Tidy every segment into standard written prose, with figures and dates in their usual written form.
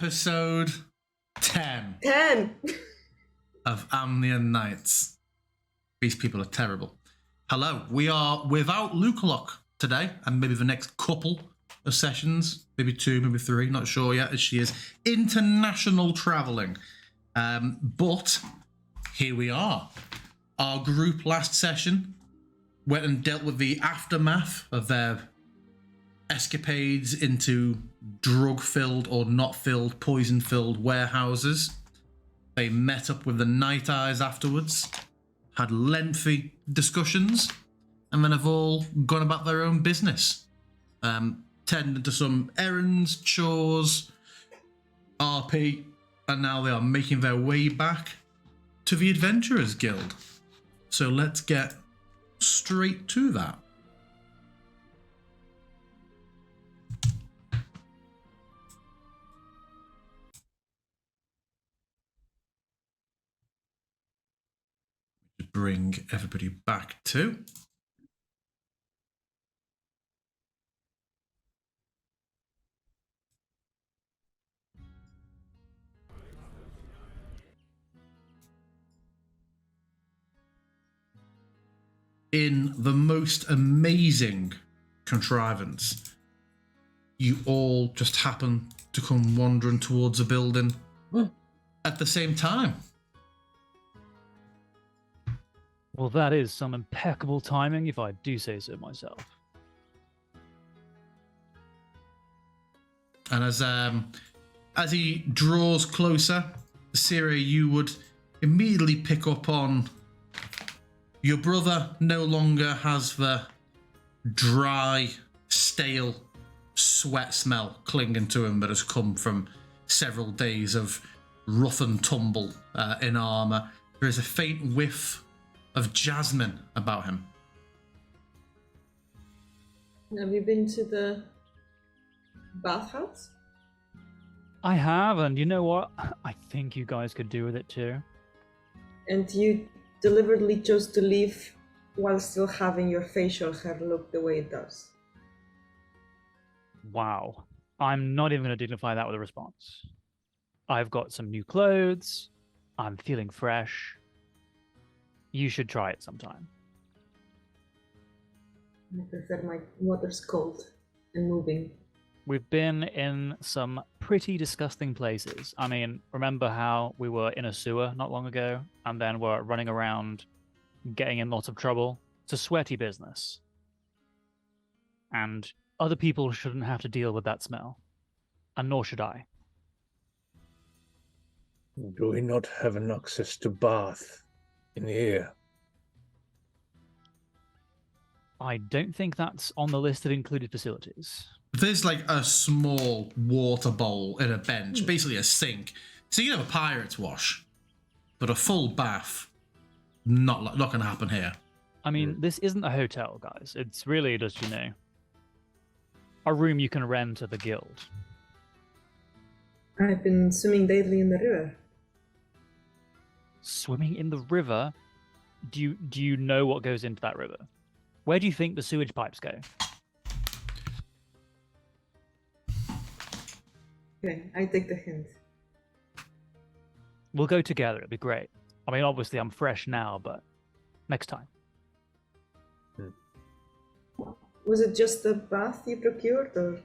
episode 10 10 of Amnian Nights. These people are terrible. Hello, we are without Lukalok today, and maybe the next couple of sessions, maybe 2, maybe 3, not sure yet, as she is international travelling. But here we are. Our group last session went and dealt with the aftermath of their escapades into drug-filled or not-filled, poison-filled warehouses. They met up with the Night Eyes afterwards, had lengthy discussions, and then have all gone about their own business. Tended to some errands, chores, RP, and now they are making their way back to the Adventurers Guild. So let's get straight to that. Bring everybody back to. In the most amazing contrivance, you all just happen to come wandering towards a building at the same time. Well, that is some impeccable timing, if I do say so myself. And as he draws closer, Siri, you would immediately pick up on your brother no longer has the dry, stale sweat smell clinging to him that has come from several days of rough and tumble in armour. There is a faint whiff of jasmine about him. Have you been to the bathhouse? I have, and you know what? I think you guys could do with it too. And you deliberately chose to leave while still having your facial hair look the way it does. Wow. I'm not even going to dignify that with a response. I've got some new clothes. I'm feeling fresh. You should try it sometime. I prefer my water's cold and moving. We've been in some pretty disgusting places. I mean, remember how we were in a sewer not long ago and then were running around getting in lots of trouble? It's a sweaty business. And other people shouldn't have to deal with that smell. And nor should I. Do we not have an access to bath in here? I don't think that's on the list of included facilities. There's like a small water bowl in a bench, basically a sink. So you have a pirate's wash, but a full bath, not going to happen here. I mean, this isn't a hotel, guys. It's really just, a room you can rent at the guild. I've been swimming daily in the river. Swimming in the river? Do you know what goes into that river? Where do you think the sewage pipes go? Okay, I take the hint. We'll go together. It'll be great. I mean, obviously, I'm fresh now, but next time. Was it just the bath you procured, or?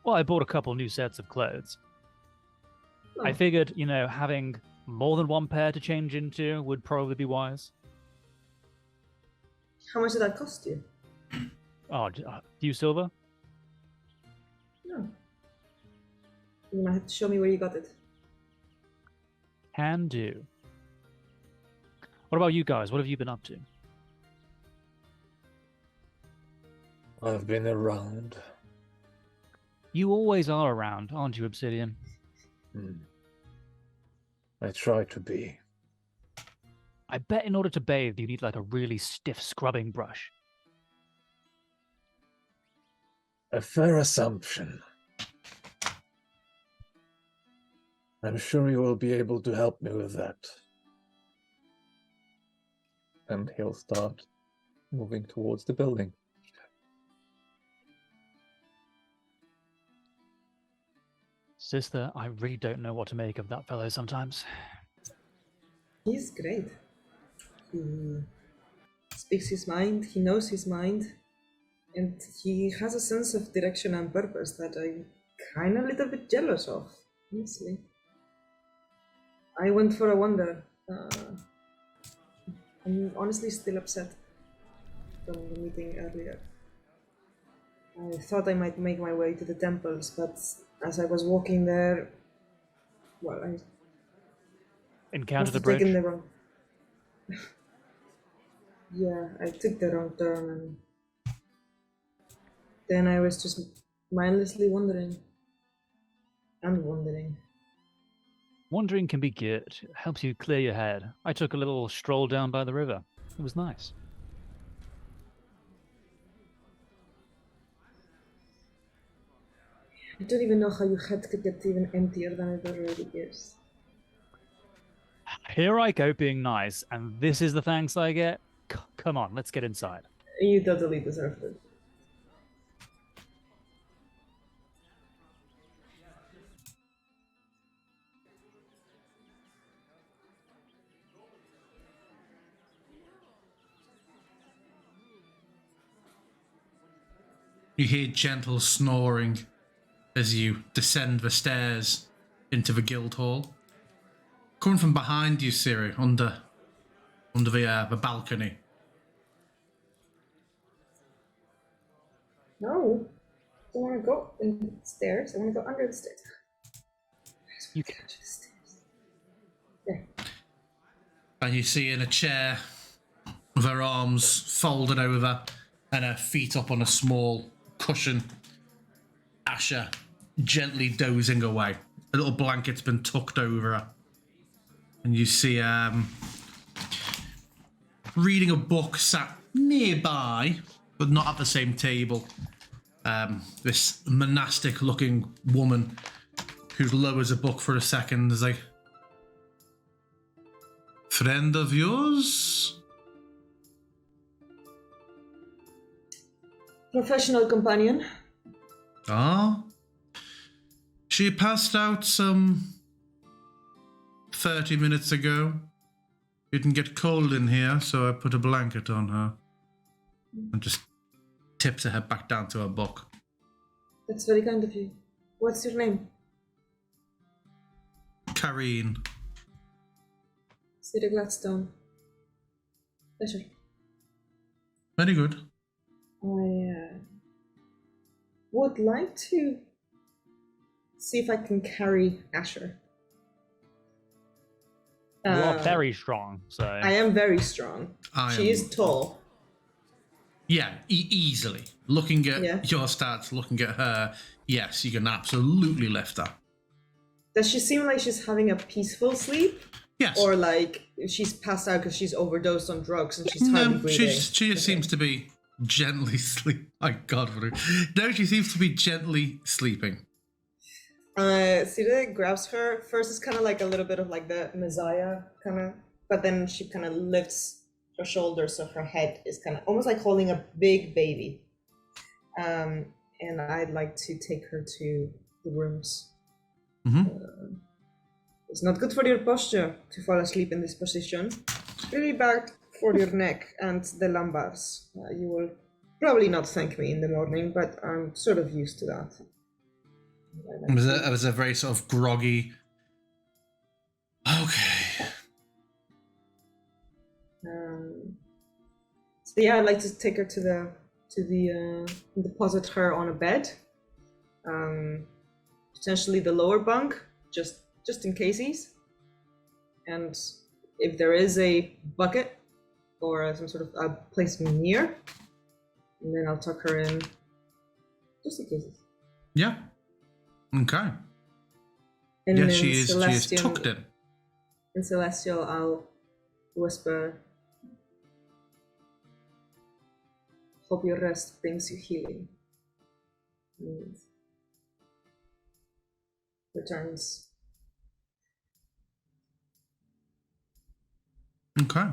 Well, I bought a couple new sets of clothes. Oh. I figured, having more than one pair to change into would probably be wise. How much did that cost you? Oh, few silver? No. You might have to show me where you got it. Can do. What about you guys? What have you been up to? I've been around. You always are around, aren't you, Obsidian? I try to be. I bet in order to bathe, you need like a really stiff scrubbing brush. A fair assumption. I'm sure you will be able to help me with that. And he'll start moving towards the building. Sister, I really don't know what to make of that fellow sometimes. He's great. He speaks his mind, he knows his mind, and he has a sense of direction and purpose that I'm kind of a little bit jealous of, honestly. I went for a wander. I'm honestly still upset from the meeting earlier. I thought I might make my way to the temples, but as I was walking there, well, I Encounter must the have bridge. taken the wrong. Yeah, I took the wrong turn, and then I was just mindlessly wandering and wandering. Wandering can be good. It helps you clear your head. I took a little stroll down by the river. It was nice. I don't even know how your head could get even emptier than it already is. Here I go being nice, and this is the thanks I get? Come on, let's get inside. You totally deserved it. You hear gentle snoring as you descend the stairs into the guild hall. Coming from behind you, Siri, under the balcony. No, I don't want to go in the stairs. I want to go under the stairs. You can. Under the stairs. Yeah. And you see in a chair with her arms folded over and her feet up on a small cushion, Asher gently dozing away. A little blanket's been tucked over her. And you see reading a book sat nearby, but not at the same table. This monastic looking woman who lowers a book for a second is like, friend of yours? Professional companion. Ah. She passed out some 30 minutes ago. It can get cold in here, so I put a blanket on her. And just tips her head back down to her book. That's very kind of you. What's your name? Kareen. City Gladstone. Pleasure. Very good. I would like to see if I can carry Asher. You are very strong, so... I am very strong. She is tall. Yeah, easily. Looking at your stats, looking at her, yes, you can absolutely lift her. Does she seem like she's having a peaceful sleep? Yes. Or like she's passed out because she's overdosed on drugs and she's hardly breathing? She just seems to be gently sleep. My God, no, she seems to be gently sleeping. Sita grabs her. First, it's kind of like a little bit of like the Messiah kind of, but then she kind of lifts her shoulders so her head is kind of almost like holding a big baby. And I'd like to take her to the rooms. Mm-hmm. It's not good for your posture to fall asleep in this position. Really bad for your neck and the lumbars. You will probably not thank me in the morning, but I'm sort of used to that. It was a very sort of groggy. Okay. So yeah, I'd like to take her to the deposit her on a bed. Potentially the lower bunk, just in cases. And if there is a bucket or some sort of a place near, and then I'll tuck her in, just in cases. Yeah. Okay. And yeah, then she is tucked in. In Celestial, I'll whisper, hope your rest brings you healing. And returns. Okay.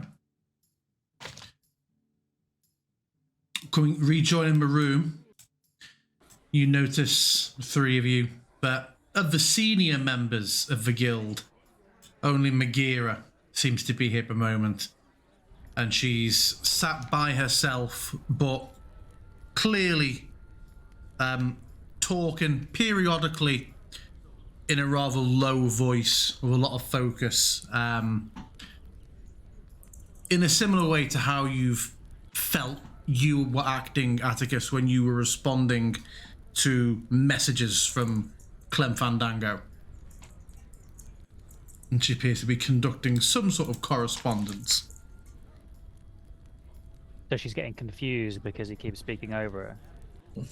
Rejoining the room, you notice, the three of you, that of the senior members of the guild, only Magira seems to be here at the moment. And she's sat by herself, but clearly talking periodically in a rather low voice with a lot of focus, in a similar way to how you've felt you were acting, Atticus, when you were responding to messages from Clem Fandango. And she appears to be conducting some sort of correspondence. So she's getting confused because he keeps speaking over her.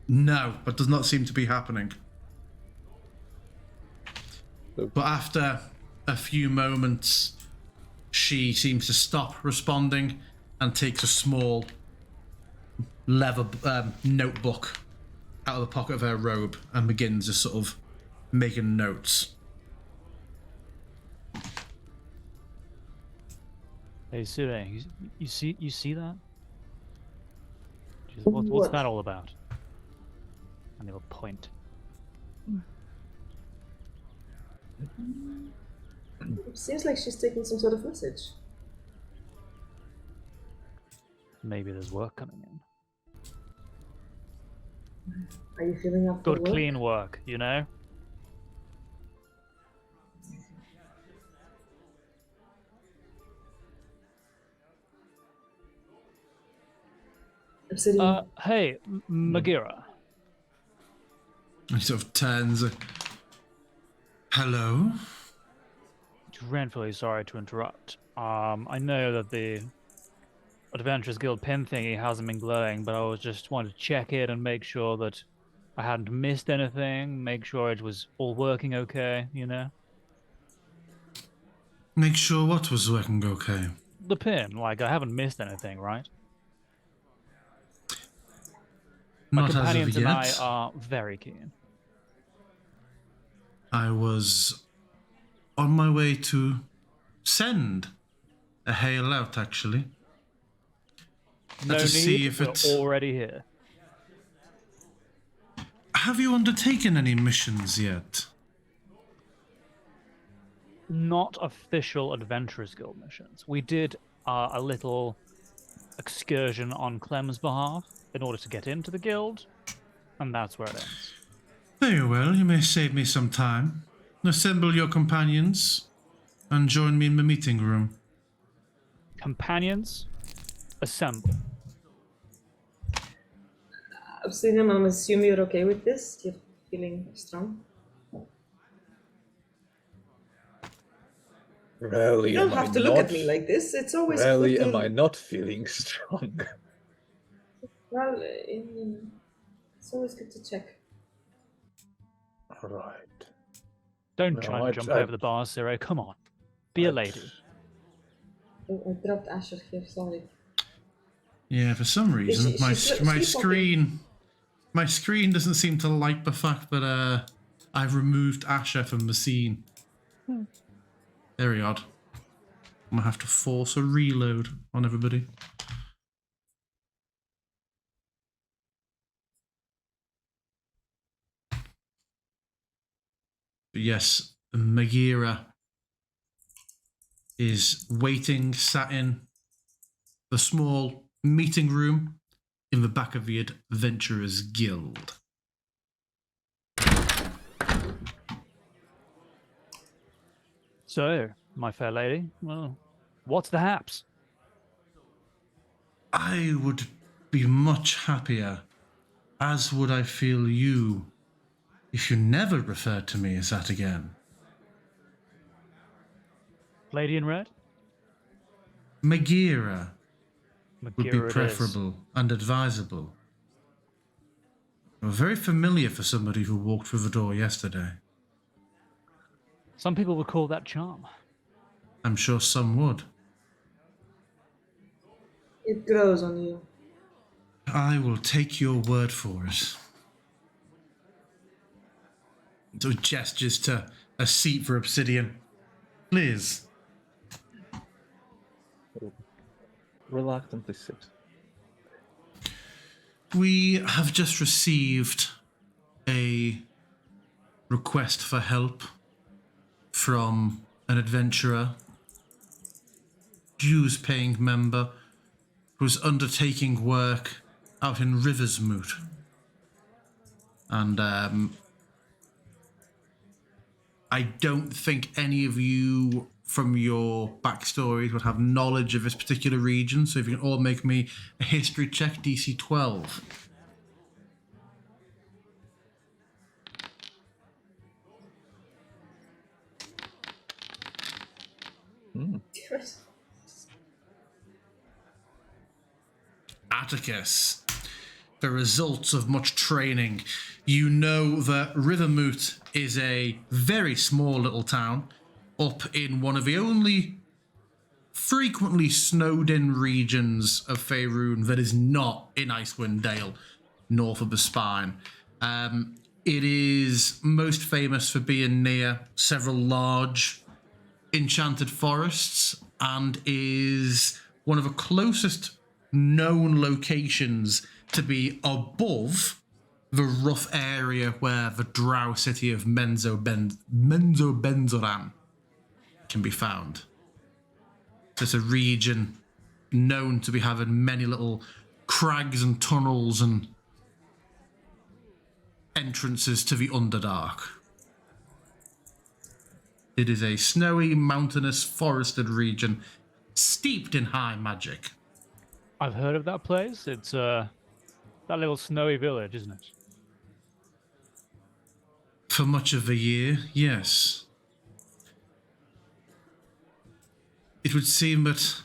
No, that does not seem to be happening. But after a few moments, she seems to stop responding and takes a small leather notebook out of the pocket of her robe and begins just sort of making notes. Hey, Sire, you see that? She says, what's that all about? And they will point. It seems like she's taking some sort of message. Maybe there's work coming in. Are you feeling up for Good, work? clean work, you know? Obsidian. Hey, Magira. He sort of turns. Hello? Dreadfully sorry to interrupt. I know that the Adventurers Guild pin thingy hasn't been glowing, but I was just wanted to check it and make sure that I hadn't missed anything, make sure it was all working okay, you know? Make sure what was working okay? The pin, like, I haven't missed anything, right? My Not as of companions and I yet. are very keen. I was on my way to send a hail out, actually. No to need, see if we're it... already here. Have you undertaken any missions yet? Not official Adventurers Guild missions. We did a little excursion on Clem's behalf in order to get into the guild, and that's where it ends. Very well, you may save me some time. Assemble your companions and join me in the meeting room. Companions, assemble. Obsidian, I'm assuming you're okay with this? You're feeling strong? Rarely You don't am I have to look not- at me like this. It's always Rarely good to... am I not feeling strong. Well, it's always good to check. All right. Don't No, try to jump over the bars, Zero. Come on. Be a lady. Oh, I dropped Asher here, sorry. Yeah, for some reason, She's my sleepwalking. my screen doesn't seem to like the fact that I've removed Asher from the scene. Very odd. I'm gonna have to force a reload on everybody. But yes, Magira is waiting, sat in the small meeting room in the back of the Adventurers Guild. So, my fair lady, well, what's the haps? I would be much happier, as would I feel you, if you never referred to me as that again. Lady in red? Magira would be Magira it is. preferable and advisable. You're very familiar for somebody who walked through the door yesterday. Some people would call that charm. I'm sure some would. It grows on you. I will take your word for it. So gestures to a seat for Obsidian. Please. Reluctantly sit. We have just received a request for help from an adventurer, dues-paying member who's undertaking work out in Riversmoot. And I don't think any of you from your backstories would have knowledge of this particular region, so if you can all make me a history check, DC 12. Atticus, the results of much training. You know that Rivermoot is a very small little town up in one of the only frequently snowed-in regions of Faerun that is not in Icewind Dale, north of the Spine. It is most famous for being near several large enchanted forests and is one of the closest known locations to be above the rough area where the drow city of Menzobenzoran can be found. It's a region known to be having many little crags and tunnels and entrances to the Underdark. It is a snowy, mountainous, forested region steeped in high magic. I've heard of that place. It's that little snowy village, isn't it? For much of the year, yes. It would seem that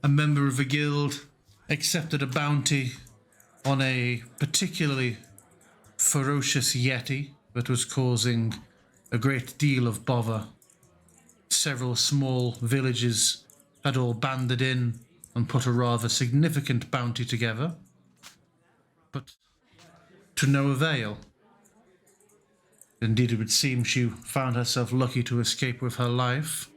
a member of the guild accepted a bounty on a particularly ferocious yeti that was causing a great deal of bother. Several small villages had all banded in and put a rather significant bounty together, but to no avail. Indeed, it would seem she found herself lucky to escape with her life,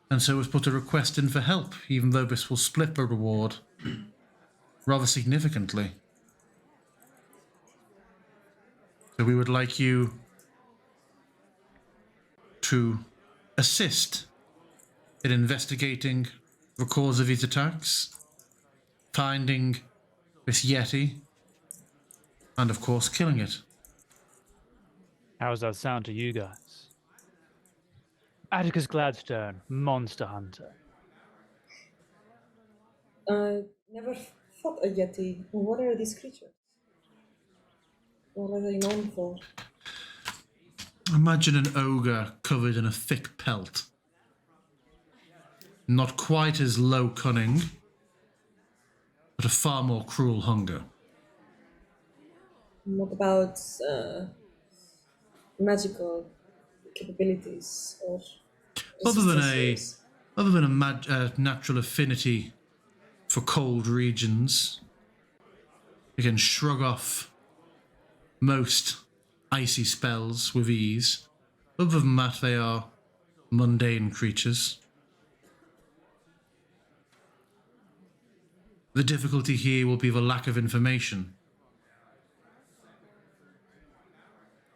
and so has put a request in for help, even though this will split the reward rather significantly. So we would like you to assist in investigating the cause of these attacks, finding this yeti, and of course killing it. How does that sound to you guys? Atticus Gladstone, Monster Hunter. Never fought a yeti. What are these creatures? What are they known for? Imagine an ogre covered in a thick pelt. Not quite as low cunning, but a far more cruel hunger. What about magical capabilities or Other than resistance? a natural affinity for cold regions, you can shrug off most icy spells with ease. Other than that, they are mundane creatures. The difficulty here will be the lack of information.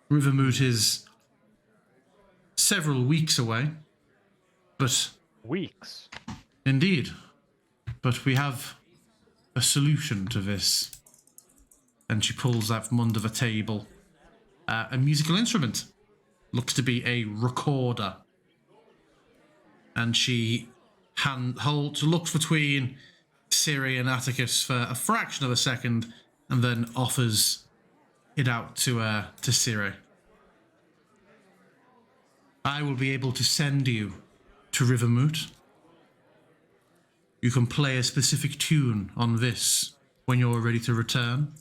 Rivermoot is several weeks away, but Weeks? indeed, but we have a solution to this. And she pulls out from under the table a musical instrument. Looks to be a recorder. And she looks between Ciri and Atticus for a fraction of a second, and then offers it out to Ciri. I will be able to send you to Rivermoot. You can play a specific tune on this when you're ready to return,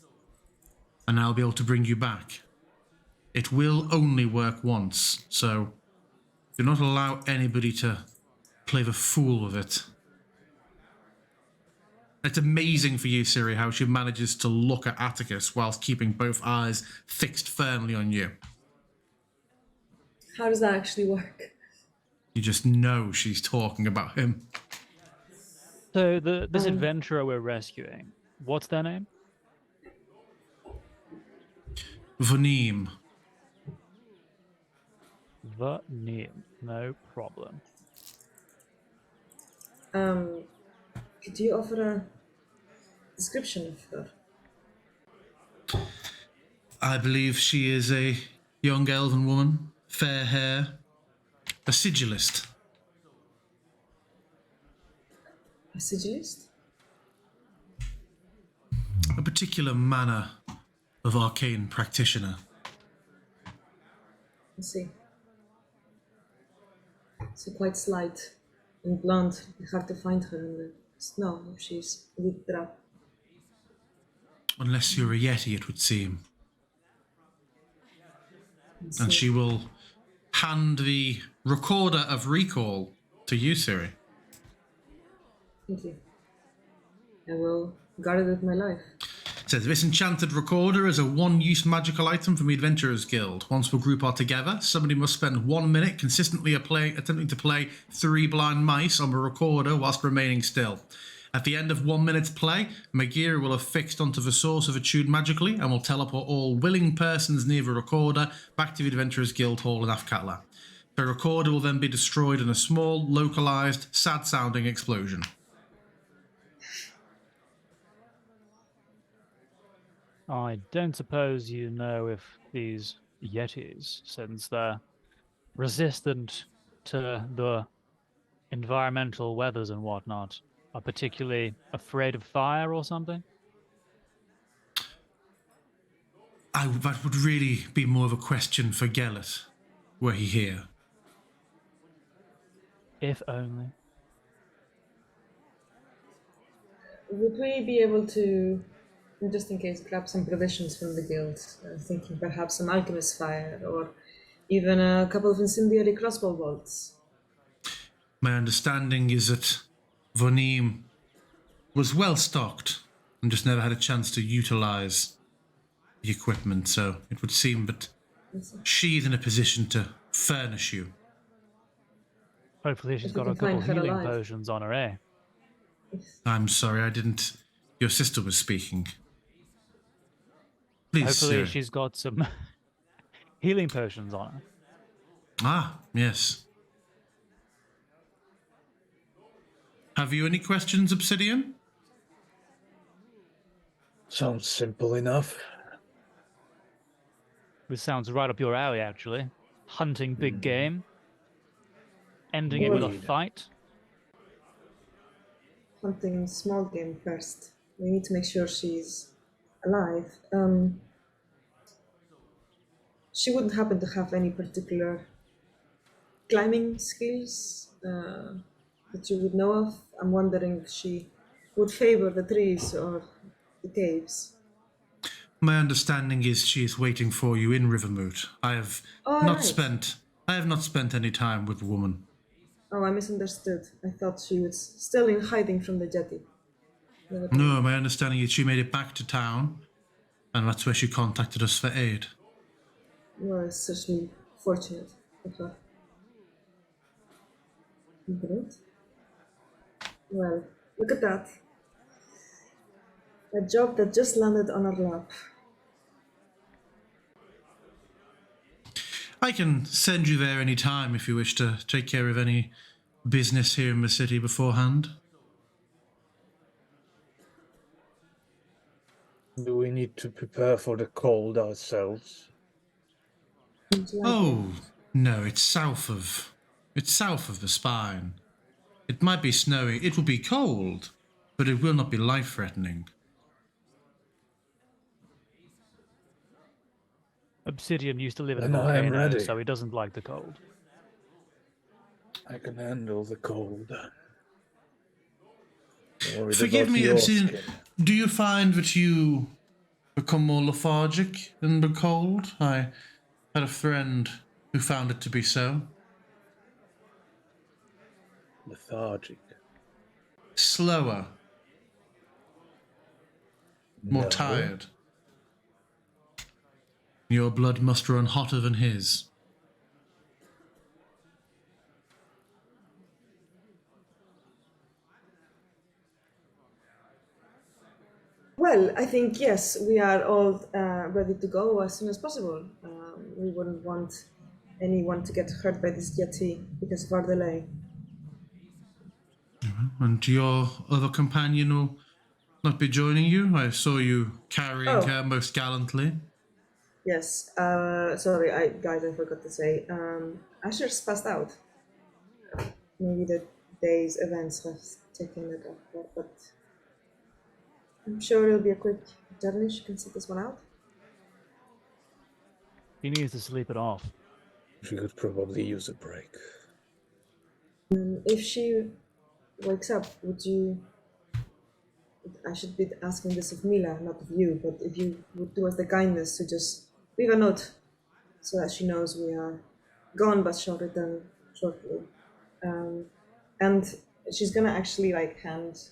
and I'll be able to bring you back. It will only work once, so do not allow anybody to play the fool with it. It's amazing for you, Ciri, how she manages to look at Atticus whilst keeping both eyes fixed firmly on you. How does that actually work? You just know she's talking about him. So this adventurer we're rescuing, what's their name? Vaneem. Amnian, no problem. Could you offer a description of her? I believe she is a young elven woman, fair hair, a sigilist. A sigilist? A particular manner of arcane practitioner. I see. So quite slight and blonde. Hard to find her in the snow if she's a bit drab. Unless you're a yeti, it would seem. I And see. she will hand the recorder of recall to you, Siri. Thank you. I will guard it with my life. It says, this enchanted recorder is a one-use magical item from the Adventurers Guild. Once the group are together, somebody must spend 1 minute consistently attempting to play 3 blind mice on the recorder whilst remaining still. At the end of 1 minute's play, Magira will have fixed onto the source of a tune magically and will teleport all willing persons near the recorder back to the Adventurers Guild Hall in Athkatla. The recorder will then be destroyed in a small, localized, sad-sounding explosion. I don't suppose you know if these yetis, since they're resistant to the environmental weathers and whatnot, are particularly afraid of fire or something? That would really be more of a question for Gellet, were he here. If only. Would we be able to, just in case, grab some provisions from the guild? Thinking perhaps some alchemist fire or even a couple of incendiary crossbow bolts. My understanding is that Vonim was well stocked and just never had a chance to utilize the equipment, so it would seem that she's in a position to furnish you. Hopefully she's If we got a can couple find her healing alive. potions on her, eh? I'm sorry, I didn't. Your sister was speaking. Please, Hopefully sir. she's got some healing potions on her. Ah, yes. Have you any questions, Obsidian? Sounds simple enough. This sounds right up your alley, actually. Hunting big game. Ending it with a Indeed. fight. Hunting small game first. We need to make sure she's alive. She wouldn't happen to have any particular climbing skills that you would know of. I'm wondering if she would favor the trees or the caves. My understanding is she is waiting for you in Rivermoot. I have Oh, not right. spent any time with the woman. Oh, I misunderstood. I thought she was still in hiding from the jetty. Never mind. No, my understanding is she made it back to town, and that's where she contacted us for aid. Well, it's certainly fortunate of her. Great. Well, look at that. A job that just landed on our lap. I can send you there any time if you wish to take care of any business here in the city beforehand. Do we need to prepare for the cold ourselves? Would you like Oh, no, it's south of the spine. It might be snowy. It will be cold, but it will not be life-threatening. Obsidian used to live in a Then I am volcano, ready. so he doesn't like the cold. I can handle the cold. Worried Forgive about me, your Obsidian. skin. Do you find that you become more lethargic in the cold? I had a friend who found it to be so. Lethargic. Slower, more No. tired. Your blood must run hotter than his. Well, I think yes, we are all ready to go as soon as possible. We wouldn't want anyone to get hurt by this yeti because of our delay. And your other companion will not be joining you? I saw you carrying her most gallantly. Yes. Sorry, guys, I forgot to say. Asher's passed out. Maybe the day's events have taken it off, but I'm sure it'll be a quick journey. She can sit this one out. He needs to sleep it off. She could probably use a break. If she wakes up, would you? I should be asking this of Mila, not of you, but if you would do us the kindness to just leave a note so that she knows we are gone but shall return shortly. And she's gonna actually like hand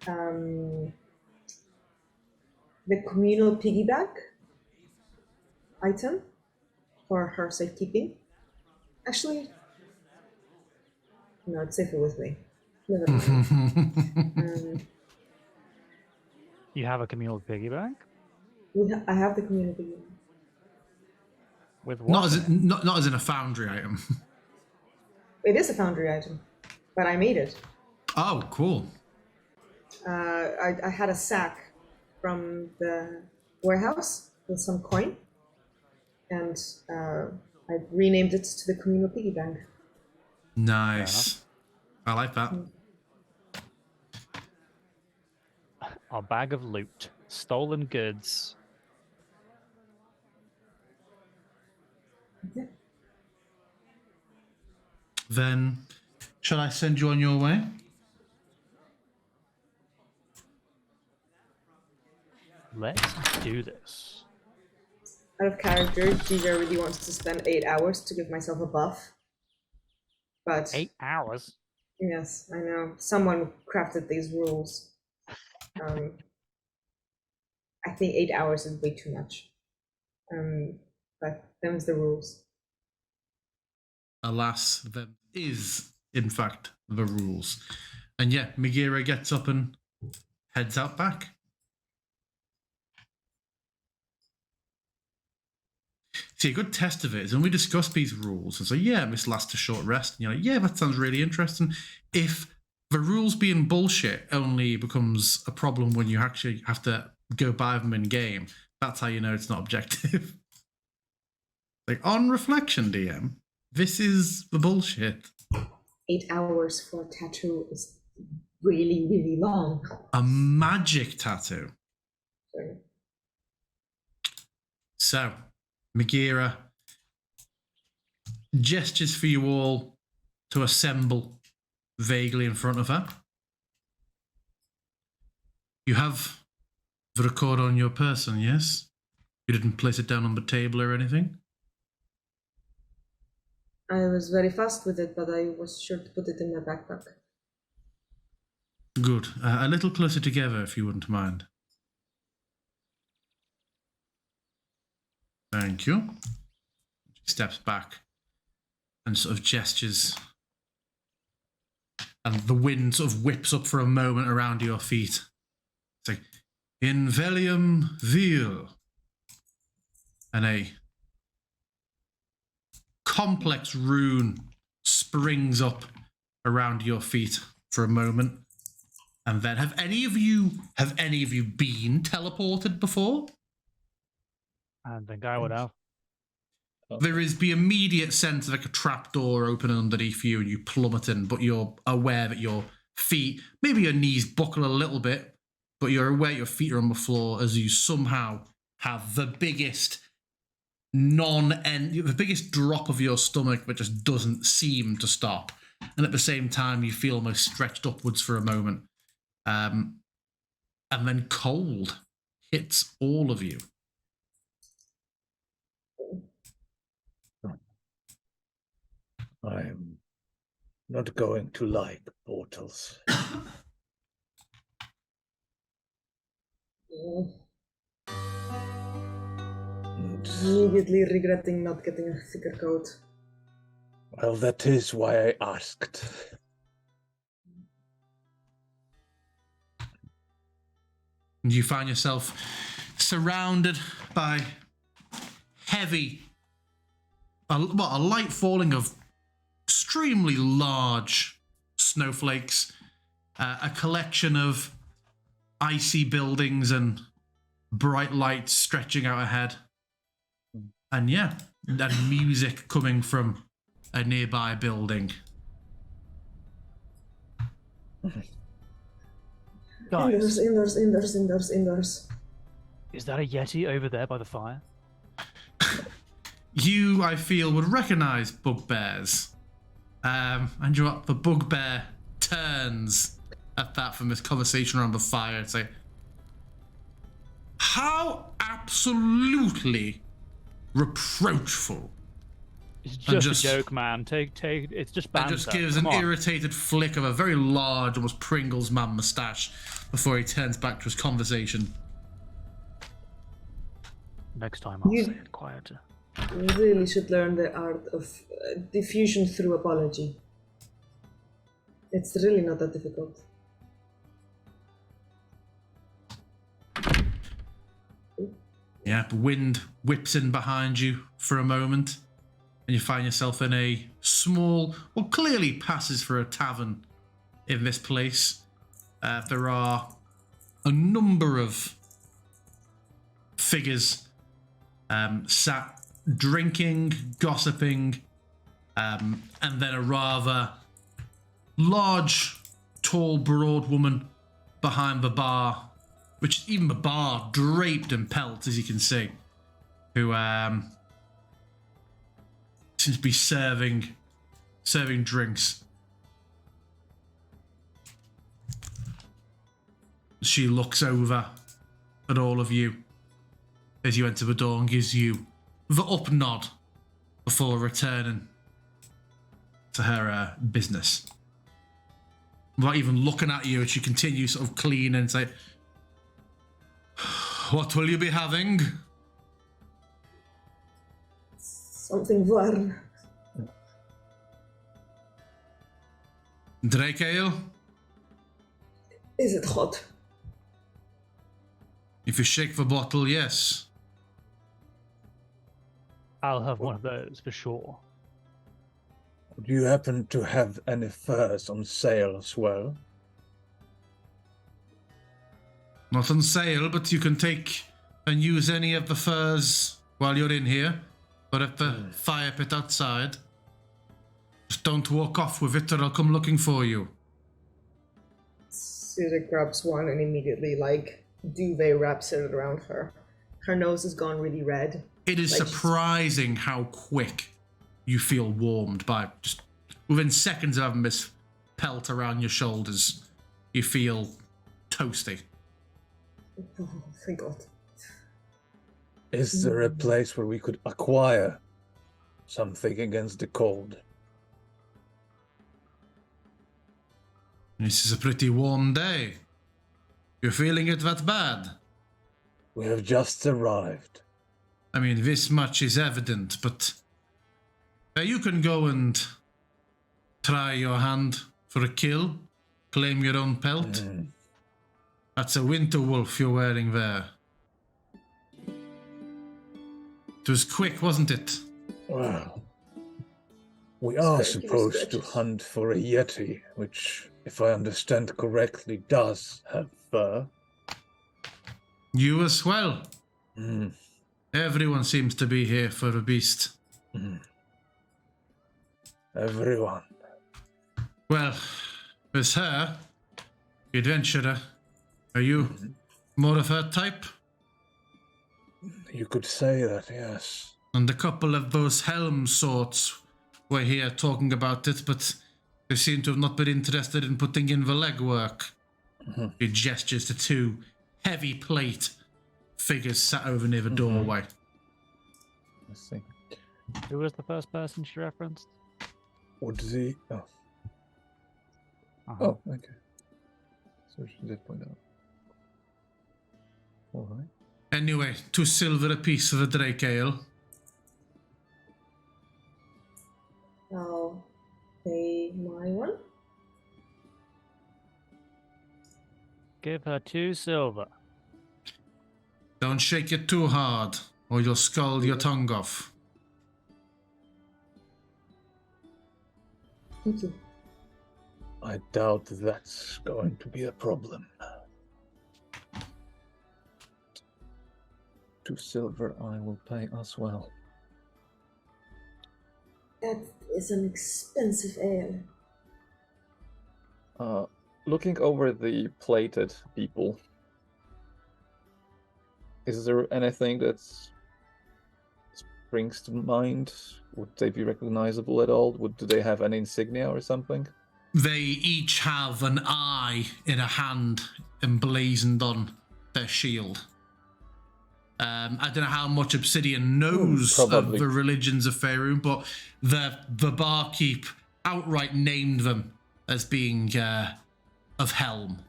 the communal piggyback item for her safekeeping. Actually, no, it's safer with me. Never mind. You have a communal piggyback? I have the communal piggyback. With what? Not as in a foundry item. It is a foundry item, but I made it. Oh, cool. I had a sack from the warehouse with some coin, and I renamed it to the communal piggy bank. Nice. I like that. Our bag of loot. Stolen goods. Yeah. Then, shall I send you on your way? Let's do this. Out of character, Giga really wants to spend 8 hours to give myself a buff. But 8 hours? yes, I know. Someone crafted these rules. I think 8 hours is way too much. But them's the rules. Alas, that is, in fact, the rules. And yeah, Megira gets up and heads out back. See, a good test of it is when we discuss these rules and say, yeah, this lasts a short rest. And you're like, yeah, that sounds really interesting. If the rules being bullshit only becomes a problem when you actually have to go by them in game, that's how you know it's not objective. Like, on reflection, DM, this is the bullshit. 8 hours for a tattoo is really, really long. A magic tattoo. Sorry. So, Megira gestures for you all to assemble vaguely in front of her. You have the record on your person, yes? You didn't place it down on the table or anything? I was very fast with it, but I was sure to put it in my backpack. Good. A little closer together, if you wouldn't mind. Thank you. She steps back and sort of gestures. And the wind sort of whips up for a moment around your feet. It's like, in velium vil. And a complex rune springs up around your feet for a moment. And then have any of you been teleported before? I think I would have. There is the immediate sense of like a trapdoor opening underneath you and you plummeting, but you're aware that your feet, maybe your knees buckle a little bit, but you're aware your feet are on the floor as you somehow have the biggest the biggest drop of your stomach that just doesn't seem to stop. And at the same time, you feel almost stretched upwards for a moment. And then cold hits all of you. I am not going to like portals. Immediately regretting not getting a thicker coat. Well, that is why I asked. You find yourself surrounded by heavy a light falling of extremely large snowflakes, a collection of icy buildings and bright lights stretching out ahead. And yeah, and music coming from a nearby building. Guys, Indoors. is that a Yeti over there by the fire? You, I feel, would recognize bugbears. And you know what? The bugbear turns at that from this conversation around the fire and say, how absolutely reproachful. It's And just a joke, man. Take. It's just And banter. just gives Come an on. irritated flick of a very large, almost Pringles man moustache before he turns back to his conversation. Next time I'll You- say it quieter. You really should learn the art of diffusion through apology. It's really not that difficult. Yeah, the wind whips in behind you for a moment, and you find yourself in a small, well, clearly passes for a tavern in this place. There are a number of figures sat drinking, gossiping, and then a rather large, tall, broad woman behind the bar, which even the bar draped in pelts, as you can see, who seems to be serving drinks. She looks over at all of you as you enter the door and gives you the up nod before returning to her business. Without even looking at you, as she continues sort of clean and say, what will you be having? Something warm. Drake ale? Is it hot? If you shake the bottle, yes. I'll have one of those for sure. Do you happen to have any furs on sale as well? Not on sale, but you can take and use any of the furs while you're in here, or at the fire pit outside. Just don't walk off with it, or I'll come looking for you. Suda grabs one and immediately, duvet wraps it around her. Her nose has gone really red. It is Like- surprising how quick you feel warmed by just within seconds of having this pelt around your shoulders. You feel toasty. Oh, thank God. Is there a place where we could acquire something against the cold? This is a pretty warm day. You're feeling it that bad? We have just arrived. I mean, this much is evident, but you can go and try your hand for a kill, claim your own pelt. That's a winter wolf you're wearing there. It was quick, wasn't it? Well, we are Thank you, supposed to Stretches. hunt for a yeti, which, if I understand correctly, does have fur. You as well. Mm. Everyone seems to be here for a beast. Everyone. Well, with her, the adventurer, are you more of her type? You could say that, yes. And a couple of those helm sorts were here talking about it, but they seem to have not been interested in putting in the legwork. He gestures to two heavy plate figures sat over near the doorway. I see. Who was the first person she referenced? Would the... Oh, Uh-huh. oh, okay. So she did point out. All right. Anyway, 2 silver apiece for the Drake ale. I'll pay my one. Give her 2 silver. Don't shake it too hard, or you'll scald your tongue off. Thank you. I doubt that's going to be a problem. 2 silver I will pay as well. That is an expensive ale. Looking over the plated people, is there anything that springs to mind? Would they be recognizable at all? Do they have any insignia or something? They each have an eye in a hand emblazoned on their shield. I don't know how much Obsidian knows of Probably. the religions of Faerun, but the barkeep outright named them as being of Helm.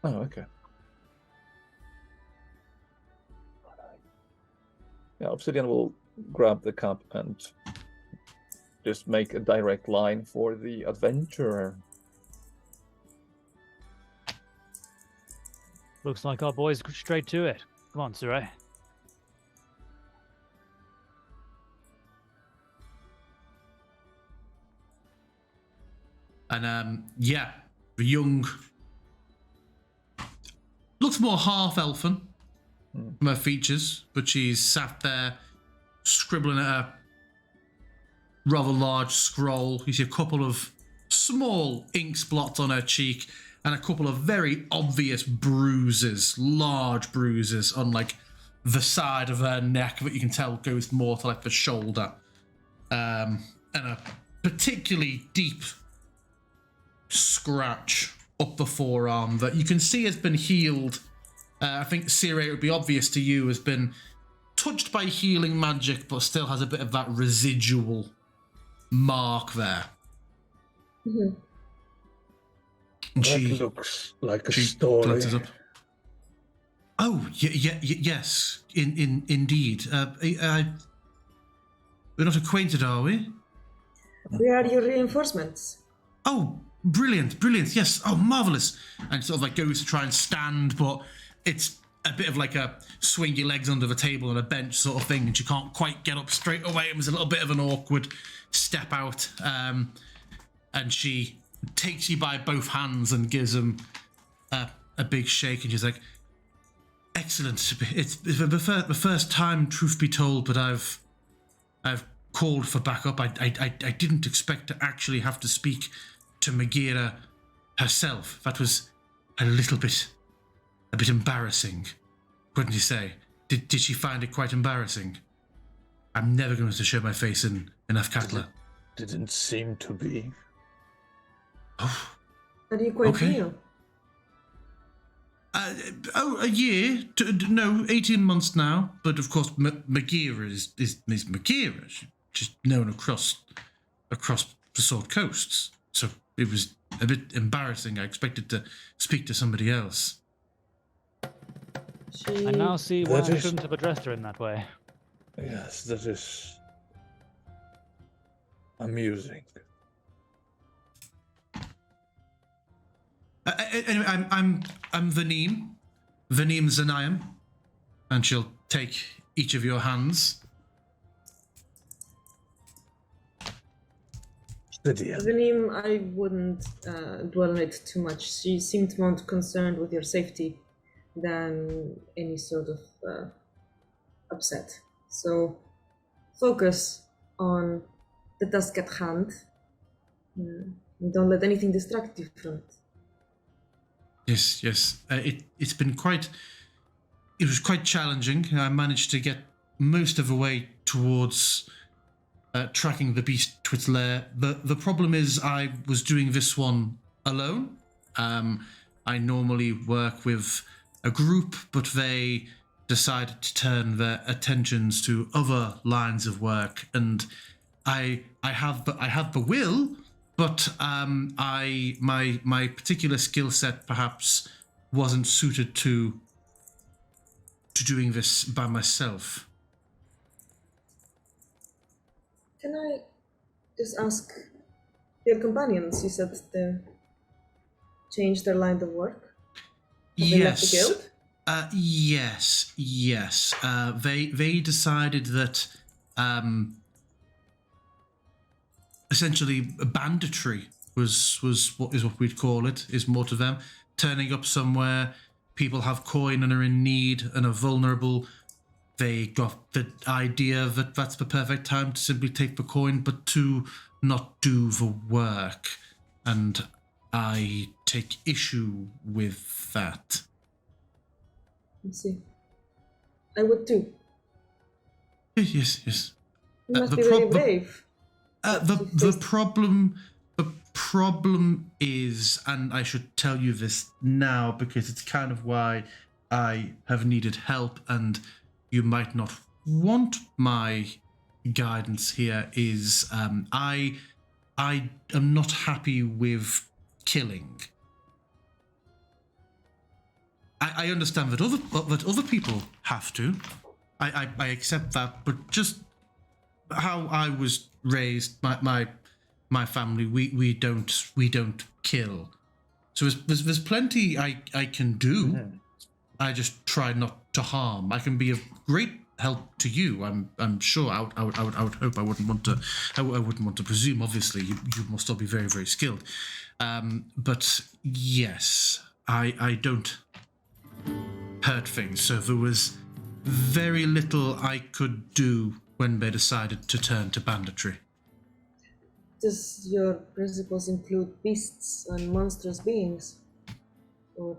Oh, okay. Yeah, Obsidian will grab the cup and just make a direct line for the adventurer. Looks like our boys straight to it. Come on, Surai. And yeah, the young looks more half-elfin from her features, but she's sat there scribbling at a rather large scroll. You see a couple of small ink spots on her cheek and a couple of very obvious bruises, large bruises on like the side of her neck that you can tell goes more to like the shoulder, and a particularly deep scratch up the forearm that you can see has been healed. I think Sire, it would be obvious to you, has been touched by healing magic, but still has a bit of that residual mark there. Mm-hmm. And That looks like a she story. glances up. Oh, yes, indeed. We're not acquainted, are we? We are your reinforcements. Oh, brilliant, yes. Oh, marvellous. And sort of like goes to try and stand, but it's a bit of like a swing your legs under the table on a bench sort of thing, and she can't quite get up straight away. It was a little bit of an awkward step out. And she takes you by both hands and gives him a big shake, and she's like, excellent. It's the first time, truth be told, but I've called for backup. I didn't expect to actually have to speak to Magira herself. That was a bit embarrassing, wouldn't you say? Did she find it quite embarrassing? I'm never going to show my face in Athkatla. Didn't seem to be. Oh, Are you quite Okay. new? a year? 18 months now. But of course, Magira is Magira. She's known across the Sword Coasts. So it was a bit embarrassing. I expected to speak to somebody else. She... I now see why I That is- shouldn't have addressed her in that way. Yes, that is amusing. Anyway, I'm Vaneem Zanayam, and she'll take each of your hands. Lydia. Vanim, I wouldn't dwell on it too much. She seemed more concerned with your safety than any sort of upset. So focus on the task at hand. And don't let anything distract you from it. Yes. It's been quite. It was quite challenging. I managed to get most of the way towards tracking the beast to its lair. The problem is I was doing this one alone. I normally work with a group, but they decided to turn their attentions to other lines of work, and I have the will, but my particular skill set perhaps wasn't suited to doing this by myself. Can I just ask your companions? You said they changed their line of work? Have they left the guild? Yes. They decided that essentially banditry what we'd call it, is more to them. Turning up somewhere, people have coin and are in need and are vulnerable. They got the idea that that's the perfect time to simply take the coin, but to not do the work. And I take issue with that. I see. I would too. Yes. You must be very brave. The problem is, and I should tell you this now because it's kind of why I have needed help, and you might not want my guidance here, is I am not happy with killing. I understand that other people have to. I accept that, but just how I was raised, my family, we don't kill. So there's plenty I can do. Mm-hmm. I just try not to harm. I can be of great help to you. I'm sure. I would hope. I wouldn't want to presume. Obviously, you must all be very, very skilled. But yes, I don't hurt things. So there was very little I could do when they decided to turn to banditry. Does your principles include beasts and monstrous beings? Or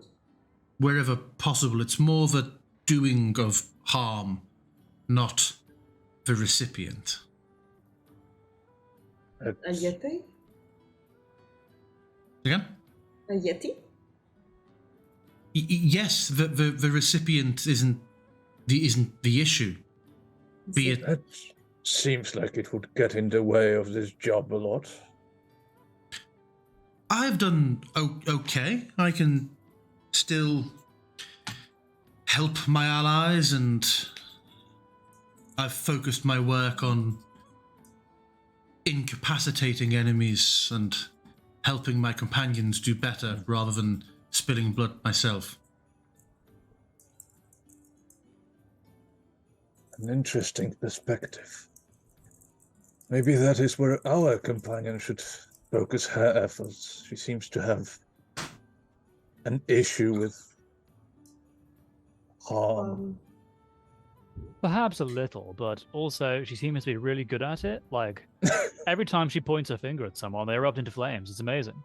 Wherever possible, it's more the doing of harm, not the recipient. a yeti? Again? A yeti? Yes, the recipient isn't the issue. Be it That seems like it would get in the way of this job a lot. I've done okay. I can still help my allies, and I've focused my work on incapacitating enemies and helping my companions do better rather than spilling blood myself. An interesting perspective. Maybe that is where our companion should focus her efforts. She seems to have an issue with harm. Perhaps a little, but also she seems to be really good at it. Like, every time she points her finger at someone, they erupt into flames. It's amazing.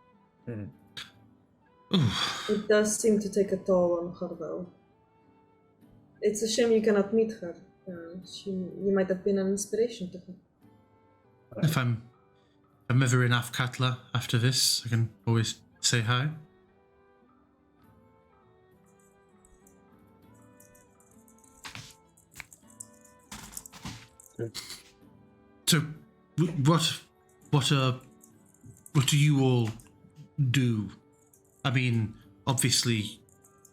It does seem to take a toll on her, though. It's a shame you cannot meet her. You might have been an inspiration to her. If I'm ever in Athkatla after this, I can always say hi. So, what do you all do? I mean, obviously,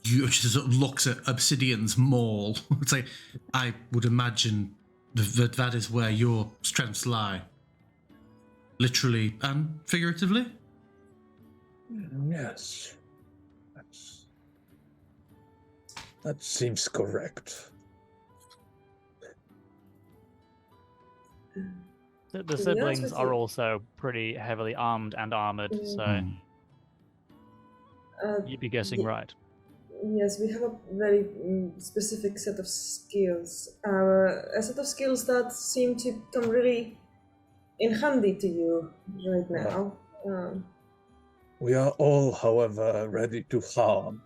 you she sort of looks at Obsidian's maul. It's like, I would imagine that is where your strengths lie, literally and figuratively. Yes, that seems correct. The be honest siblings with are you- also pretty heavily armed and armored, so you'd be guessing ye- right. Yes, we have a very specific set of skills. A set of skills that seem to come really in handy to you right now. We are all, however, ready to harm.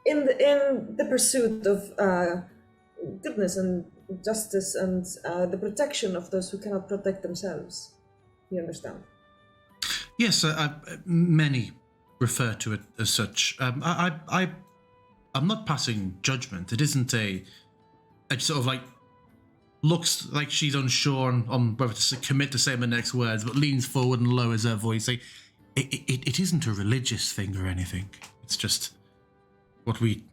In the pursuit of goodness and justice and the protection of those who cannot protect themselves. You understand? Yes, many refer to it as such. I'm not passing judgment. It isn't it sort of like looks like she's unsure on whether to commit to saying the next words, but leans forward and lowers her voice. Like, it isn't a religious thing or anything. It's just what we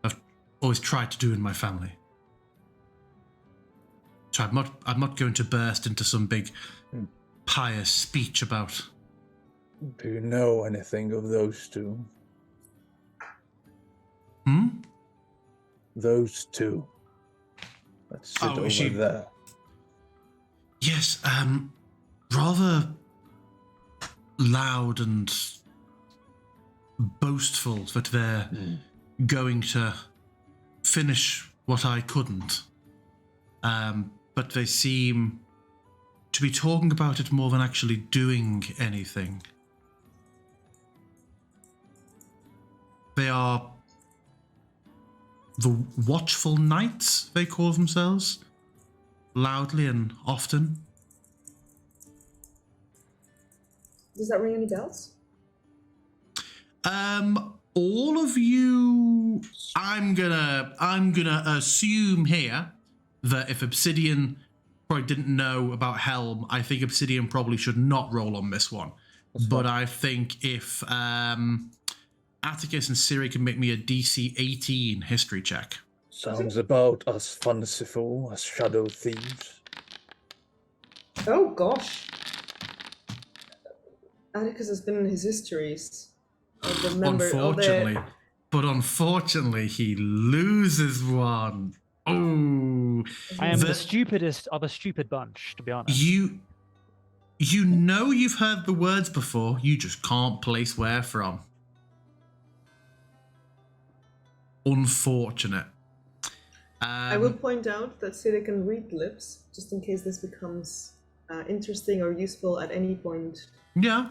have always tried to do in my family. So I'm not going to burst into some big pious speech about. Do you know anything of those two? Those two. Let's sit over there. Yes, rather loud and boastful that they're going to finish what I couldn't. But they seem to be talking about it more than actually doing anything. They are the Watchful Knights, they call themselves, loudly and often. Does that ring any bells? All of you, I'm gonna assume here that if Obsidian probably didn't know about Helm, I think Obsidian probably should not roll on this one. But I think if Atticus and Siri can make me a DC 18 history check. Sounds about as fanciful as shadow thieves. Oh gosh. Atticus has been in his histories. Of the member, Unfortunately, he loses one. Oh, I am the stupidest of a stupid bunch, to be honest. You know you've heard the words before, you just can't place where from. Unfortunate. I will point out that Siri can read lips, just in case this becomes interesting or useful at any point. Yeah.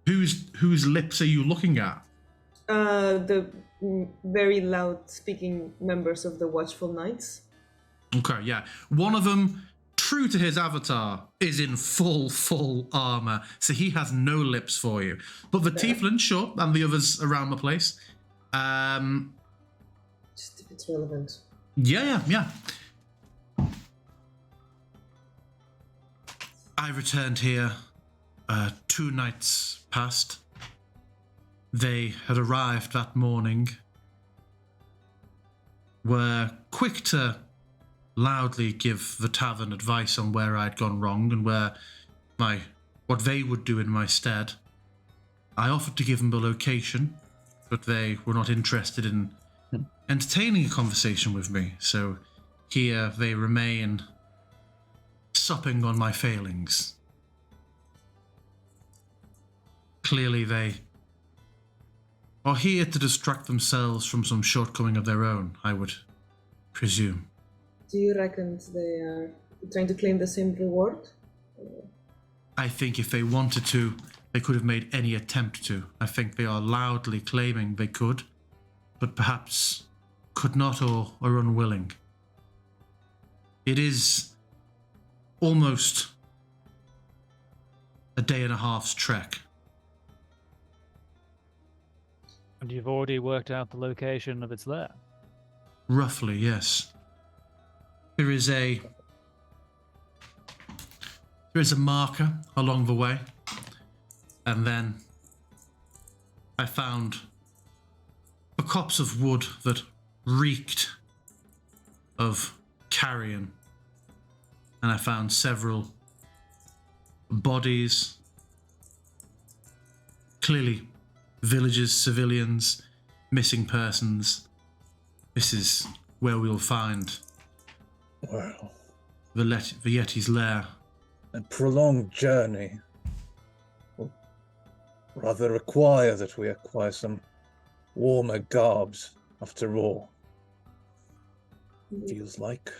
Whose lips are you looking at? The very loud speaking members of the Watchful Knights. Okay, yeah. One of them, true to his avatar, is in full armor, so he has no lips for you. But the Tieflin, sure, and the others around the place. Just if it's relevant. Yeah. I returned here 2 nights past. They had arrived that morning, were quick to loudly give the tavern advice on where I'd gone wrong and what they would do in my stead. I offered to give them the location, but they were not interested in entertaining a conversation with me, so here they remain, supping on my failings. Clearly they are here to distract themselves from some shortcoming of their own, I would presume. Do you reckon they are trying to claim the same reward? I think if they wanted to, they could have made any attempt to. I think they are loudly claiming they could, but perhaps could not or are unwilling. It is almost a day and a half's trek. And you've already worked out the location of its lair? Roughly, yes. There is a marker along the way, and then I found a copse of wood that reeked of carrion, and I found several bodies, clearly villagers, civilians, missing persons. This is where we'll find Well, the Yeti's lair. a prolonged journey will rather require that we acquire some warmer garbs, after all. Feels like.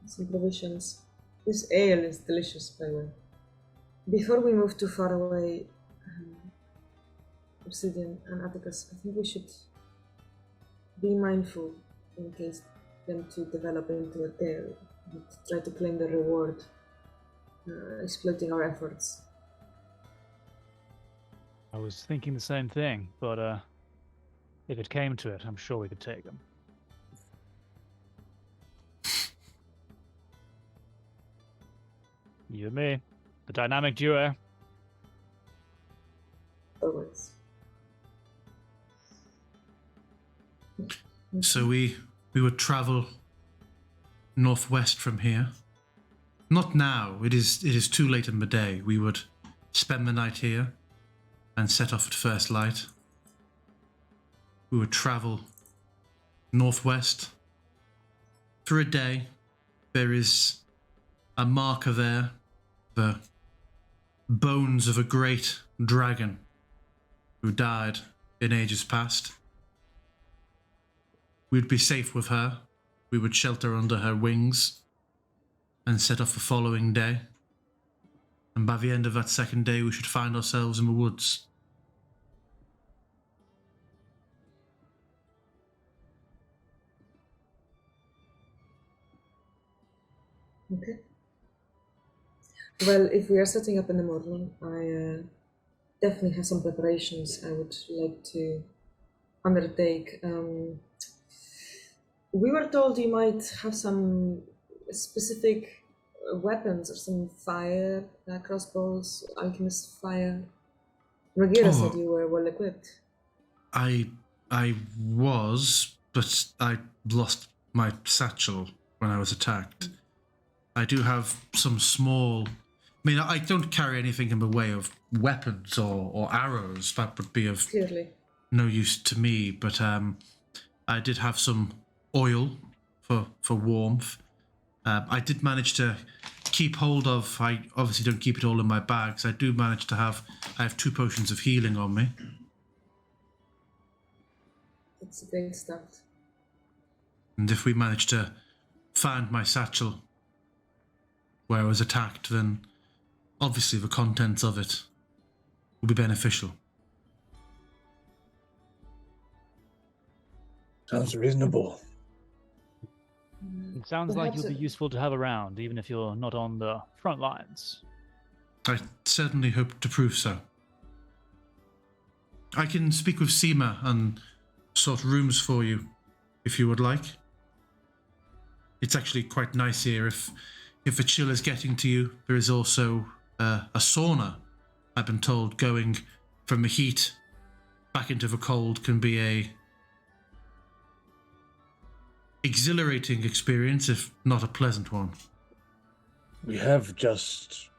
Some provisions. This ale is delicious, by the way. Before we move too far away, Obsidian and Atticus, I think we should be mindful in case them to develop into a tale and try to claim the reward, exploiting our efforts. I was thinking the same thing, but if it came to it, I'm sure we could take them. You and me, the dynamic duo. Always. So we would travel northwest from here. Not now. It is too late in the day. We would spend the night here and set off at first light. We would travel northwest for a day. There is a marker there, the bones of a great dragon who died in ages past. We'd be safe with her. We would shelter under her wings and set off the following day. And by the end of that second day, we should find ourselves in the woods. Okay. Well, if we are setting up in the morning, I definitely have some preparations I would like to undertake. We were told you might have some specific weapons or some fire, crossbows, alchemist fire. Ragira said you were well equipped. I was, but I lost my satchel when I was attacked. I do have some small... I mean, I don't carry anything in the way of weapons or arrows. That would be of Clearly. no use to me, but I did have some oil for warmth. I did manage to keep hold of... I obviously don't keep it all in my bags. I do manage to have... I have 2 potions of healing on me. That's great stuff. And if we manage to find my satchel where I was attacked, then obviously the contents of it will be beneficial. Sounds reasonable. It sounds like Perhaps you'll be useful to have around, even if you're not on the front lines. I certainly hope to prove so. I can speak with Seema and sort rooms for you, if you would like. It's actually quite nice here. If the chill is getting to you, there is also a sauna. I've been told going from the heat back into the cold can be a exhilarating experience, if not a pleasant one. We have just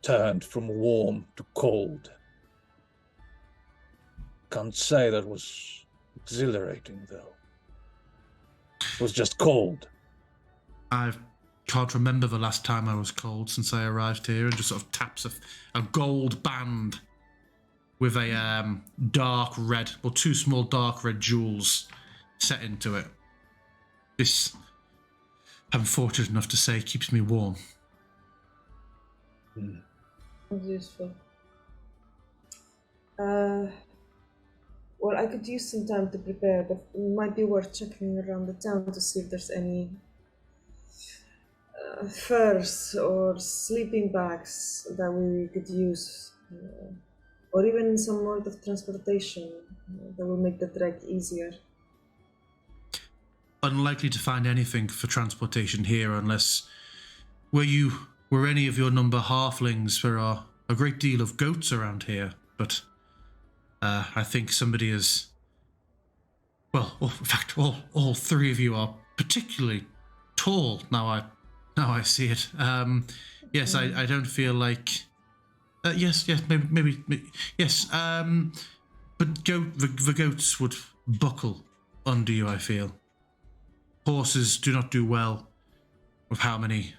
turned from warm to cold. Can't say that was exhilarating, though. It was just cold. I can't remember the last time I was cold since I arrived here, and just sort of taps a gold band with a dark red, or 2 small dark red jewels set into it. This, I'm fortunate enough to say, keeps me warm. That's useful. Well, I could use some time to prepare, but it might be worth checking around the town to see if there's any furs or sleeping bags that we could use, or even some mode of transportation that will make the trek easier. Unlikely to find anything for transportation here unless were any of your number halflings. There are a great deal of goats around here, but I think somebody is... Well, in fact, all 3 of you are particularly tall. Now I see it. Yes, I don't feel like... yes, maybe, yes. But the goats would buckle under you, I feel. Horses do not do well with how many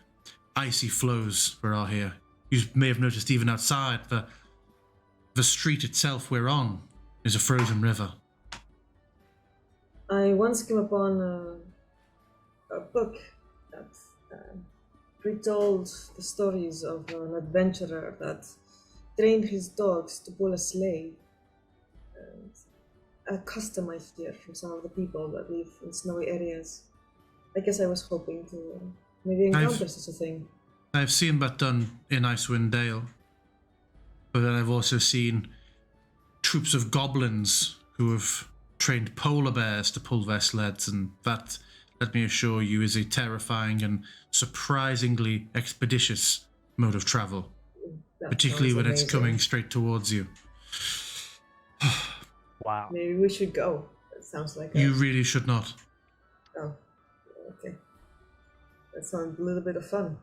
icy flows there are here. You may have noticed even outside, the street itself we're on is a frozen river. I once came upon a book that retold the stories of an adventurer that trained his dogs to pull a sleigh. And a custom I hear from some of the people that live in snowy areas. I guess I was hoping to maybe encounter such a thing. I've seen that done in Icewind Dale, but then I've also seen troops of goblins who have trained polar bears to pull their sleds, and that, let me assure you, is a terrifying and surprisingly expeditious mode of travel, That particularly sounds when it's amazing. coming straight towards you. Wow. Maybe we should go. That sounds like You really should not. Oh, okay. That sounds a little bit of fun.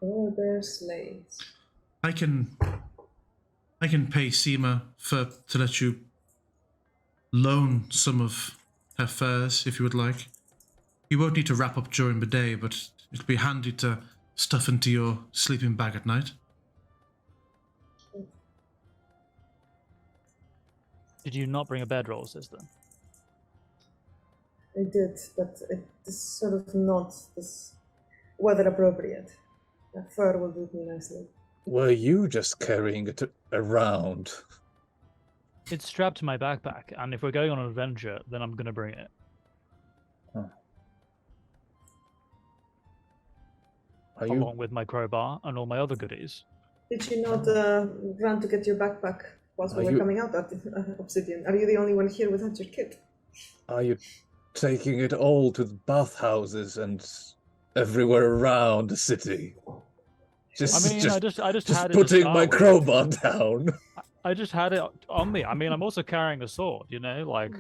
Oh, there's sleighs. I can pay Seema to let you loan some of her furs if you would like. You won't need to wrap up during the day, but it'll be handy to stuff into your sleeping bag at night. Did you not bring a bedroll, sister? I did, but it is sort of not this weather appropriate. That fur will do me nicely. Were you just carrying it around? It's strapped to my backpack, and if we're going on an adventure, then I'm going to bring it. Are you? Along with my crowbar and all my other goodies. Did you not run to get your backpack whilst we were coming out of the Obsidian? Are you the only one here without your kit? Are you taking it all to the bathhouses and everywhere around the city? I mean, I just just had it to putting start my with. crowbar down. I just had it on me. I mean, I'm also carrying a sword. You know, like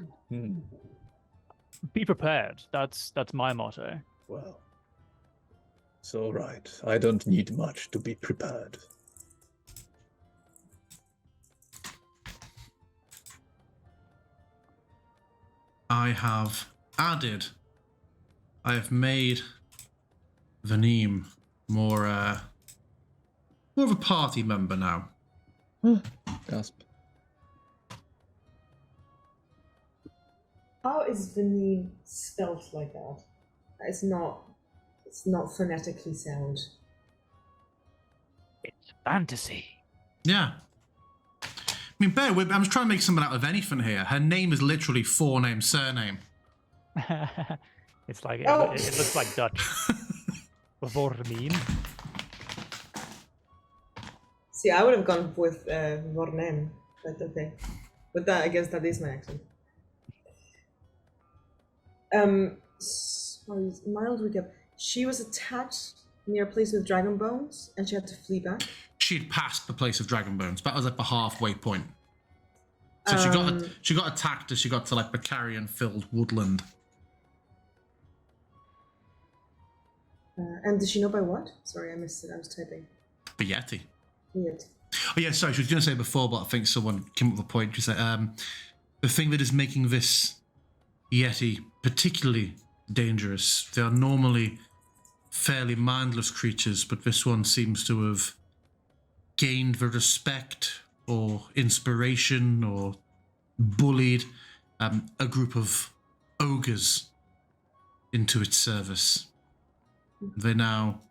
be prepared. That's my motto. Well, it's all right. I don't need much to be prepared. I have made Vaneem more of a party member now. Gasp. How is Vaneem spelled like that? It's not phonetically sound. It's fantasy. Yeah. I mean, bear with me. I'm just trying to make something out of anything here. Her name is literally forename, surname. It's like Oh. it looks like Dutch. Vormien. See, I would have gone with Vornem, but okay. But that, I guess that is my accent. Sorry, mild recap. She was attacked near a place with dragon bones, and she had to flee back. She'd passed the place of dragon bones. That was like the halfway point. So she got attacked as she got to like the carrion-filled woodland. And did she know by what? Sorry, I missed it. I was typing. The Yeti. Weird. Oh yeah, sorry. She was going to say before, but I think someone came up with a point. She said, the thing that is making this Yeti particularly dangerous. They are normally fairly mindless creatures, but this one seems to have gained the respect or inspiration or bullied a group of ogres into its service. They now,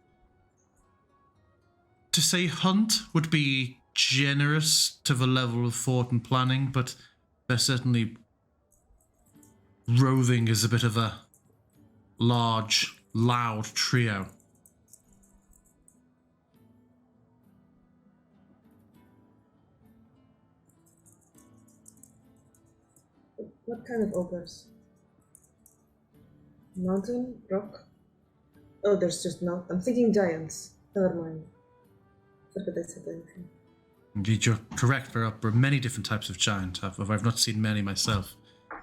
to say hunt would be generous to the level of thought and planning, but they're certainly roving as a bit of a large, loud trio. What kind of ogres? Mountain? Rock? Oh, there's just not. I'm thinking giants. Never mind. Forget I said anything. Indeed, you're correct. There are many different types of giant. I've not seen many myself.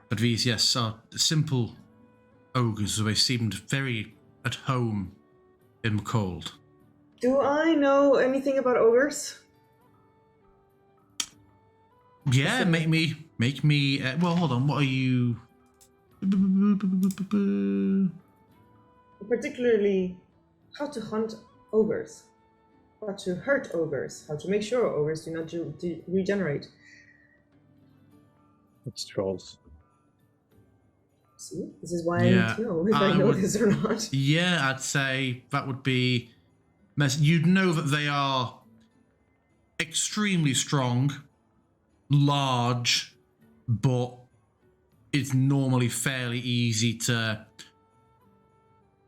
But these, yes, are simple ogres, so they seemed very at home in the cold. Do I know anything about ogres? Yeah, make me. Well, hold on. What are you? Particularly, how to hunt ogres, how to hurt ogres, how to make sure ogres do not regenerate. It's trolls. See, this is why Yeah, I need to know if I I know would- this or not. Yeah, I'd say that would be. You'd know that they are extremely strong, large, but it's normally fairly easy to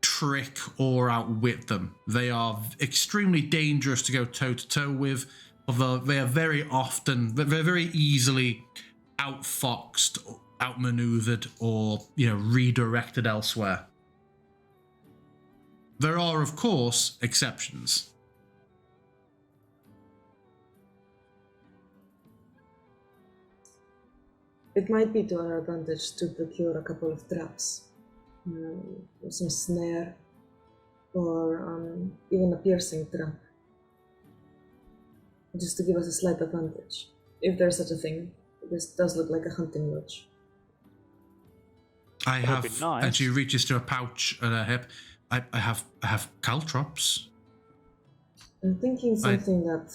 trick or outwit them. They are extremely dangerous to go toe to toe with, although they are very easily outfoxed, outmaneuvered, or redirected elsewhere. There are, of course, exceptions. It might be to our advantage to procure a couple of traps, some snare, or even a piercing trap, just to give us a slight advantage, if there's such a thing. This does look like a hunting lodge. I That would be have, nice. and she reaches to a pouch at her hip. I have caltrops. I'm thinking something that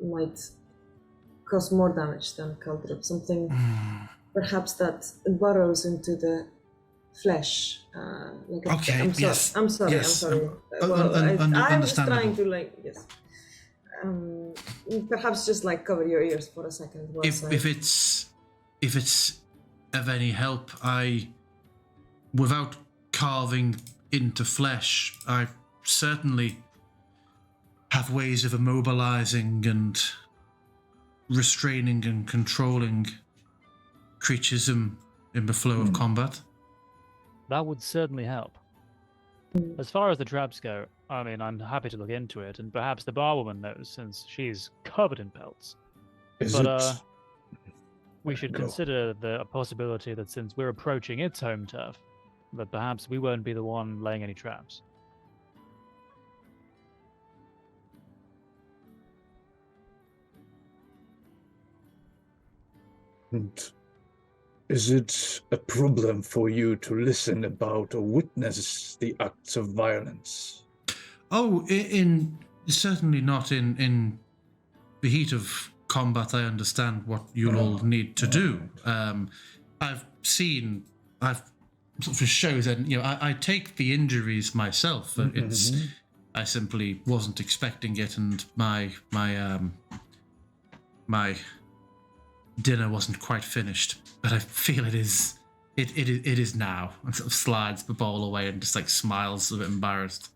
might cause more damage than caltrop. Something perhaps that burrows into the flesh. Okay, I'm sorry. yes, I'm sorry. yes, I'm sorry. I'm just trying to yes. Perhaps just like cover your ears for a second. If it's of any help, without carving into flesh, I certainly have ways of immobilizing and restraining and controlling creatures in the flow of combat. That would certainly help. As far as the traps go, I mean, I'm happy to look into it, and perhaps the barwoman knows, since she's covered in pelts. But we should consider the possibility that since we're approaching its home turf, that perhaps we won't be the one laying any traps. And is it a problem for you to listen about or witness the acts of violence? Oh, certainly not in the heat of combat. I understand what you'll all need to do. I've for shows, and I take the injuries myself. I simply wasn't expecting it, and my dinner wasn't quite finished. But I feel it is now. And sort of slides the bowl away and just like smiles a bit embarrassed.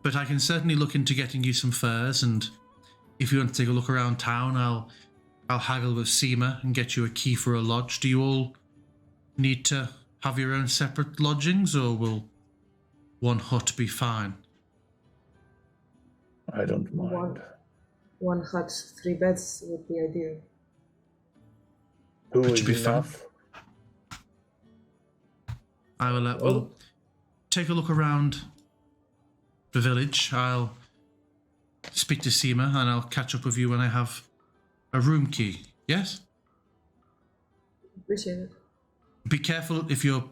But I can certainly look into getting you some furs, and if you want to take a look around town, I'll haggle with Seema and get you a key for a lodge. Do you all need to have your own separate lodgings, or will one hut be fine? I don't mind. One hut, 3 beds would be ideal. Two That is should be fun. enough. I will. We'll take a look around the village. I'll speak to Seema, and I'll catch up with you when I have a room key. Yes? Appreciate it. Be careful if you're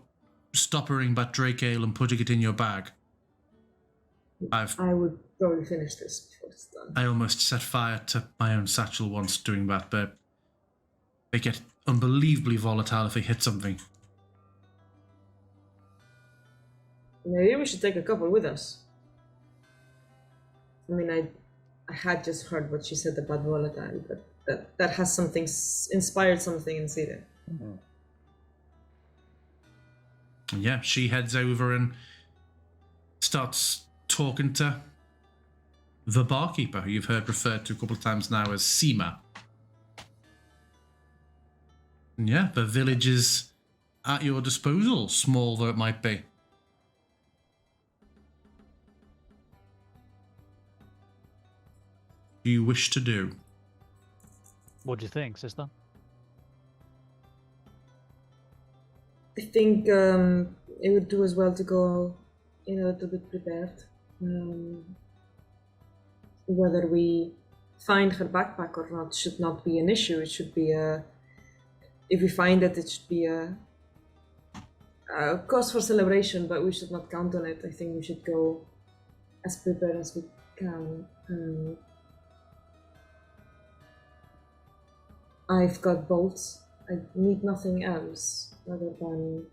stoppering that Drake Ale and putting it in your bag. I would probably finish this before it's done. I almost set fire to my own satchel once doing that, but they get unbelievably volatile if they hit something. Maybe we should take a couple with us. I mean, I had just heard what she said about volatile, but that has something inspired something in Syria. Yeah, she heads over and starts talking to the barkeeper, who you've heard referred to a couple of times now as Seema. And yeah, the village is at your disposal, small though it might be. Do you wish to do? What do you think, sister? I think it would do as well to go a little bit prepared. Whether we find her backpack or not should not be an issue. It should be if we find it, it should be a cause for celebration, but we should not count on it. I think we should go as prepared as we can. I've got bolts. I need nothing else other than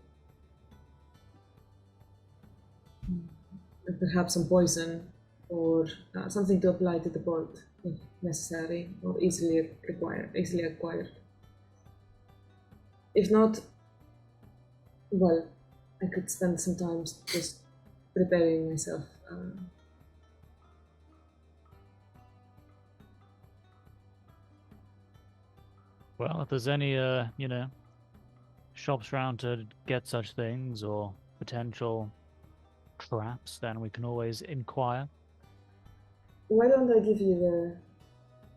perhaps some poison or something to apply to the bolt if necessary or easily acquired. If not, well, I could spend some time just preparing myself. Well, if there's any, shops around to get such things or potential traps, then we can always inquire. Why don't I give you the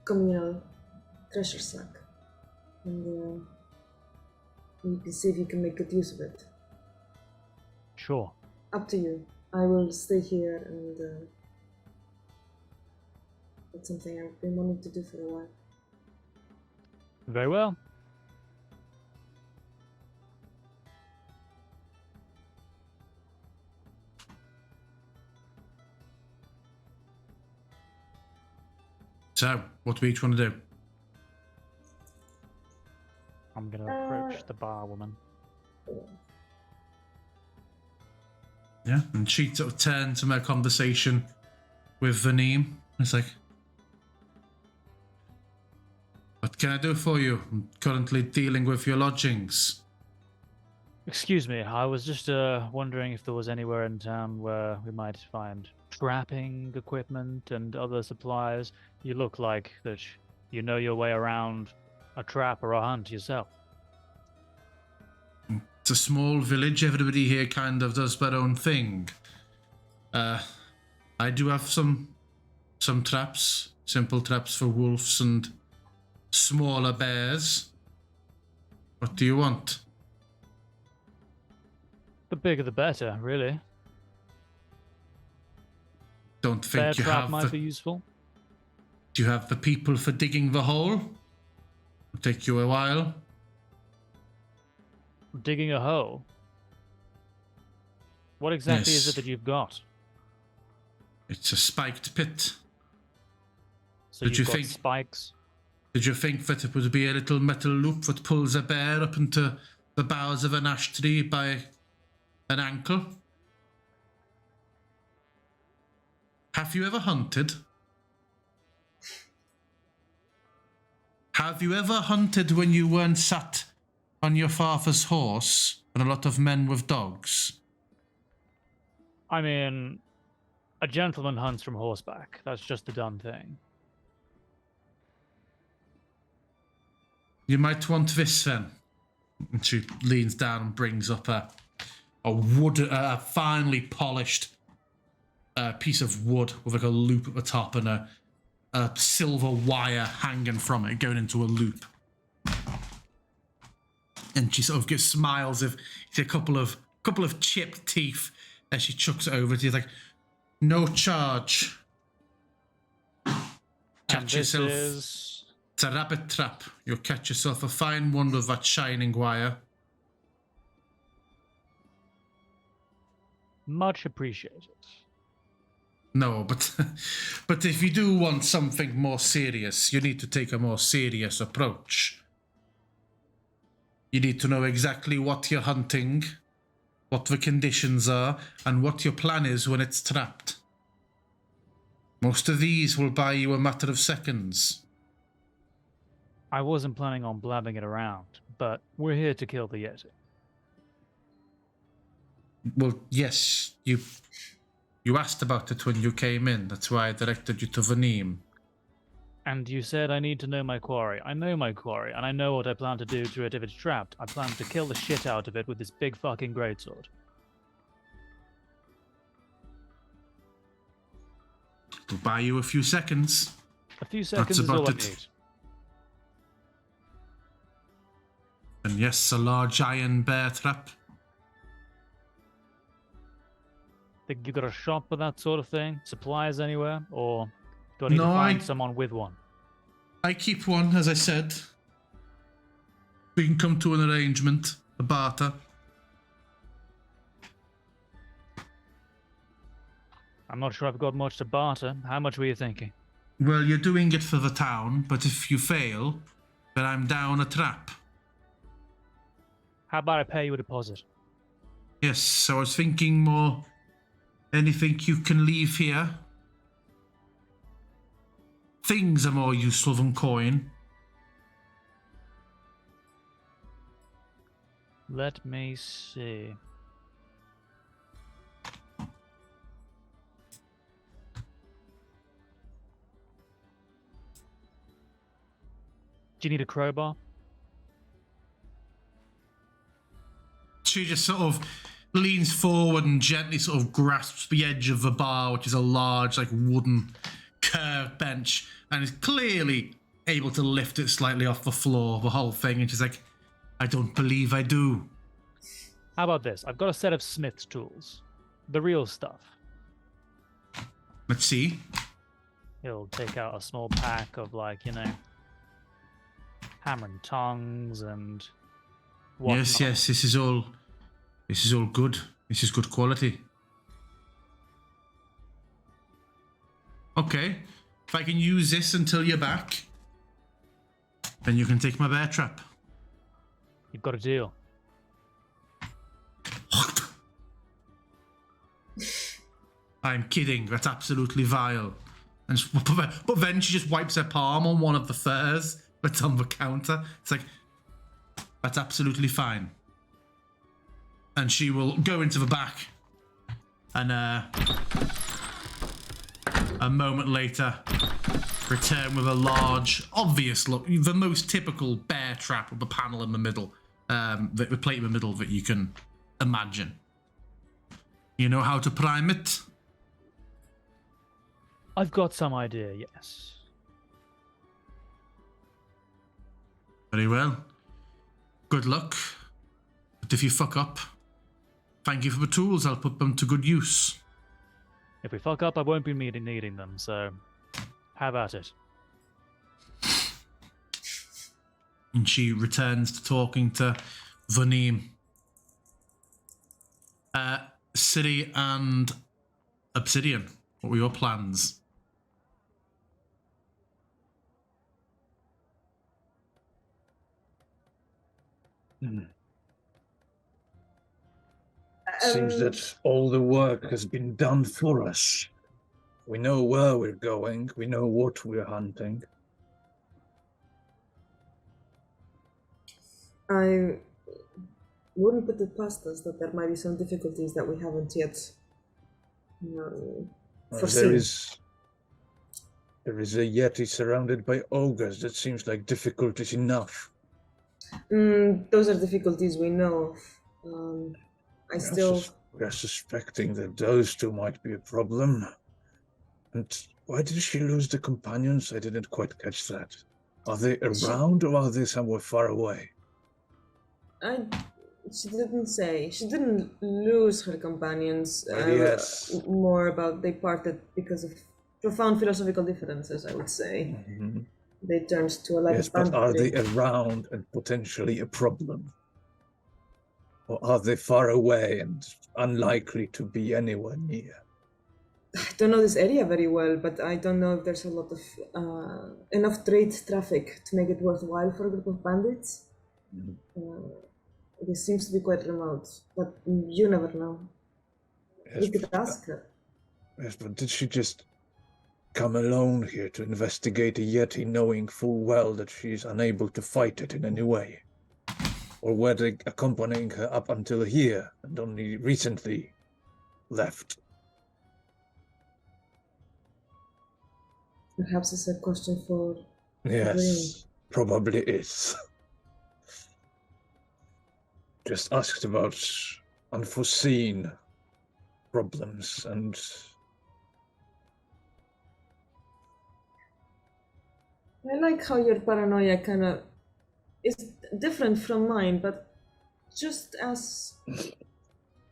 communal treasure sack, and you can see if you can make good use of it. Sure. Up to you. I will stay here and That's something I've been wanting to do for a while. Very well. So, what do we each want to do? I'm gonna approach the bar woman. Yeah, and she sort of turns to make conversation with Vaneem. It's like, what can I do for you? I'm currently dealing with your lodgings. Excuse me, I was just wondering if there was anywhere in town where we might find trapping equipment and other supplies. You look like that you know your way around a trap or a hunt yourself. It's a small village. Everybody here kind of does their own thing. I do have some traps, simple traps for wolves and smaller bears. What do you want? The bigger the better, really. Don't Bear think you trap have might the, be useful. do you have the people for digging the hole? It'll take you a while. Digging a hole. What exactly is Yes. it that you've got? It's a spiked pit. So Did you've you got think- spikes. Did you think that it would be a little metal loop that pulls a bear up into the boughs of an ash tree by an ankle? Have you ever hunted? Have you ever hunted when you weren't sat on your father's horse and a lot of men with dogs? I mean, a gentleman hunts from horseback. That's just a done thing. You might want this then. And she leans down and brings up a wood, a finely polished piece of wood with like a loop at the top and a silver wire hanging from it, going into a loop. And she sort of gives smiles of a couple of chipped teeth as she chucks it over to you, like, no charge. And Catch this yourself. is... It's a rabbit trap. You'll catch yourself a fine one with that shining wire. much appreciated. No, but if you do want something more serious, you need to take a more serious approach. You need to know exactly what you're hunting, what the conditions are, and what your plan is when it's trapped. Most of these will buy you a matter of seconds. I wasn't planning on blabbing it around, but we're here to kill the Yeti. Well, yes, you asked about it when you came in. That's why I directed you to Vaneem. And you said I need to know my quarry. I know my quarry, and I know what I plan to do to it if it's trapped. I plan to kill the shit out of it with this big fucking greatsword. It'll buy you a few seconds. A few seconds is about all I it. need. And yes, a large iron bear trap. Think you got a shop for that sort of thing? Supplies anywhere? Or do I need to No, find I- someone with one? I keep one, as I said. We can come to an arrangement, a barter. I'm not sure I've got much to barter. How much were you thinking? Well, you're doing it for the town, but if you fail, then I'm down a trap. How about I pay you a deposit? Yes, so I was thinking more anything you can leave here. Things are more useful than coin. Let me see. Do you need a crowbar? She just sort of leans forward and gently sort of grasps the edge of the bar, which is a large, like, wooden curved bench, and is clearly able to lift it slightly off the floor, the whole thing, and she's like, I don't believe I do. How about this? I've got a set of smith's tools. The real stuff. Let's see. He'll take out a small pack of, like, hammer and tongs and whatnot. Yes, this is all good. This is good quality. Okay, if I can use this until you're back, then you can take my bear trap. You've got a deal. I'm kidding. That's absolutely vile. And but then she just wipes her palm on one of the furs that's on the counter. It's like, that's absolutely fine. And she will go into the back, and a moment later return with a large, obvious look, the most typical bear trap with the panel in the middle, the plate in the middle that you can imagine. You know how to prime it? I've got some idea, yes. Very well. Good luck. But if you fuck up, thank you for the tools. I'll put them to good use. If we fuck up, I won't be needing them, so have at it. And she returns to talking to Vanim. City and Obsidian, what were your plans? Seems that all the work has been done for us. We know where we're going. We know what we're hunting. I wouldn't put it past us that there might be some difficulties that we haven't yet foreseen. There is a Yeti surrounded by ogres. That seems like difficulties enough. Those are difficulties we know of. We are suspecting that those two might be a problem. And why did she lose the companions? I didn't quite catch that. Are they around or are they somewhere far away? She didn't say. She didn't lose her companions. Yes. More about they parted because of profound philosophical differences, I would say. Mm-hmm. They turned to a life Yes, but are they around and potentially a problem? Or are they far away and unlikely to be anywhere near? I don't know this area very well, but I don't know if there's a lot of enough trade traffic to make it worthwhile for a group of bandits. This seems to be quite remote, but you never know. Yes, We could ask her. Yes, but did she just come alone here to investigate a Yeti, knowing full well that she's unable to fight it in any way? Or were they accompanying her up until here and only recently left? Perhaps it's a question for... Yes, probably is. Just asked about unforeseen problems and... I like how your paranoia kind of is different from mine, but just as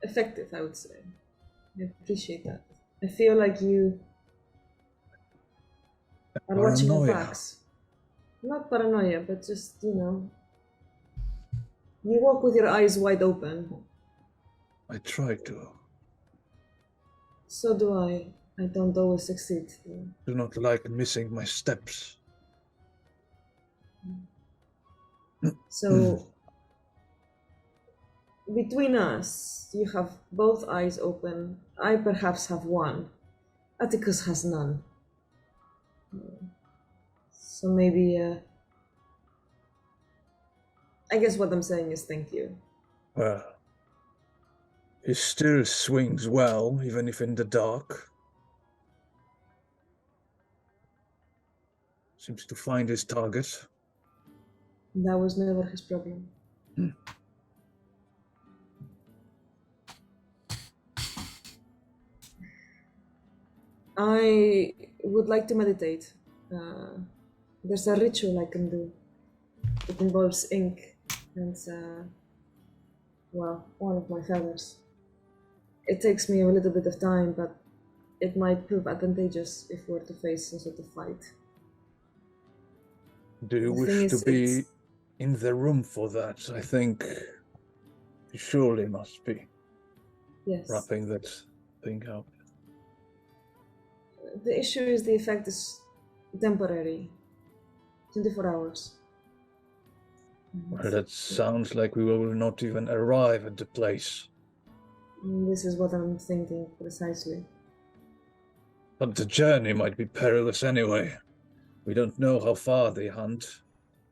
effective, I would say. I appreciate that. I feel like you are watching your backs. Not paranoia, but just, you walk with your eyes wide open. I try to. So do I. I don't always succeed. Do not like missing my steps. So, between us, you have both eyes open. I perhaps have one. Atticus has none. So maybe, I guess what I'm saying is thank you. Well, he still swings well, even if in the dark. Seems to find his target. That was never his problem. I would like to meditate. There's a ritual I can do. It involves ink and, one of my feathers. It takes me a little bit of time, but it might prove advantageous if we're to face some sort of fight. Do you The thing wish to is, be it's- in the room for that? I think you surely must be Yes. wrapping that thing up. The issue is the effect is temporary. 24 hours. Well, that sounds like we will not even arrive at the place. This is what I'm thinking precisely. But the journey might be perilous anyway. We don't know how far they hunt,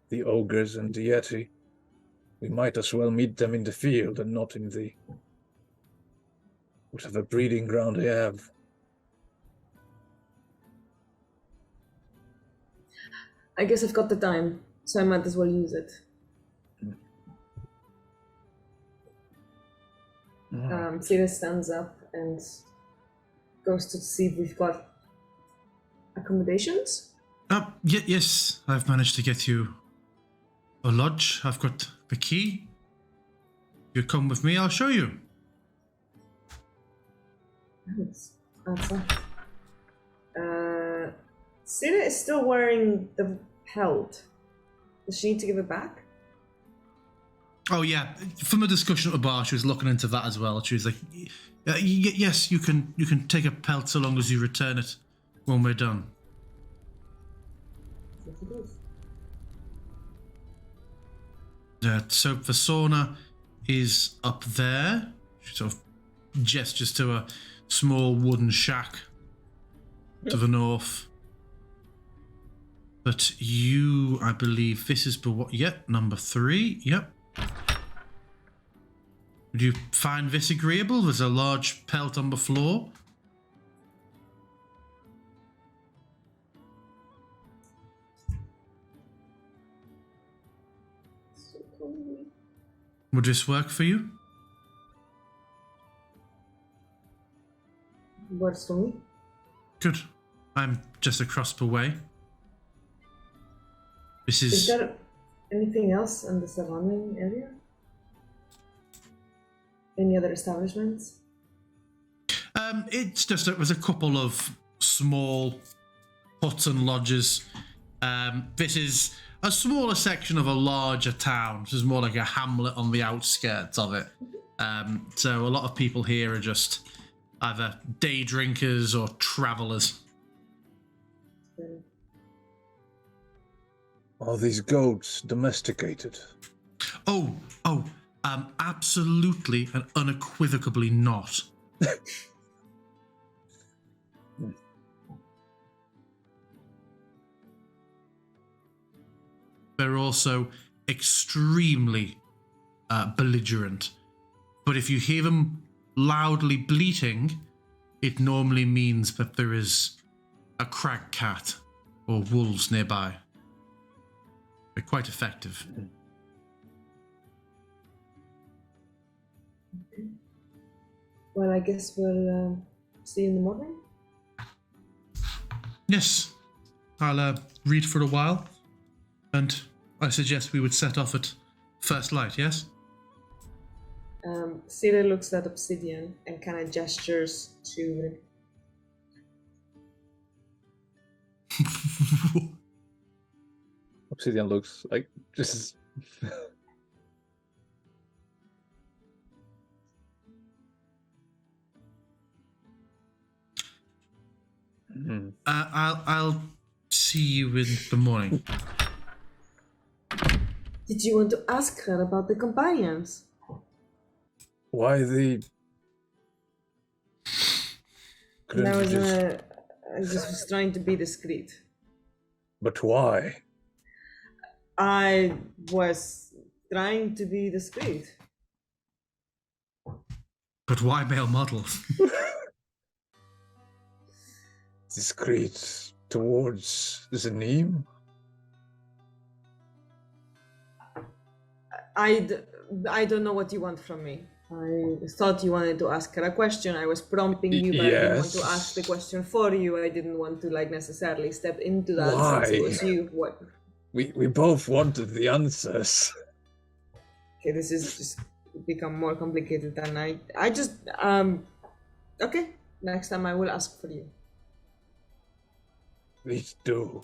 the ogres and the yeti. We might as well meet them in the field and not in the whatever breeding ground they have. I guess I've got the time, so I might as well use it. Sirius stands up and goes to see if we've got accommodations. Yes, I've managed to get you a lodge. I've got the key. You come with me, I'll show you. Nice. Sira is still wearing the pelt. Does she need to give it back? Oh yeah, from a discussion at the bar, she was looking into that as well. She was like, "Yes, you can take a pelt so long as you return it when we're done." Yes, it is. So the sauna is up there. She sort of gestures to a small wooden shack to the north. But you, I believe, this is number 3. Yep. Would you find this agreeable? There's a large pelt on the floor. So cozy. Would this work for you? Works for me. Good. I'm just across the way. This Is is... there anything else in the surrounding area? Any other establishments? It's just there's a couple of small huts and lodges. This is a smaller section of a larger town. This is more like a hamlet on the outskirts of it. So a lot of people here are just either day drinkers or travelers. Are these goats domesticated? Oh, absolutely and unequivocally not. They're also extremely belligerent. But if you hear them loudly bleating, it normally means that there is a crag cat or wolves nearby. They're quite effective. Well, I guess we'll see you in the morning. Yes, I'll read for a while, and I suggest we would set off at first light, yes? Sira looks at Obsidian and kind of gestures to Obsidian looks like just I'll see you in the morning. Did you want to ask her about the companions? Why the... And I Couldn't you I just was trying to be discreet. But why? I was trying to be discreet. But why male models? Discreet towards Zanim? I don't know what you want from me. I thought you wanted to ask her a question. I was prompting you, but I didn't want to Yes. ask the question for you. I didn't want to necessarily step into that since it Why? was you. What? We both wanted the answers. Okay, this is just become more complicated than I just okay. Next time I will ask for you. Please do.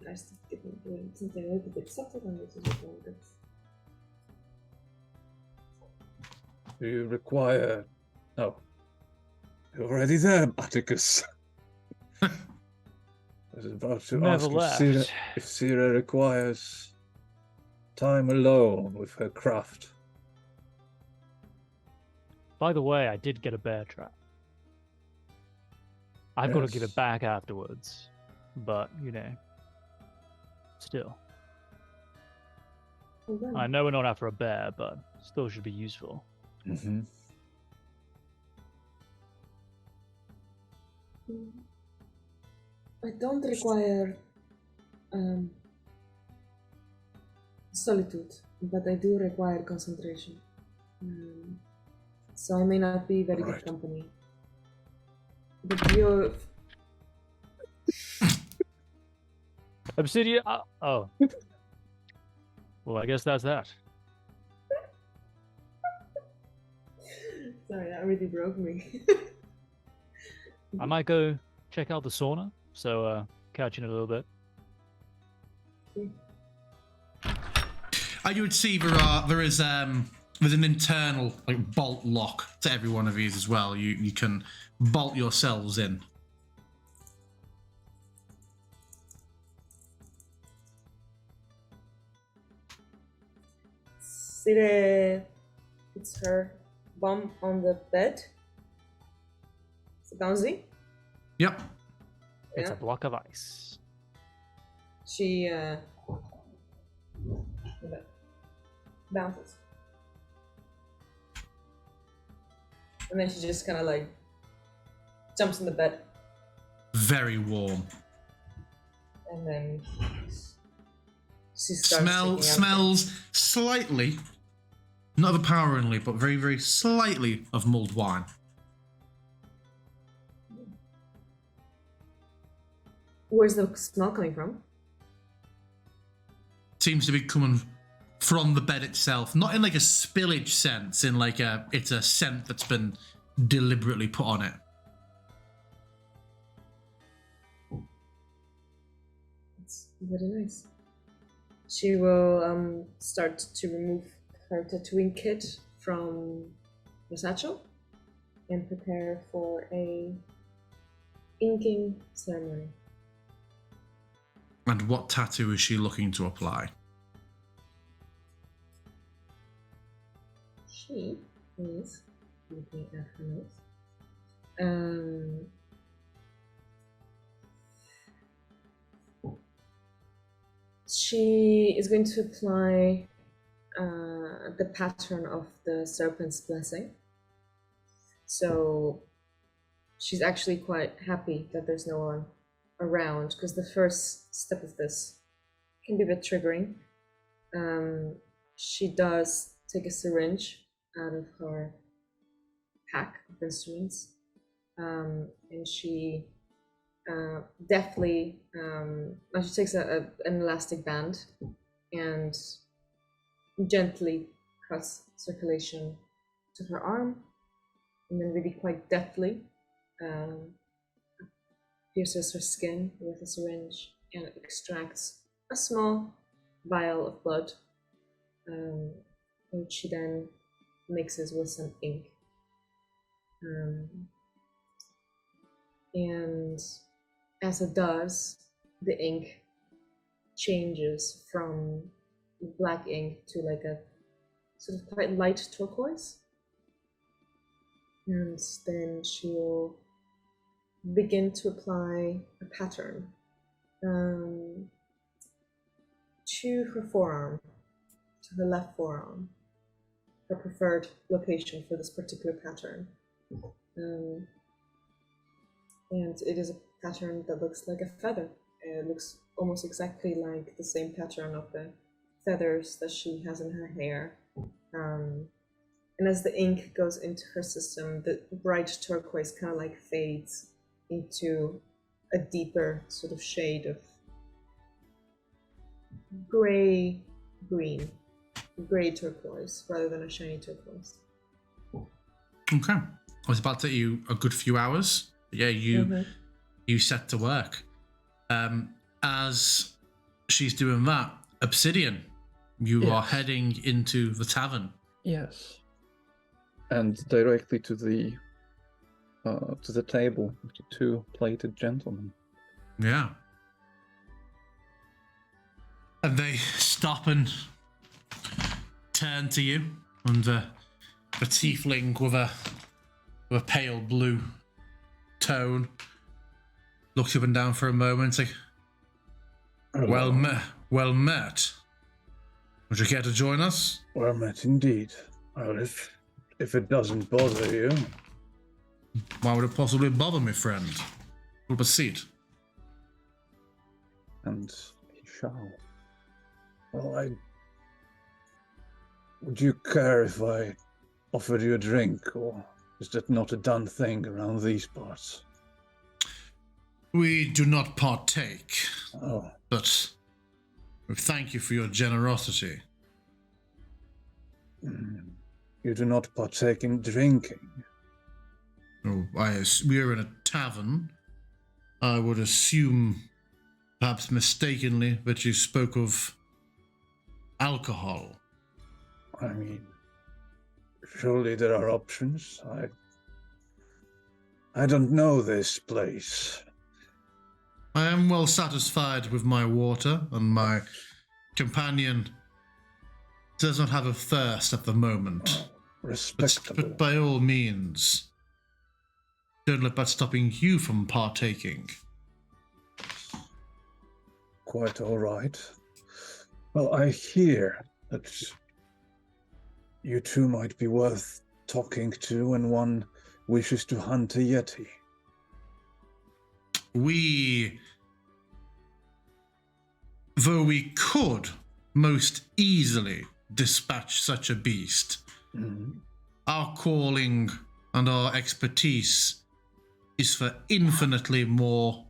Nice to get me doing something a little bit subtle and this is a little bit. Do you require... Oh. You're already there, Atticus. I was about to Never ask left. if Sira requires time alone with her craft. By the way, I did get a bear trap. I've got to give Yes. it back afterwards, but you know, still. Well done. I know we're not after a bear, but still should be useful. Mm-hmm. I don't require solitude, but I do require concentration. So I may not be very Right. good company. But you, Obsidian. Oh. Well, I guess that's that. sorry, that really broke me. I might go check out the sauna. So, catch you in a little bit. You would see there's an internal like bolt lock to every one of these as well. You can bolt yourselves in. Sire puts her bum on the bed. Sit down, Z. Yep. It's Yeah. a block of ice. She bounces. And then she just kind of like jumps in the bed. Very warm. And then she starts taking out Smells slightly, not overpoweringly, but very, very slightly of mulled wine. Where's the smell coming from? Seems to be coming from the bed itself, not in like a spillage sense, in like it's a scent that's been deliberately put on it. It's very nice. She will start to remove her tattooing kit from the satchel and prepare for a inking ceremony. And what tattoo is she looking to apply? She is looking at her notes. She is going to apply the pattern of the serpent's blessing. So she's actually quite happy that there's no one around, because the first step of this can be a bit triggering. She does take a syringe out of her pack of instruments, and she deftly she takes an elastic band and gently cuts circulation to her arm, and then really quite deftly pierces her skin with a syringe and extracts a small vial of blood, which she then mixes with some ink. And as it does, the ink changes from black ink to like a sort of quite light turquoise. And then she will begin to apply a pattern to her forearm, to her left forearm, her preferred location for this particular pattern. And it is a pattern that looks like a feather. It looks almost exactly like the same pattern of the feathers that she has in her hair. And as the ink goes into her system, the bright turquoise kind of like fades into a deeper sort of shade of gray-green, grey turquoise rather than a shiny turquoise. Okay. I was about to take you a good few hours. Yeah, you set to work. As she's doing that, Obsidian, you are Yes. heading into the tavern. Yes. And directly to the table with the two plated gentlemen. Yeah. And they stop and turn to you, and the tiefling with a pale blue tone looks up and down for a moment, like, well met. Would you care to join us? Well met indeed. Well, if it doesn't bother you. Why would it possibly bother me, friend? Pull up a seat. And he shall. Well, would you care if I offered you a drink, or is that not a done thing around these parts? We do not partake, Oh, but we thank you for your generosity. you do not partake in drinking. Oh, we are in a tavern. I would assume, perhaps mistakenly, that you spoke of alcohol. I mean, surely there are options. I don't know this place. I am well satisfied with my water, and my companion does not have a thirst at the moment. Respectable. But by all means, don't let that stopping you from partaking. Quite all right. Well, I hear that you two might be worth talking to when one wishes to hunt a yeti. Though we could most easily dispatch such a beast, our calling and our expertise is for infinitely more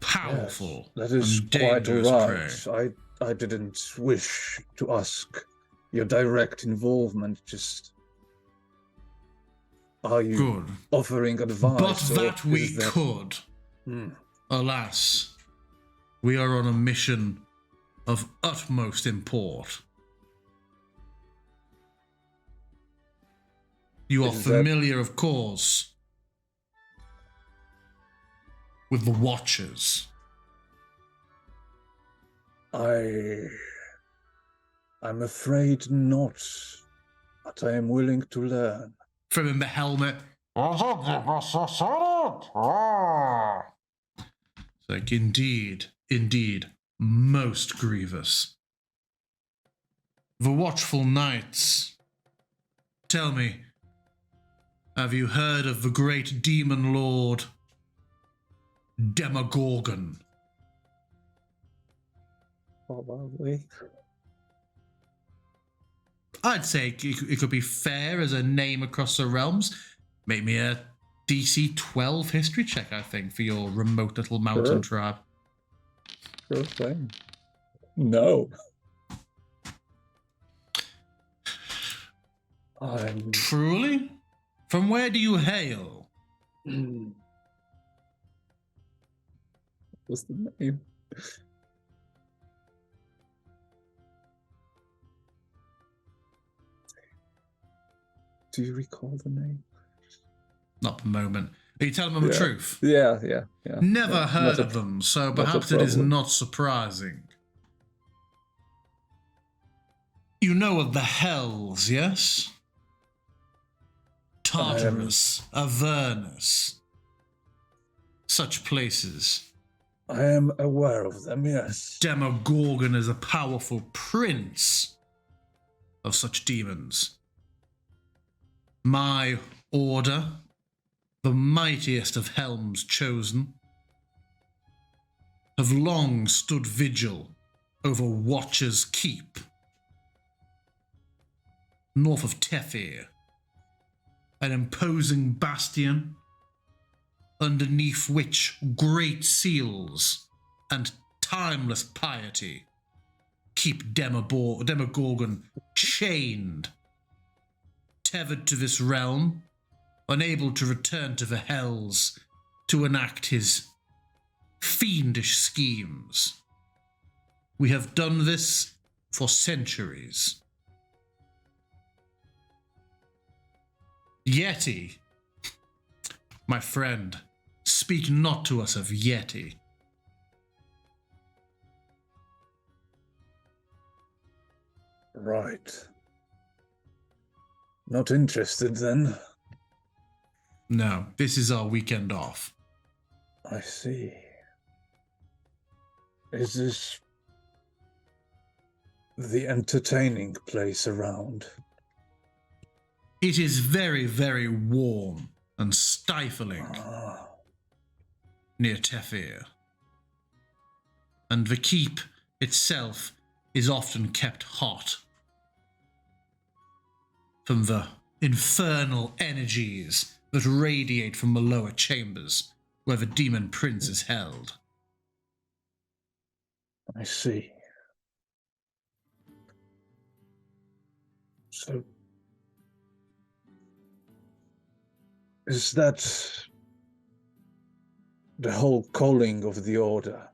powerful Yes, that is and quite dangerous prey. right. I didn't wish to ask your direct involvement, just are you Good. offering advice? But or that we is that... could. Hmm. Alas, we are on a mission of utmost import. You are Is that- familiar, of course, with the Watchers. I'm afraid not, but I am willing to learn. From in the helmet. It's like, indeed, most grievous. The watchful knights. Tell me, have you heard of the great demon lord Demogorgon? Probably. I'd say it could be fair as a name across the realms. Make me a DC 12 history check, I think, for your remote little mountain tribe. Sure thing. No. Truly? From where do you hail? What's the name? Do you recall the name? Not the moment. Are you telling them the truth? Yeah. Never heard Not a- of them, so not a perhaps it is problem. not surprising. You know of the Hells, yes? Tartarus, Avernus. Such places. I am aware of them, yes. Demogorgon is a powerful prince of such demons. My order, the mightiest of helms chosen, have long stood vigil over Watcher's Keep, north of Tethir, an imposing bastion underneath which great seals and timeless piety keep Demogorgon chained, tethered to this realm, unable to return to the hells to enact his fiendish schemes. We have done this for centuries. Yeti, my friend, speak not to us of Yeti. Right. Not interested then. No, this is our weekend off. I see. Is this the entertaining place around? It is very, very warm and stifling Ah, near Tefir. And the keep itself is often kept hot from the infernal energies that radiate from the lower chambers where the demon prince is held. I see. So, is that the whole calling of the order?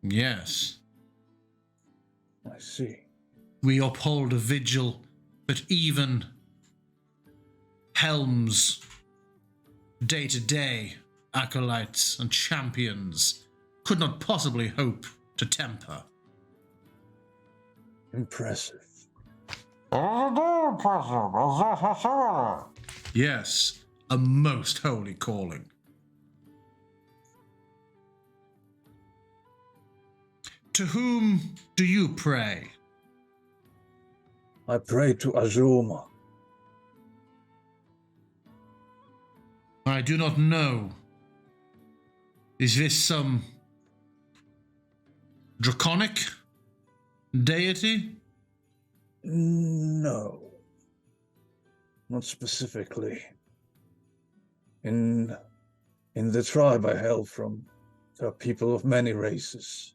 Yes, I see. we uphold a vigil that even Helm's day-to-day acolytes and champions could not possibly hope to temper. Impressive. Yes, a most holy calling. To whom do you pray? I pray to Azuma. I do not know. Is this some draconic deity? No. Not specifically. In the tribe I hail from, there are people of many races.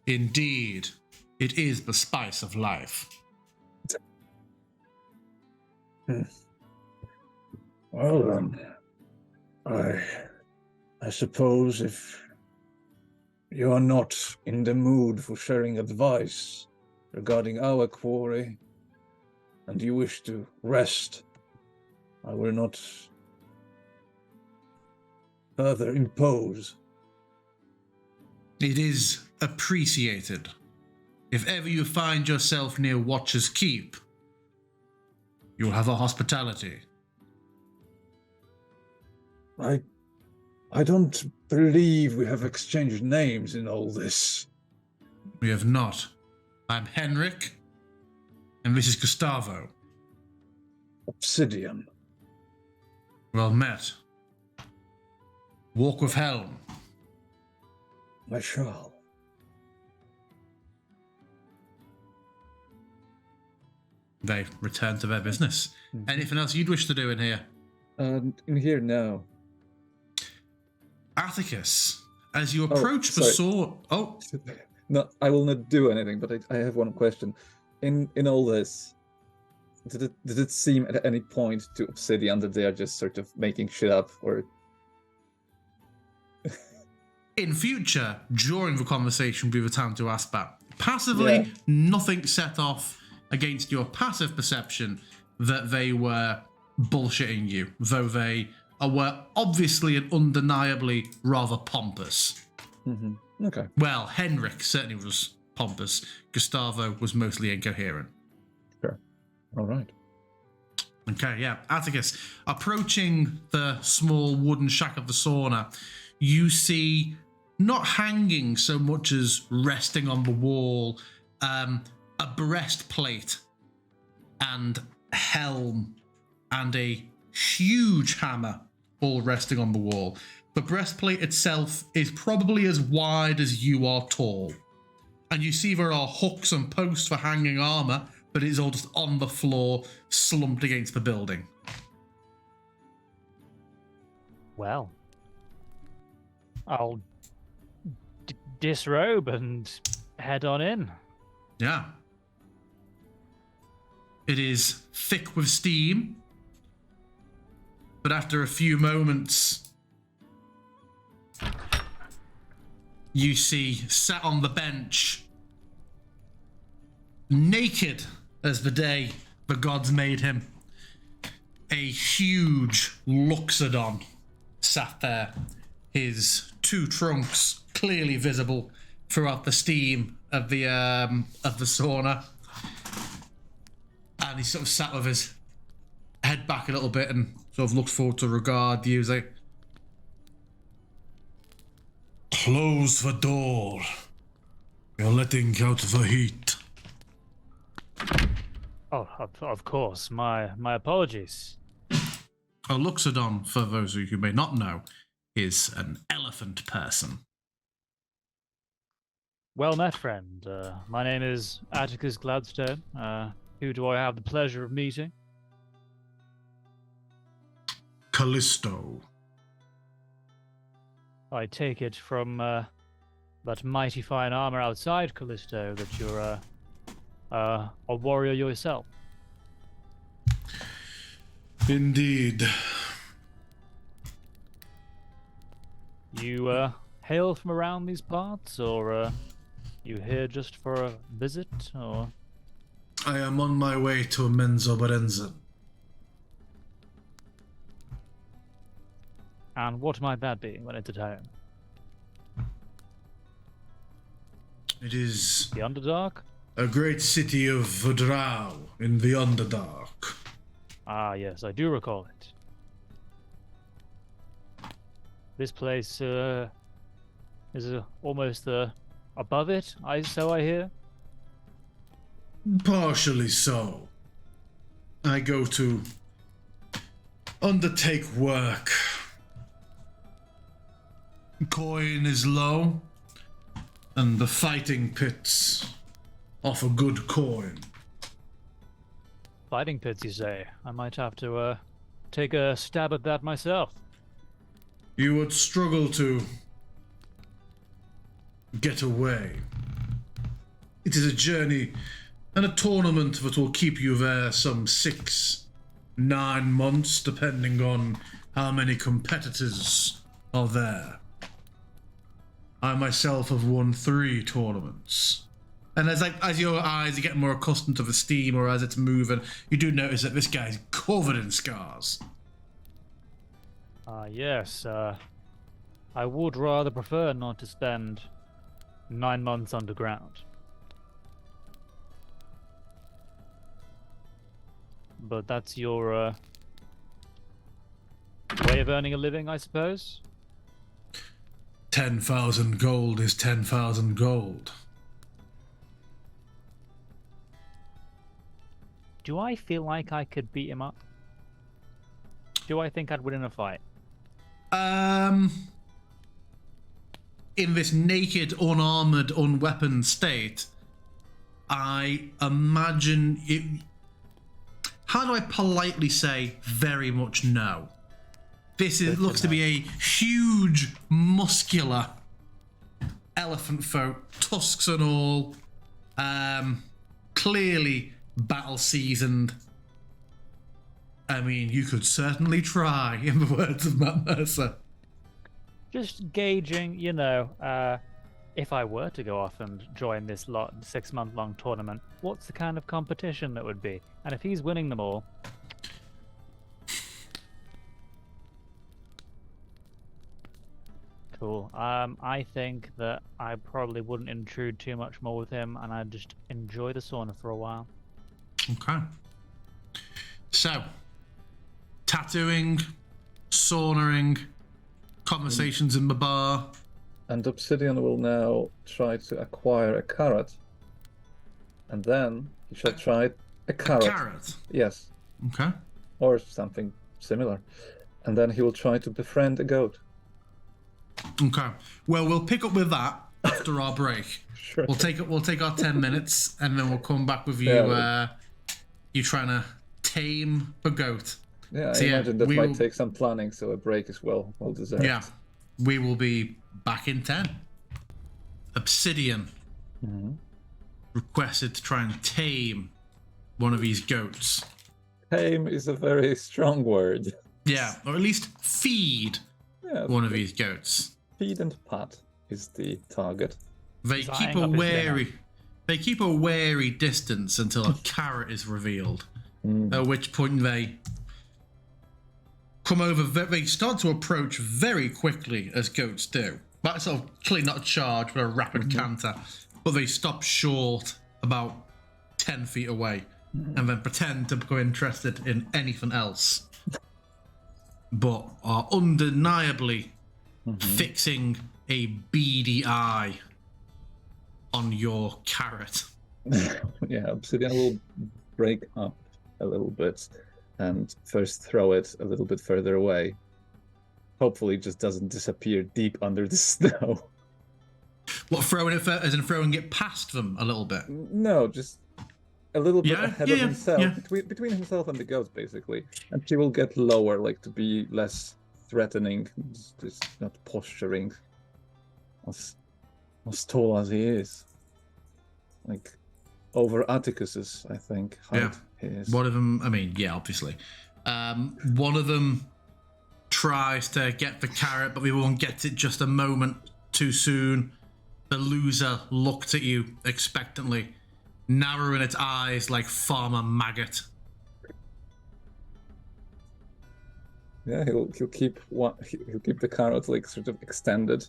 Indeed, it is the spice of life. Well then, I suppose if you are not in the mood for sharing advice regarding our quarry, and you wish to rest, I will not further impose. It is appreciated. If ever you find yourself near Watcher's Keep, you'll have our hospitality. I don't believe we have exchanged names in all this. We have not. I'm Henrik, and this is Gustavo. Obsidian. Well met. Walk with Helm. I shall. They return to their business. Anything else you'd wish to do in here? In here now. Atticus, as you approach the sorry. sword... Oh, No, I will not do anything, but I have one question. In all this, did it seem at any point to Obsidian that they are just sort of making shit up, or... in future, during the conversation, will be the time to ask that. Passively, Yeah. nothing set off against your passive perception that they were bullshitting you, though they were obviously and undeniably rather pompous. Mm-hmm. Okay. Well, Henrik certainly was pompous. Gustavo was mostly incoherent. Sure. All right. Okay, yeah. Atticus, approaching the small wooden shack of the sauna, you see, not hanging so much as resting on the wall, a breastplate and helm and a huge hammer all resting on the wall. The breastplate itself is probably as wide as you are tall. And you see there are hooks and posts for hanging armor, but it's all just on the floor, slumped against the building. Well, I'll disrobe and head on in. Yeah. It is thick with steam, but after a few moments, you see sat on the bench, naked as the day the gods made him, a huge Luxodon sat there, his 2 trunks clearly visible throughout the steam of the sauna. And he sort of sat with his head back a little bit and sort of looked forward to regard you. He's like, close the door. You're letting out the heat. Oh, of course. My apologies. A Luxodon, for those of you who may not know, is an elephant person. Well met, friend. My name is Atticus Gladstone. Who do I have the pleasure of meeting? Callisto. I take it from that mighty fine armor outside, Callisto, that you're a warrior yourself. Indeed. You hail from around these parts, or you here just for a visit, or? I am on my way to Menzo Berenzen. And what might that be when it's at home? It is The Underdark? a great city of Vodrau in the Underdark. Ah, yes, I do recall it. This place is almost above it, so I hear. Partially so. I go to undertake work. Coin is low, and the fighting pits offer good coin. Fighting pits, you say? I might have to take a stab at that myself. You would struggle to get away. It is a journey and a tournament that will keep you there some 6-9 months, depending on how many competitors are there. I myself have won 3 tournaments. And as your eyes get more accustomed to the steam, or as it's moving, you do notice that this guy's covered in scars. Yes, I would rather prefer not to spend 9 months underground. But that's your way of earning a living, I suppose? 10,000 gold is 10,000 gold. Do I feel like I could beat him up? Do I think I'd win in a fight? In this naked, unarmored, unweaponed state, I imagine it. How do I politely say very much no? This looks to be a huge, muscular elephant folk, tusks and all. Clearly battle seasoned. I mean, you could certainly try, in the words of Matt Mercer. Just gauging, if I were to go off and join this 6-month-long tournament, what's the kind of competition that would be? And if he's winning them all... Cool. I think that I probably wouldn't intrude too much more with him, and I'd just enjoy the sauna for a while. Okay. So, tattooing, saunaing, conversations in the bar. And Obsidian will now try to acquire a carrot. And then he shall try a carrot. A carrot? Yes. Okay. Or something similar. And then he will try to befriend a goat. Okay. Well, we'll pick up with that after our break. Sure. We'll take our 10 minutes, and then we'll come back with you. Yeah. You trying to tame a goat. Yeah, So I yeah, imagine that we might will- take some planning, so a break is well deserved. Yeah, we will be back in 10. Obsidian Mhm. requested to try and tame one of these goats. Tame is a very strong word. Yeah, or at least feed Yeah, one of these goats. feed and pat is the target. They He's keep eyeing a up his wary. They keep a wary distance until a carrot is revealed. At which point they come over. They start to approach very quickly, as goats do. But sort of clearly not a charge, but a rapid canter. But they stop short about 10 feet away, and then pretend to become interested in anything else. But are undeniably fixing a beady eye on your carrot. Yeah, Obsidian will break up a little bit and first throw it a little bit further away. Hopefully it just doesn't disappear deep under the snow. What, throwing it as in throwing it past them a little bit? No, just a little bit Yeah, ahead yeah, of himself, yeah. between himself and the ghost, basically. And she will get lower, like to be less threatening, just not posturing as tall as he is. Like over Atticus's, I think, height Yeah. he is. One of them, I mean, yeah, obviously. One of them tries to get the carrot, but the other one gets it just a moment too soon. The loser looked at you expectantly, narrowing its eyes like Farmer Maggot. Yeah, he'll keep the carrot like sort of extended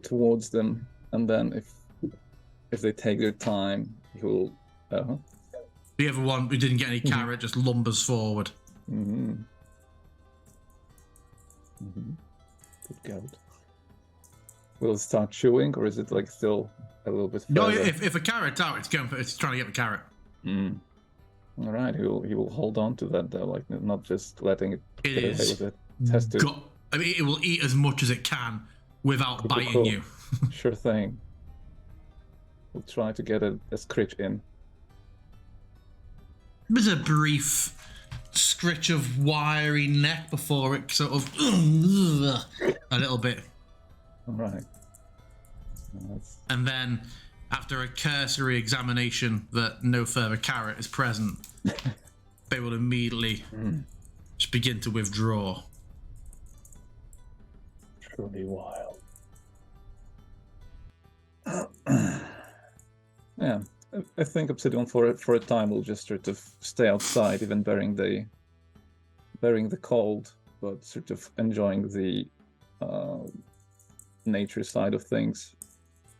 towards them, and then if they take their time, he'll. The other one who didn't get any carrot just lumbers forward. Good goat. Will it start chewing, or is it like still a little bit further? No, if a carrot's out, it's trying to get the carrot. All right, he will hold on to that though, like not just letting it It get away is. with it. It has to. I mean, it will eat as much as it can without biting you. Sure thing. We'll try to get a scritch in. There's a brief scritch of wiry neck before it sort of a little bit. All right. And then, after a cursory examination that no further carrot is present, they will immediately just begin to withdraw. Truly wild. Yeah, I think Obsidian for a time will just sort of stay outside, even bearing the cold, but sort of enjoying the nature side of things.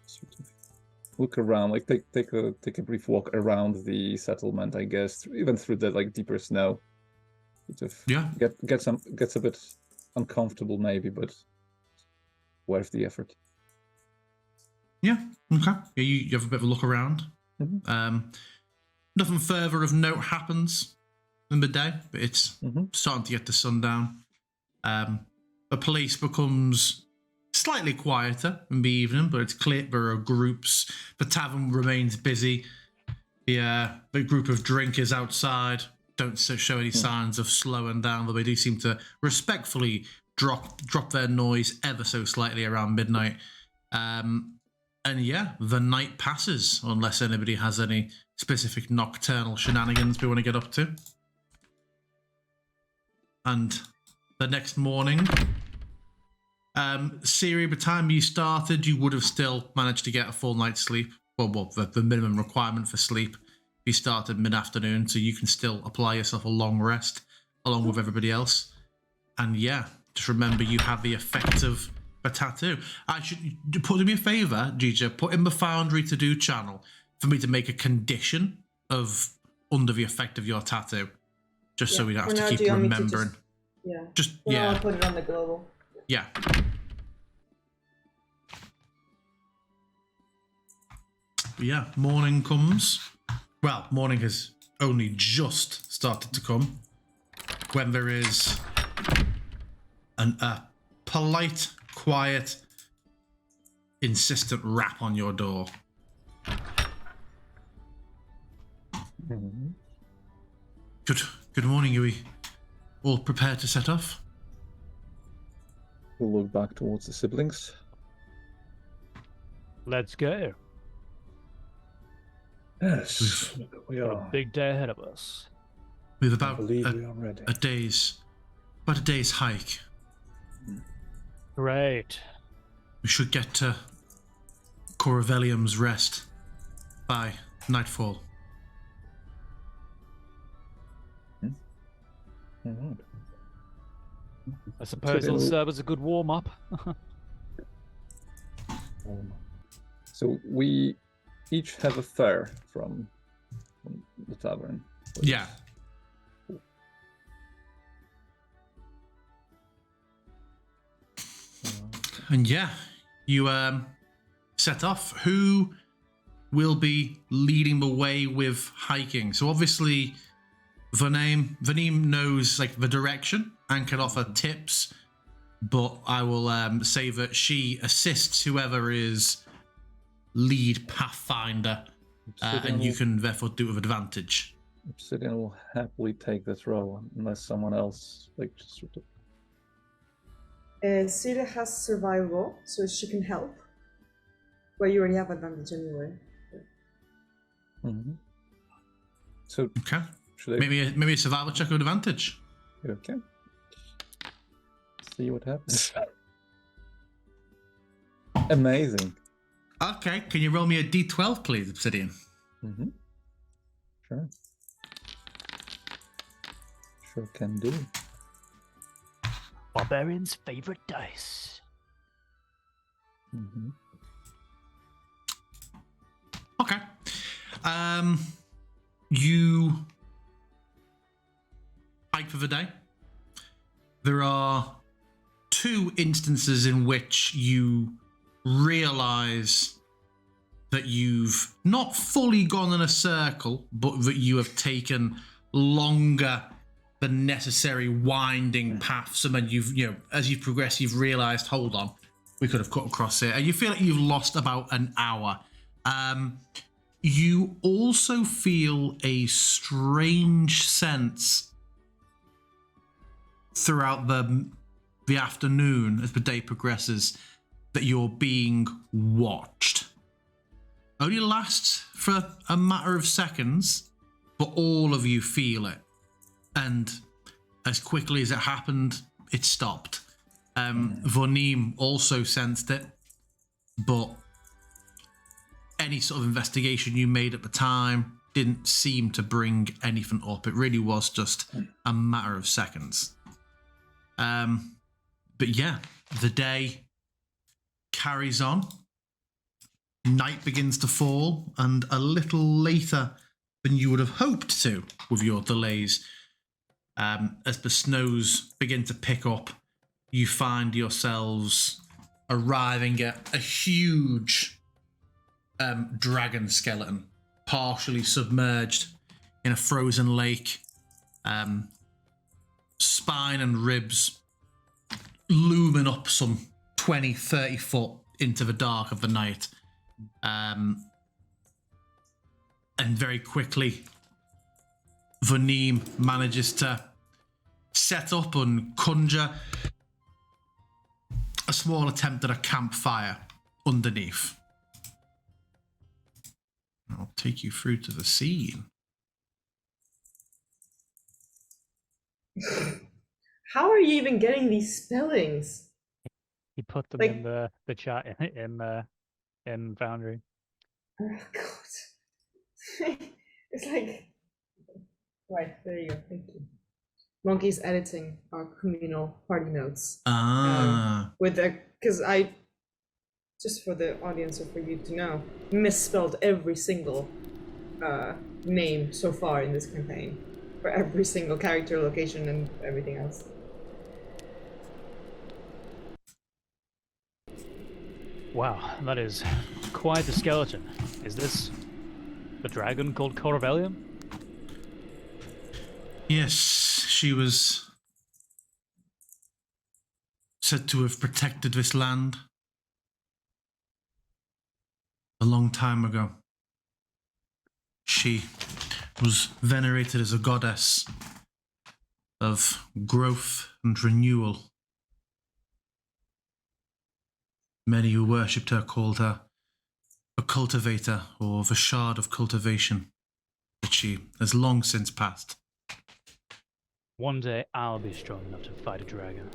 Sort of look around, like take a brief walk around the settlement, I guess, even through the like deeper snow. Sort of gets a bit uncomfortable maybe, but worth the effort. Yeah, okay. Yeah, you have a bit of a look around. Nothing further of note happens in the day, but it's starting to get to sundown. The place becomes slightly quieter in the evening, but it's clear there are groups. The tavern remains busy. The group of drinkers outside don't show any signs of slowing down, though they do seem to respectfully drop their noise ever so slightly around midnight. And yeah, the night passes, unless anybody has any specific nocturnal shenanigans we want to get up to. And the next morning, Siri, by the time you started, you would have still managed to get a full night's sleep. Well, the minimum requirement for sleep. You started mid-afternoon, so you can still apply yourself a long rest along with everybody else. And yeah, just remember you have the effect of a tattoo. Put me a favour, Gija, put in the Foundry to do channel for me to make a condition of under the effect of your tattoo, just so we don't have to keep remembering. I'll put it on the global. Yeah. But yeah, morning comes. Well, morning has only just started to come when there is a polite, quiet, insistent rap on your door. Good morning, are we all prepared to set off? We'll look back towards the siblings. Let's go. Yes, we Got a are. big day ahead of us. We've I about believe we are ready. a day's hike. Great. We should get to Corvellium's Rest by nightfall. All right. I suppose it'll serve as a good warm-up. So we each have a fare from the tavern. Yeah. And yeah, you set off. Who will be leading the way with hiking? So obviously, Vanim knows like the direction and can offer tips, but I will say that she assists whoever is lead pathfinder, and you can therefore do it with advantage. Obsidian will happily take this role unless someone else like just sort of. Sira has survival, so she can help. Well, you already have advantage anyway. Mm-hmm. So Okay. should I? Maybe a survival check with advantage. Okay. See what happens. Amazing. Okay, can you roll me a d12, please, Obsidian? Mm-hmm. Sure. Sure can do. Barbarian's favorite dice. Mm-hmm. Okay. You hike for the day. There are 2 instances in which you realize that you've not fully gone in a circle, but that you have taken longer than necessary winding paths. And then as you've progressed, you've realized, hold on, we could have cut across it. And you feel like you've lost about an hour. You also feel a strange sense throughout the afternoon as the day progresses that you're being watched. Only lasts for a matter of seconds, but all of you feel it. And as quickly as it happened, it stopped. Vonim also sensed it, but any sort of investigation you made at the time didn't seem to bring anything up. It really was just a matter of seconds. But yeah, the day carries on. Night begins to fall, and a little later than you would have hoped to with your delays, as the snows begin to pick up, you find yourselves arriving at a huge dragon skeleton, partially submerged in a frozen lake. Spine and ribs looming up some 20, 30 foot into the dark of the night. And very quickly, Vanim manages to set up and conjure a small attempt at a campfire underneath. I'll take you through to the scene. How are you even getting these spellings? He put them Like- in the chat in Foundry. Oh, God. It's like... Right, there you go. Thank you. Monkey's editing our communal party notes. With the... Because I... Just for the audience or for you to know, misspelled every single name so far in this campaign. For every single character, location, and everything else. Wow, that is quite the skeleton. Is this the dragon called Corvellium? Yes, she was said to have protected this land a long time ago. She was venerated as a goddess of growth and renewal. Many who worshipped her called her a cultivator or the shard of cultivation, but she has long since passed. One day I'll be strong enough to fight a dragon.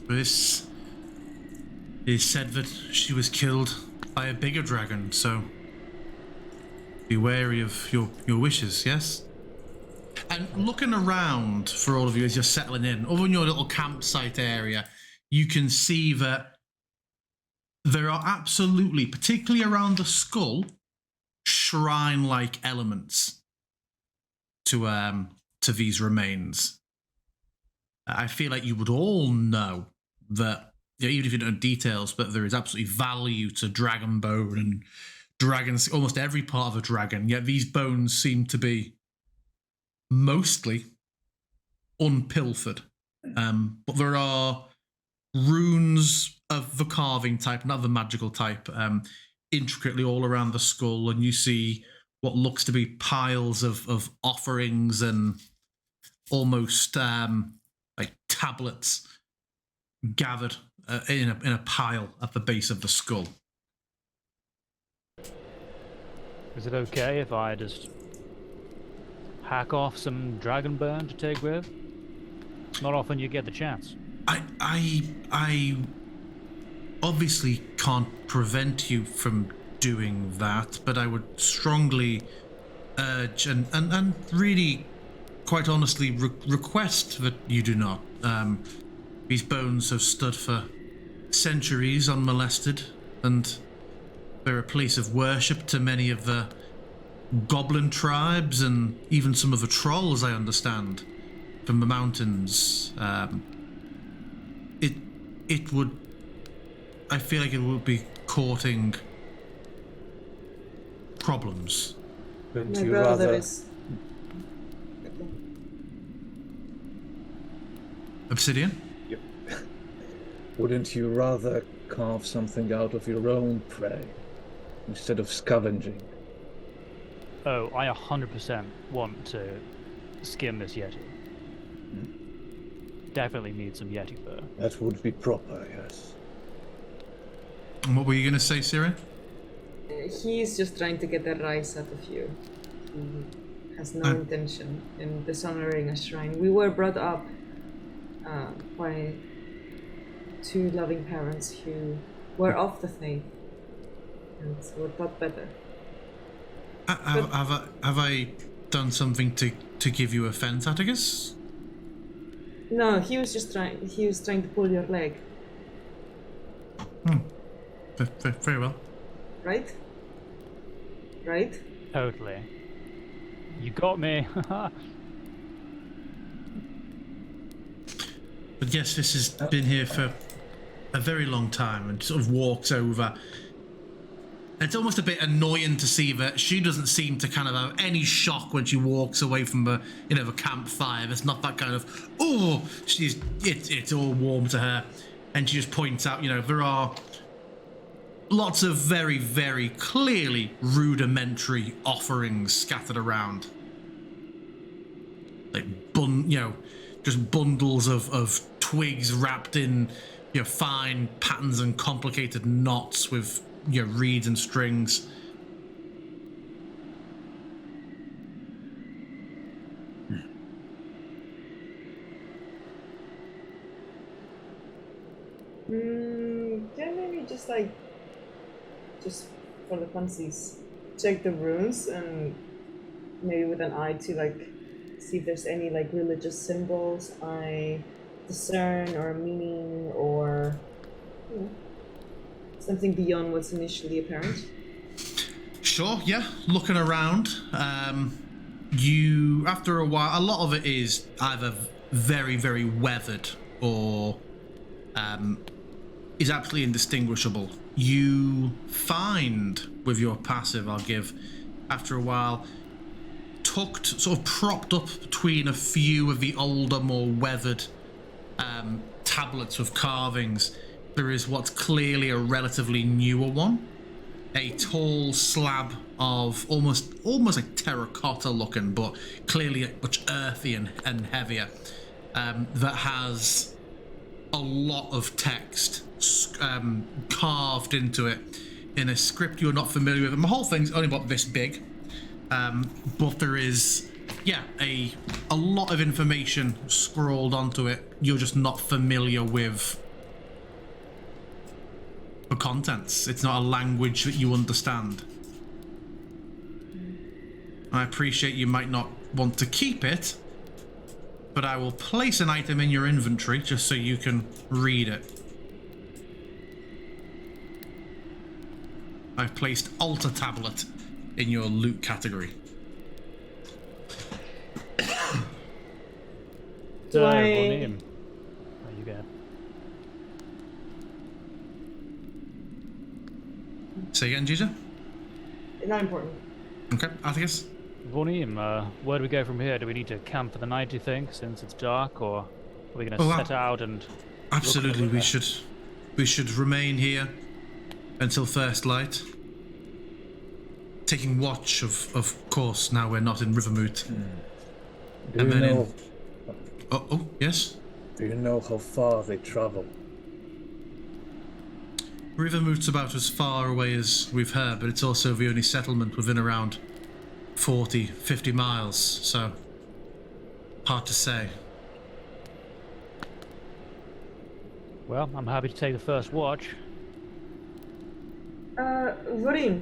This is said that she was killed by a bigger dragon, so be wary of your wishes, yes? And looking around for all of you as you're settling in, over in your little campsite area, you can see that there are absolutely, particularly around the skull, shrine-like elements to these remains. I feel like you would all know that, even if you don't know details, but there is absolutely value to dragon bone and dragons, almost every part of a dragon, yet these bones seem to be mostly unpilfered. But there are runes of the carving type, not the magical type, intricately all around the skull, and you see what looks to be piles of offerings and almost like tablets gathered in a pile at the base of the skull. Is it okay if I just hack off some dragon bone to take with? Not often you get the chance. I obviously can't prevent you from doing that, but I would strongly urge and really, quite honestly, request that you do not. These bones have stood for centuries unmolested, and they're a place of worship to many of the goblin tribes and even some of the trolls, I understand, from the mountains. It would, I feel like it would be courting problems. Wouldn't My you brother rather? is. Obsidian? Wouldn't you rather carve something out of your own prey instead of scavenging? Oh, I 100% want to skin this yeti. Definitely need some yeti fur. That would be proper, yes. And what were you going to say, Siri? He's just trying to get a rise out of you. He has no intention in dishonoring a shrine. We were brought up by two loving parents who were of the faith and were taught better. Have I done something to give you offense, Atticus? No, he was just trying. He was trying to pull your leg, Very well. right? Right? Totally. You got me. But yes, this has been here for a very long time, and sort of walks over. It's almost a bit annoying to see that she doesn't seem to kind of have any shock when she walks away from the, the campfire. It's not that kind of, oh, it's all warm to her. And she just points out, there are lots of very, very clearly rudimentary offerings scattered around. Like, just bundles of twigs wrapped in, fine patterns and complicated knots with, reeds and strings. Can maybe just for the funsies, check the runes and maybe with an eye to see if there's any religious symbols I discern or meaning or something beyond what's initially apparent. Sure, yeah. Looking around, you, after a while, a lot of it is either very, very weathered or is absolutely indistinguishable. You find, with your passive, I'll give, after a while, tucked, sort of propped up between a few of the older, more weathered tablets with carvings, there is what's clearly a relatively newer one. a tall slab of almost like terracotta looking, but clearly much earthy and heavier, that has a lot of text carved into it in a script you're not familiar with. And the whole thing's only about this big, but there is, yeah, a lot of information scrawled onto it. You're just not familiar with the contents. It's not a language that you understand. I appreciate you might not want to keep it, but I will place an item in your inventory just so you can read it. I've placed Altar Tablet in your loot category. So, I- Bonim. There you go. Say again, Giza? Not important. Okay, Athkatla. Vonim, where do we go from here? Do we need to camp for the night, do you think, since it's dark, or are we going to Oh, set out and... Absolutely, Look at we should remain here until first light, taking watch of course. Now we're not in Rivermoot. Do And you then know? Oh yes. Do you know how far they travel? Rivermoot's about as far away as we've heard, but it's also the only settlement within around 40, 50 miles, so hard to say. Well, I'm happy to take the first watch. Vorin.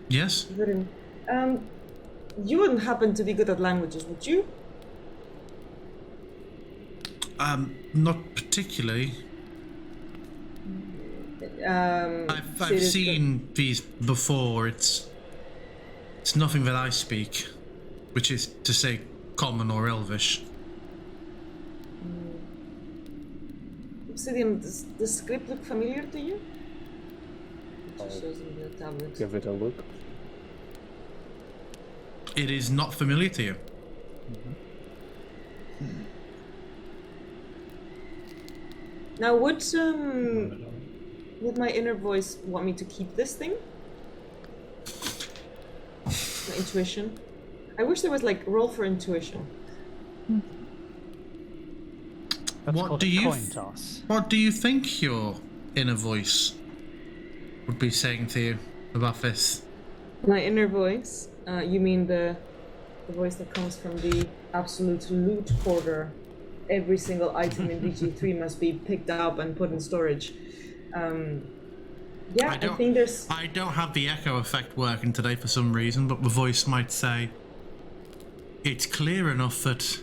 Yes? Vorin. You wouldn't happen to be good at languages, would you? Not particularly. I've seen these before. It's nothing that I speak, which is to say Common or Elvish. Obsidian, does the script look familiar to you? It I'll shows in the tablet. give it a look. It is not familiar to you. Now, would my inner voice want me to keep this thing? My intuition. I wish there was like roll for intuition. That's What called do a you coin toss. What do you think your inner voice would be saying to you about this? My inner voice. You mean the voice that comes from the absolute loot hoarder? Every single item in DG3 must be picked up and put in storage. Yeah, I think there's. I don't have the echo effect working today for some reason, but the voice might say, "It's clear enough that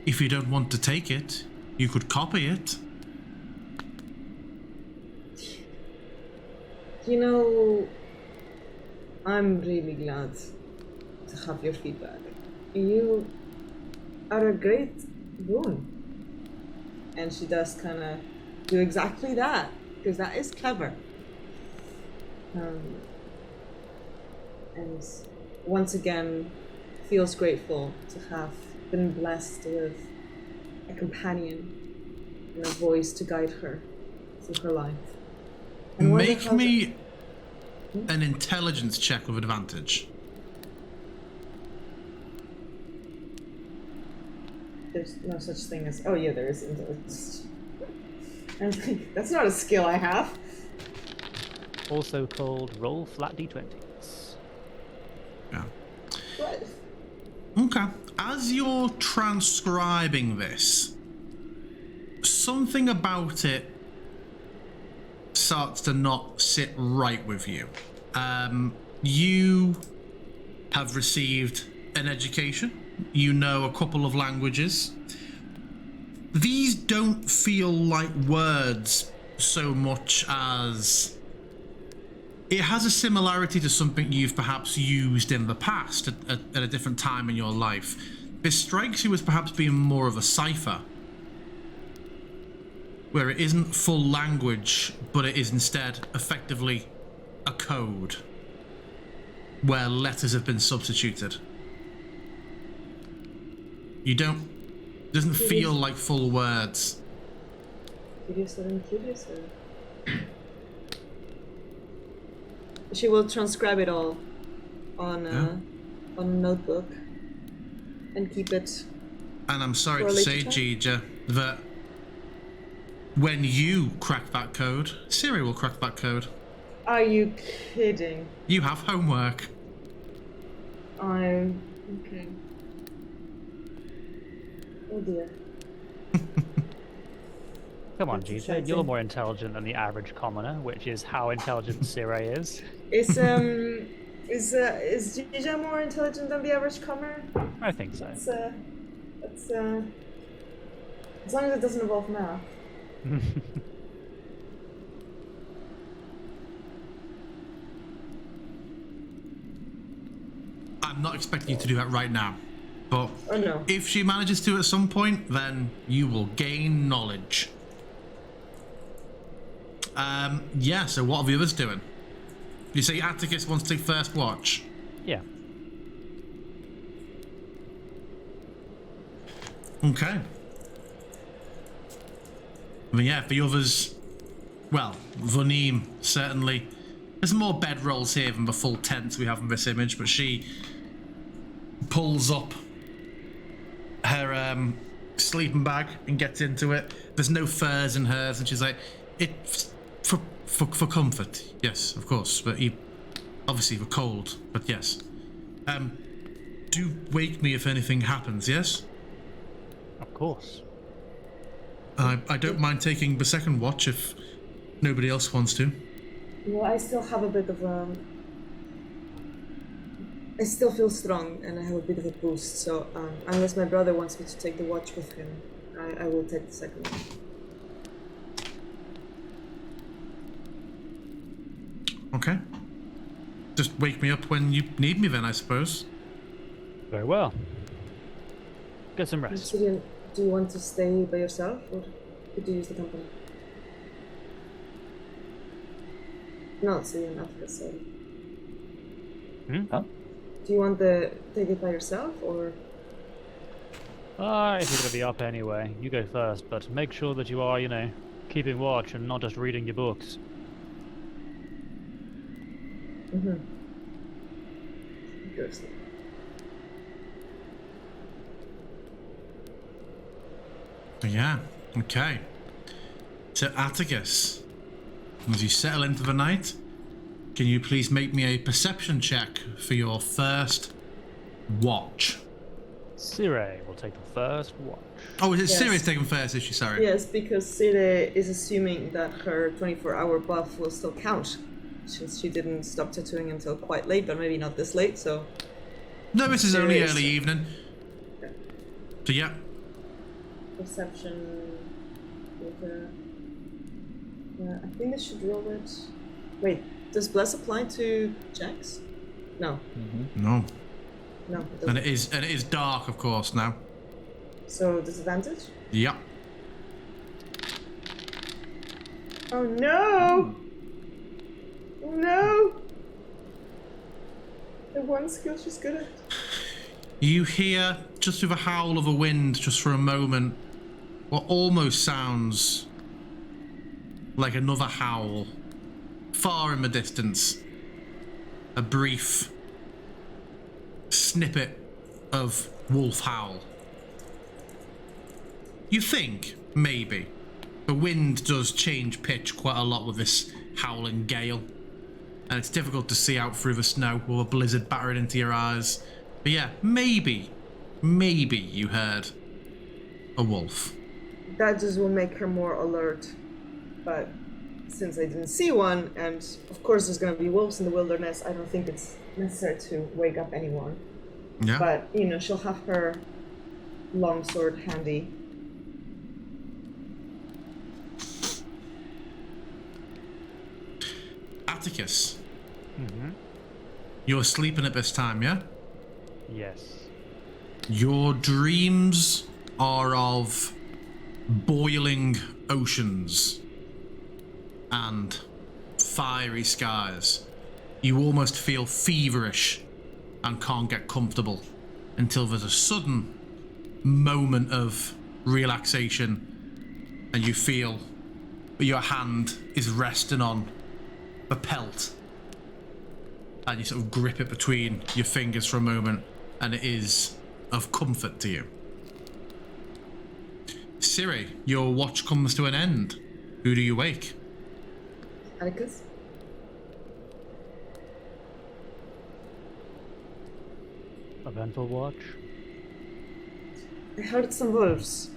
if you don't want to take it, you could copy it." You know, I'm really glad to have your feedback. You are a great boon. And she does kind of do exactly that, because that is clever. And once again, feels grateful to have been blessed with a companion and a voice to guide her through her life. And wonder Make how me an intelligence check with advantage. There's no such thing as. Oh, yeah, there is intelligence. I was like, that's not a skill I have. Also called roll flat d20s. Yeah. What? Okay. As you're transcribing this, something about it starts to not sit right with you. You have received an education. You know a couple of languages. These don't feel like words so much as it has a similarity to something you've perhaps used in the past at a different time in your life. This strikes you as perhaps being more of a cipher, where it isn't full language, but it is instead effectively a code where letters have been substituted. It doesn't feel like full words. Curious or incurious or... she will transcribe it all on a notebook and keep it. And I'm sorry for a to later say, time. Gija, that when you crack that code, Siri will crack that code. Are you kidding? You have homework. I'm okay. Oh dear. Come on, That's Gita. exciting. You're more intelligent than the average commoner, which is how intelligent Sire is. Is Gija more intelligent than the average comer? I think so. It's as long as it doesn't involve math. I'm not expecting you to do that right now, but Oh no. if she manages to at some point, then you will gain knowledge. Yeah, so what are the others doing? You say Atticus wants to take first watch? Yeah. Okay. I mean, yeah, the others, well, Vanim, certainly. There's more bedrolls here than the full tent we have in this image, but she pulls up her sleeping bag and gets into it. There's no furs in hers, and she's like, it's for comfort, yes, of course, but obviously for cold, but yes. Do wake me if anything happens, yes? Of course. I don't mind taking the second watch if nobody else wants to. Well, I still have a bit of I still feel strong and I have a bit of a boost, so unless my brother wants me to take the watch with him, I will take the second one. Okay. Just wake me up when you need me then, I suppose. Very well. Get some rest. Syrian, do you want to stay by yourself or could you use the company? Not Syrian, Athkatla, sorry. Huh? Do you want to take it by yourself or? If you're going to be up anyway, you go first, but make sure that you are, keeping watch and not just reading your books. Mm-hmm. Good. Yeah, okay. So Atticus, as you settle into the night, can you please make me a perception check for your first watch? Sire will take the first watch. Oh, is it Yes. Sirius taking first, is she? Sorry. Yes, because Sire is assuming that her 24-hour buff will still count, since she didn't stop tattooing until quite late, but maybe not this late, so... No, this is only Sirius. early evening. Okay. So yeah. Perception... with I think I should roll it... Wait, does Bless apply to checks? No. No. No, it And doesn't. it is dark, of course, now. So, disadvantage? Yep. Oh no! Oh no! The one skill she's good at. You hear, just through the howl of a wind, just for a moment, what almost sounds like another howl, far in the distance. A brief snippet of wolf howl. You think, maybe. The wind does change pitch quite a lot with this howling gale, and it's difficult to see out through the snow with a blizzard battering into your eyes. But yeah, maybe you heard a wolf. That just will make her more alert. But since I didn't see one, and of course there's gonna be wolves in the wilderness, I don't think it's necessary to wake up anyone. Yeah. But, she'll have her longsword handy. Atticus, Mm-hmm. you're sleeping at this time, yeah? Yes. Your dreams are of boiling oceans and fiery skies. You almost feel feverish and can't get comfortable until there's a sudden moment of relaxation and you feel that your hand is resting on the pelt and you sort of grip it between your fingers for a moment, and it is of comfort to you. Siri, your watch comes to an end. Who do you wake? Atticus? Eventful watch. I heard some wolves.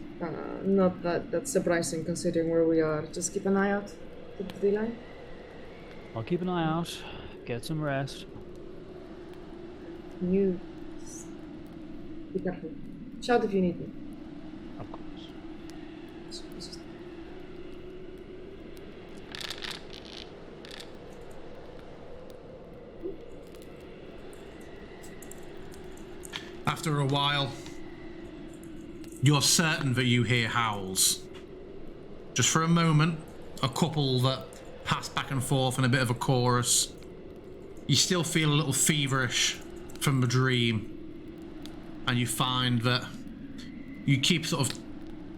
Not that's surprising considering where we are. Just keep an eye out. Keep the line. I'll keep an eye out. Get some rest. You be careful. Shout if you need me. Of course. After a while, you're certain that you hear howls. Just for a moment, a couple that pass back and forth in a bit of a chorus. You still feel a little feverish from the dream, and you find that you keep sort of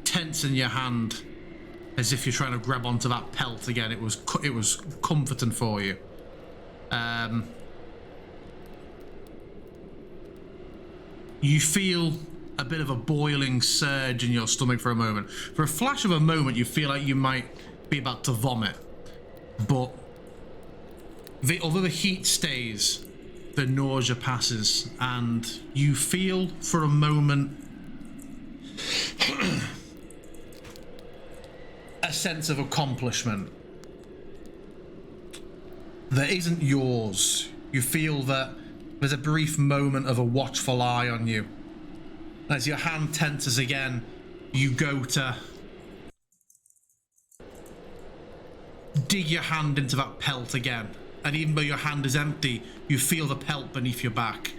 tensing your hand as if you're trying to grab onto that pelt again. It was comforting for you. You feel a bit of a boiling surge in your stomach for a moment. For a flash of a moment, you feel like you might be about to vomit. But although the heat stays, the nausea passes, and you feel for a moment a sense of accomplishment that isn't yours. You feel that there's a brief moment of a watchful eye on you. As your hand tenses again, you go to dig your hand into that pelt again. And even though your hand is empty, you feel the pelt beneath your back.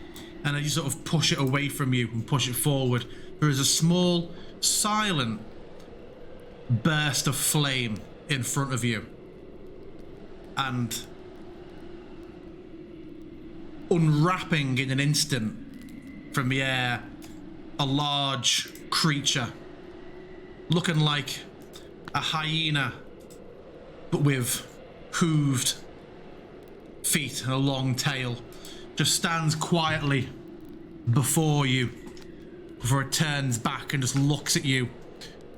And as you sort of push it away from you and push it forward, there is a small, silent burst of flame in front of you. And unwrapping in an instant from the air, a large creature looking like a hyena, but with hooved feet and a long tail, just stands quietly before you before it turns back and just looks at you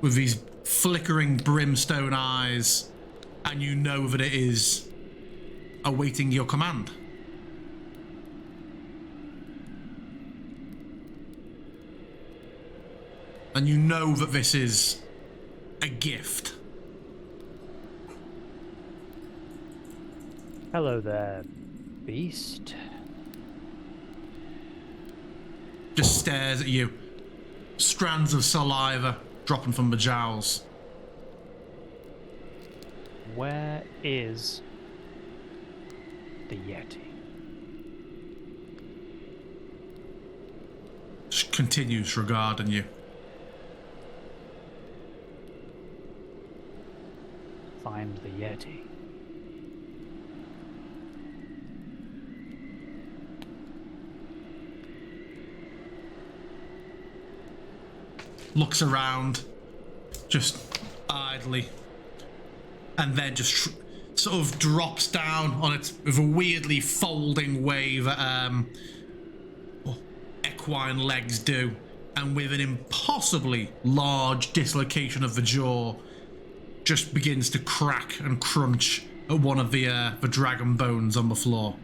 with these flickering brimstone eyes, and you know that it is awaiting your command. And you know that this is a gift. Hello there, beast. Just stares at you. Strands of saliva dropping from the jowls. Where is the Yeti? She continues regarding you. Find the Yeti. Looks around, just idly, and then just sort of drops down on it with a weirdly folding way that equine legs do, and with an impossibly large dislocation of the jaw, just begins to crack and crunch at one of the dragon bones on the floor.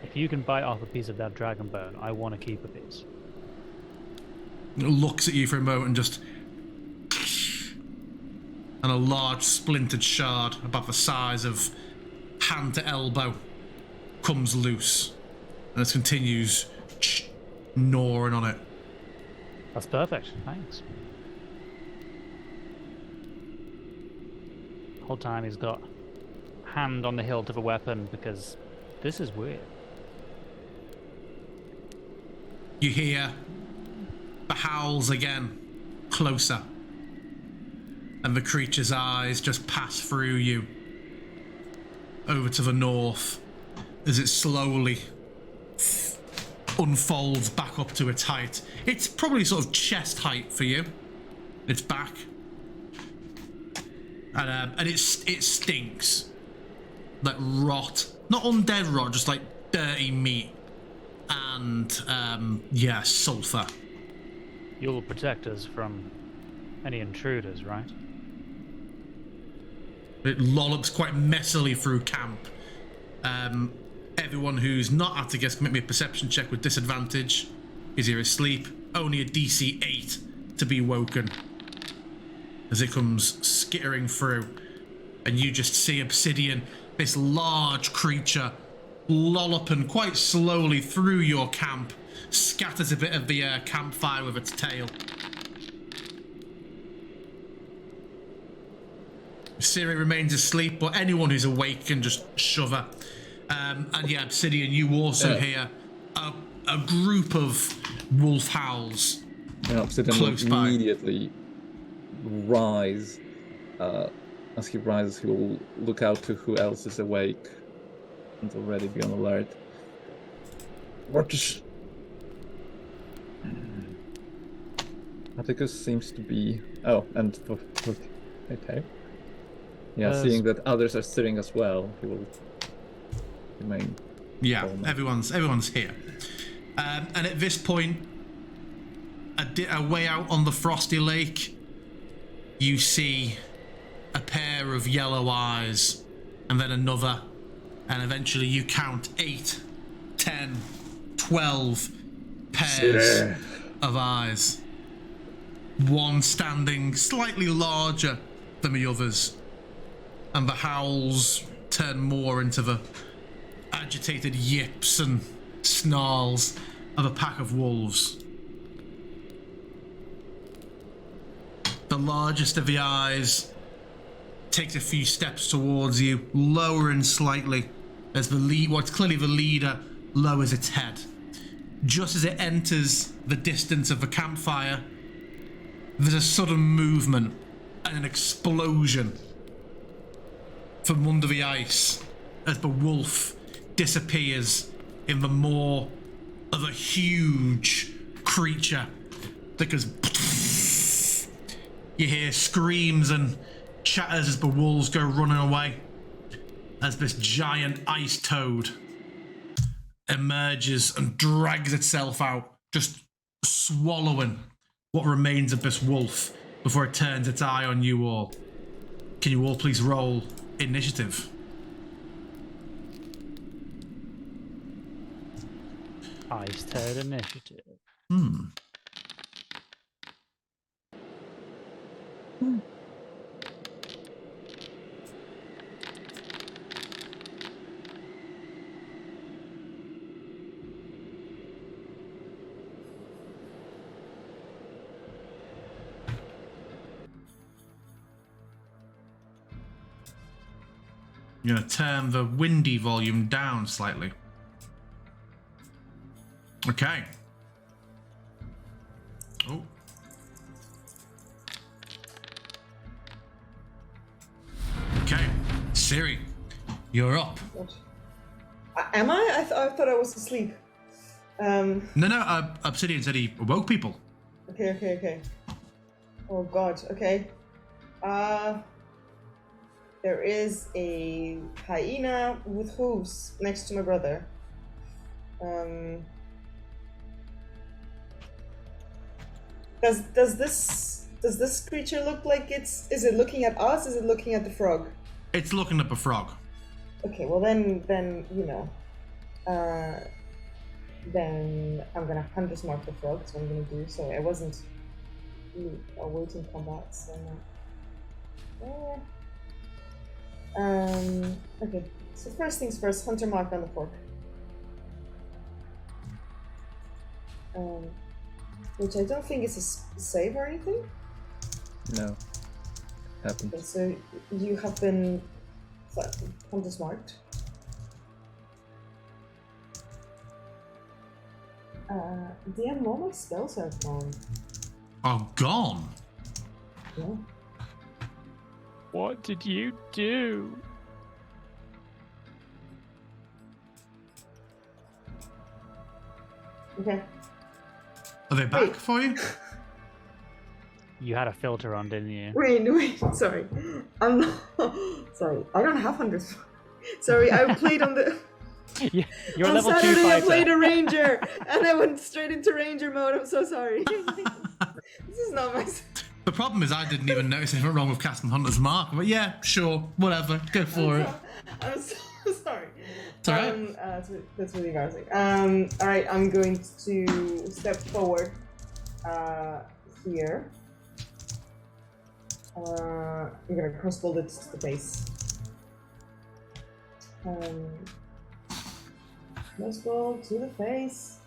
If you can bite off a piece of that dragon bone, I want to keep a piece. It looks at you for a moment and just... and a large splintered shard about the size of hand to elbow comes loose, and it continues gnawing on it. That's perfect, thanks. The whole time he's got hand on the hilt of a weapon because this is weird. You hear the howls again, closer, and the creature's eyes just pass through you over to the north as it slowly unfolds back up to its height. It's probably sort of chest height for you. Its back. and it stinks like rot, not undead rot, just like dirty meat and yeah, sulfur. You'll protect us from any intruders, right? It lollops quite messily through camp. Everyone who's not Atticus can make me a perception check with disadvantage. Is he asleep? Only a DC 8 to be woken. As it comes skittering through, and you just see Obsidian, this large creature, lolloping quite slowly through your camp, scatters a bit of the campfire with its tail. Siri remains asleep, but anyone who's awake can just shove her. And yeah, Obsidian, you also hear a group of wolf howls. And Obsidian close will by. immediately rise. As he rises, he will look out to who else is awake and already be on alert. What is... Atticus seems to be... Oh, and... Okay. Yeah, seeing that others are stirring as well, he will remain... Yeah, calm. everyone's here. And at this point, a way out on the frosty lake, you see a pair of yellow eyes, and then another, and eventually you count 8, 10, 12 pairs of eyes. One standing slightly larger than the others, and the howls turn more into the agitated yips and snarls of a pack of wolves. The largest of the eyes takes a few steps towards you, lowering slightly as what's clearly the leader lowers its head. Just as it enters the distance of the campfire, there's a sudden movement and an explosion from under the ice as the wolf disappears in the maw of a huge creature that goes. You hear screams and chatters as the wolves go running away, as this giant ice toad emerges and drags itself out, just swallowing what remains of this wolf before it turns its eye on you all. Can you all please roll initiative? Ice Toad initiative. I'm going to turn the windy volume down slightly. Okay. Oh. Okay. Siri, you're up. What? Am I? I thought I was asleep. No, Obsidian said he awoke people. Okay. Oh god, okay. There is a hyena with hooves next to my brother. Does this creature look like is it looking at us? Is it looking at the frog? It's looking at the frog. Okay, well then you know. Then I'm gonna Hunter's Mark the frog. That's what I'm gonna do. So I wasn't awaiting combat, so no. Okay. So first things first, Hunter Mark on the fork. Which I don't think is a save or anything. No. Happens. Okay, so you have been Hunter's Marked. DM, all my spells are gone. Oh, gone. Yeah. What did you do? Okay. Are they back Wait. for you? You had a filter on, didn't you? Wait, sorry. I'm not... Sorry, I don't have hunters. Sorry, I played on the... You're a on level 2 Saturday fighter. I played a ranger, and I went straight into ranger mode. I'm so sorry. This is not my... The problem is I didn't even notice anything wrong with casting Hunter's Mark, but yeah, sure, whatever, go for it. I'm so sorry. It's alright. That's really embarrassing. Alright, I'm going to step forward here. I'm gonna crossbow it to the base. Crossbow to the face.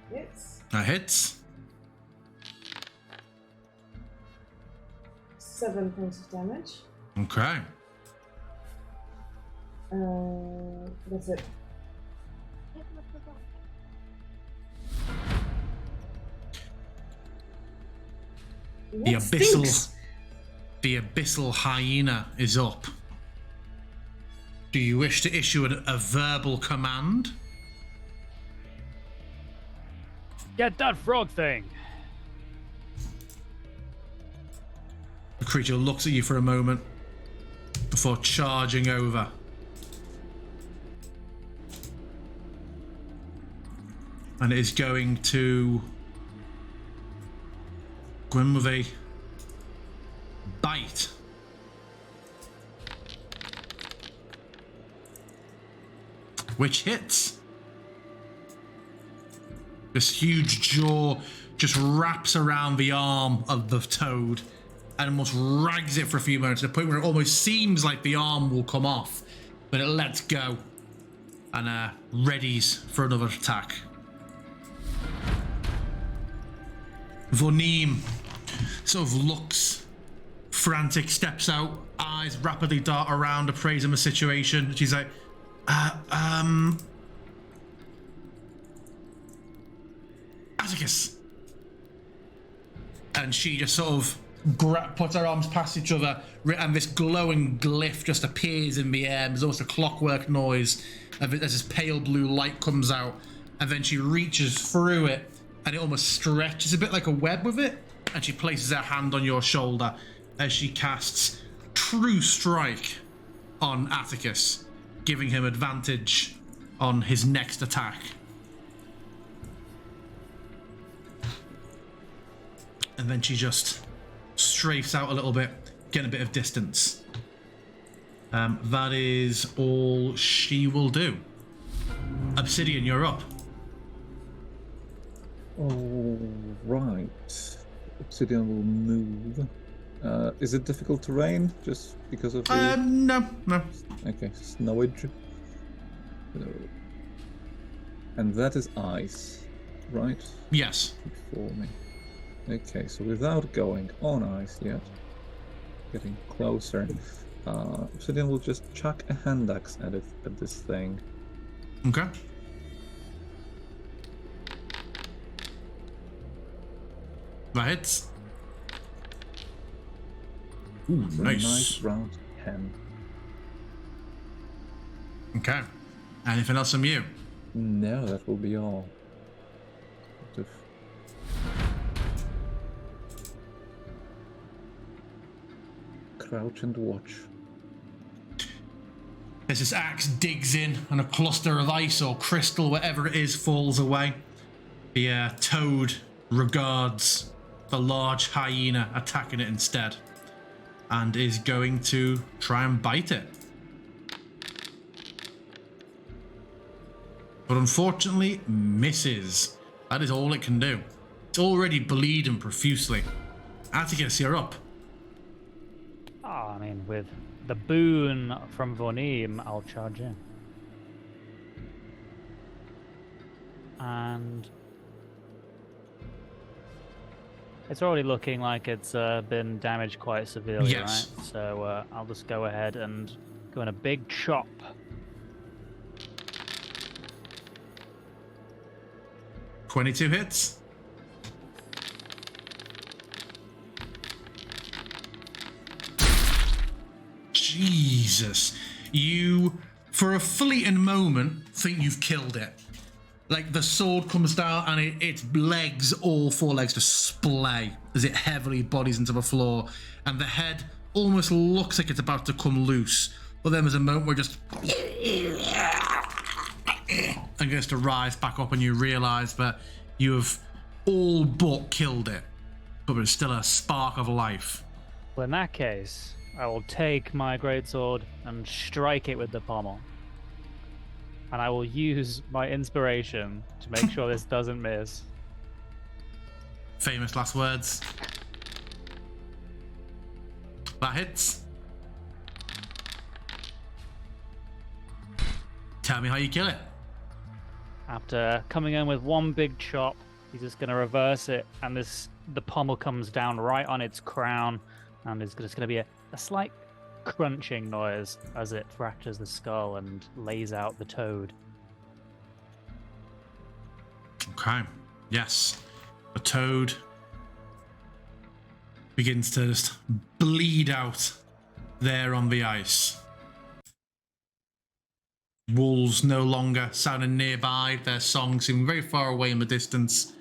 Hits. That hits. 7 points of damage. Okay. That's it. The abyssal hyena is up. Do you wish to issue a verbal command? Get that frog thing. The creature looks at you for a moment before charging over. And it is going to go in with a bite. Which hits. This huge jaw just wraps around the arm of the toad and almost rags it for a few moments to the point where it almost seems like the arm will come off, but it lets go and readies for another attack. Vonim sort of looks frantic, steps out, eyes rapidly dart around, appraising the situation. She's like, Atticus. And she just sort of puts her arms past each other, and this glowing glyph just appears in the air. There's almost a clockwork noise as this pale blue light comes out, and then she reaches through it, and it almost stretches a bit like a web with it, and she places her hand on your shoulder as she casts True Strike on Atticus, giving him advantage on his next attack. And then she just strafes out a little bit, getting a bit of distance. That is all she will do. Obsidian, you're up. All right. Obsidian will move. Is it difficult terrain just because of the... No. Okay, snowage. No. And that is ice, right? Yes. Before me. Okay, so without going on ice yet, getting closer, Obsidian will just chuck a hand axe at this thing. Okay. That hits. Ooh, So nice. Nice round 10. Okay. Anything else from you? No, that will be all. Sort of crouch and watch. As this axe digs in and a cluster of ice or crystal, whatever it is, falls away, the toad regards the large hyena attacking it instead and is going to try and bite it. But unfortunately misses. That is all it can do. It's already bleeding profusely. Atticus, you're up. I mean, with the boon from Vonim, I'll charge in. And it's already looking like it's been damaged quite severely, Yes. right? So I'll just go ahead and go in a big chop. $22 hits. Jesus. You, for a fleeting moment, think you've killed it. Like the sword comes down and its legs, all four legs, just splay as it heavily bodies into the floor, and the head almost looks like it's about to come loose. But then there's a moment where just and gets to rise back up, and you realise that you have all but killed it, but there's still a spark of life. Well, in that case, I will take my greatsword and strike it with the pommel. And I will use my inspiration to make sure this doesn't miss. Famous last words. That hits. Tell me how you kill it. After coming in with one big chop, he's just going to reverse it, and the pommel comes down right on its crown, and there's just going to be a slight crunching noise as it fractures the skull and lays out the toad. Okay. Yes. The toad begins to just bleed out there on the ice. Wolves no longer sounding nearby, their song seeming very far away in the distance.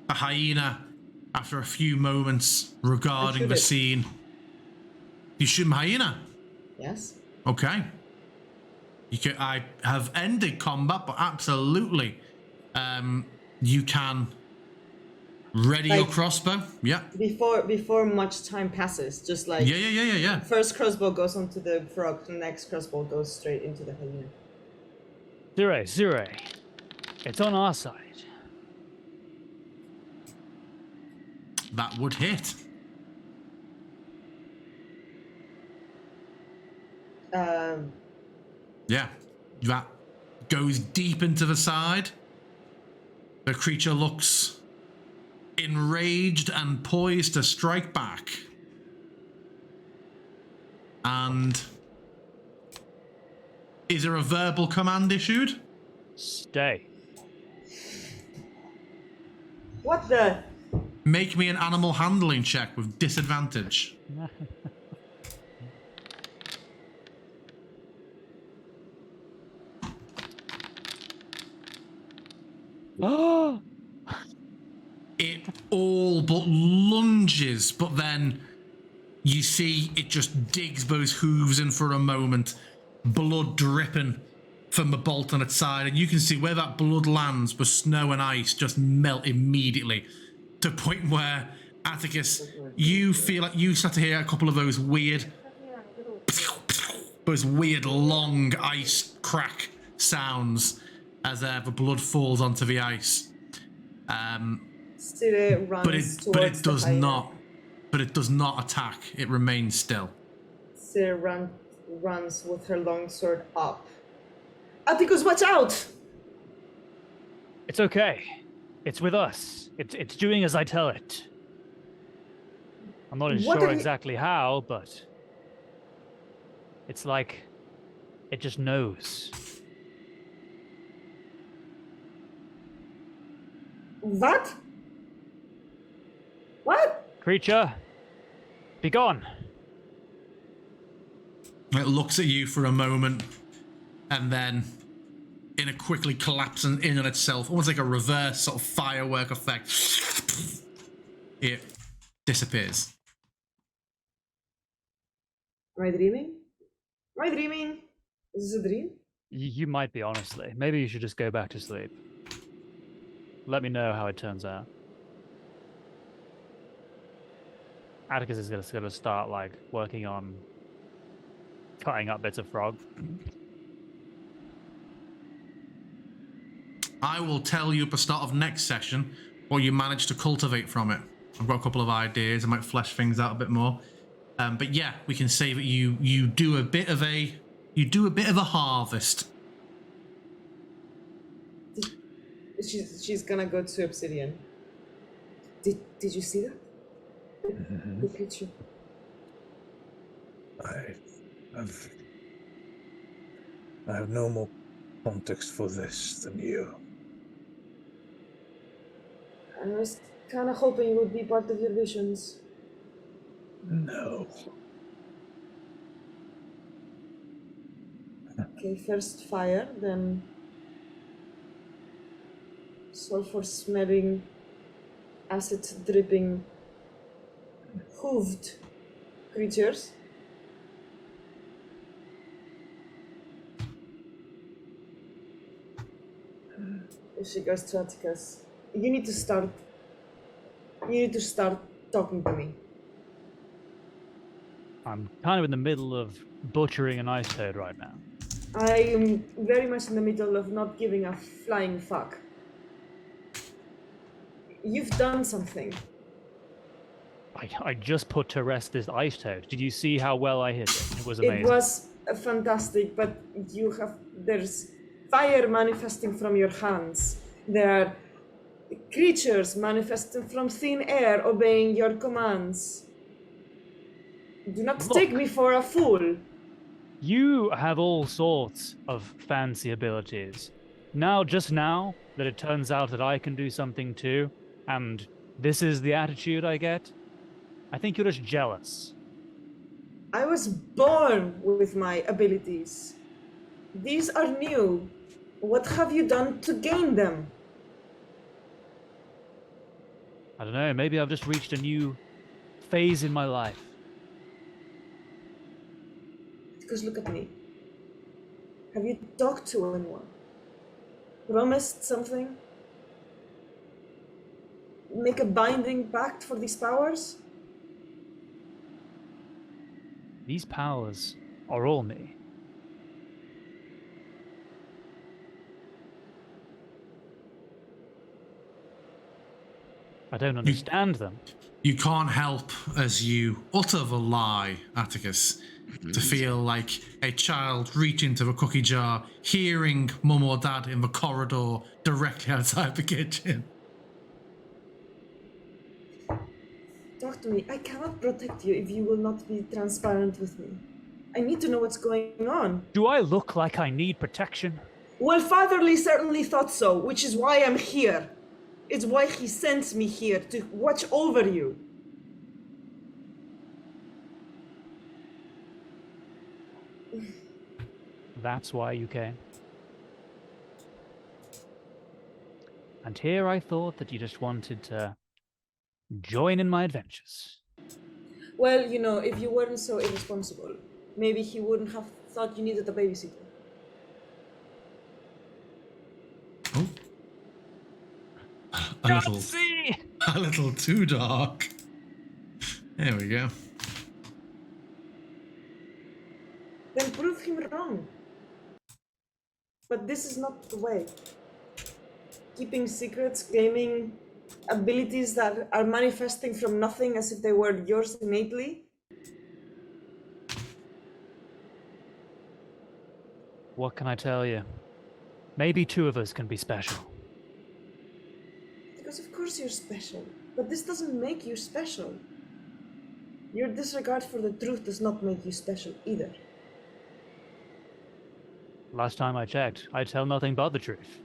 The hyena, after a few moments regarding the scene. You shoot the hyena? Yes. Okay. I have ended combat, but absolutely. You can ready your crossbow. Yeah. Before much time passes, just like Yeah. first crossbow goes onto the frog, the next crossbow goes straight into the hyena. Zure, it's on our side. That would hit. Yeah, that goes deep into the side. The creature looks enraged and poised to strike back. And is there a verbal command issued? Stay. What the? Make me an animal handling check with disadvantage. Oh! It all but lunges, but then you see it just digs those hooves in for a moment, blood dripping from the bolt on its side, and you can see where that blood lands, the snow and ice just melt immediately to the point where, Atticus, you feel like you start to hear a couple of those weird long ice crack sounds as the blood falls onto the ice. Stille runs But it towards does the hyena. not. But it does not attack. It remains still. Stille runs with her long sword up. Atticus, watch out! It's okay. It's with us. It's doing as I tell it. I'm not sure exactly how, but it's like it just knows. What? What? Creature, be gone. It looks at you for a moment, and then, in a quickly collapsing in on itself, almost like a reverse sort of firework effect, it disappears. Am I dreaming? Am I dreaming? Is this a dream? You might be, honestly. Maybe you should just go back to sleep. Let me know how it turns out. Atticus is gonna start like working on cutting up bits of frog. I will tell you at the start of next session what you managed to cultivate from it. I've got a couple of ideas. I might flesh things out a bit more. But yeah, we can say that you do a bit of a harvest. She's gonna go to Obsidian. Did you see that? The picture. I have no more context for this than you. I was kind of hoping it would be part of your visions. No. Okay, first fire, then sulfur smelling, acid dripping, hooved creatures. She goes to Atticus. You need to start talking to me. I'm kind of in the middle of butchering an ice toad right now. I am very much in the middle of not giving a flying fuck. You've done something. I just put to rest this ice toad. Did you see how well I hit it? It was amazing. It was fantastic, but there's fire manifesting from your hands. There are creatures manifesting from thin air obeying your commands. Do not take me for a fool. You have all sorts of fancy abilities. Just now that it turns out that I can do something too, and this is the attitude I get, I think you're just jealous. I was born with my abilities. These are new. What have you done to gain them? I don't know, maybe I've just reached a new phase in my life. Because look at me. Have you talked to anyone? Promised something? Make a binding pact for these powers? These powers are all me. I don't understand them. You can't help, as you utter the lie, Atticus, to feel like a child reaching to the cookie jar, hearing mum or dad in the corridor directly outside the kitchen. Talk to me. I cannot protect you if you will not be transparent with me. I need to know what's going on. Do I look like I need protection? Well, Fatherly certainly thought so, which is why I'm here. It's why he sent me here, to watch over you. That's why you came. And here I thought that you just wanted to join in my adventures. Well, if you weren't so irresponsible, maybe he wouldn't have thought you needed a babysitter. Oh. A little too dark. There we go. Then prove him wrong. But this is not the way. Keeping secrets, claiming abilities that are manifesting from nothing as if they were yours innately. What can I tell you? Maybe two of us can be special. Because of course you're special, but this doesn't make you special. Your disregard for the truth does not make you special either. Last time I checked, I tell nothing but the truth.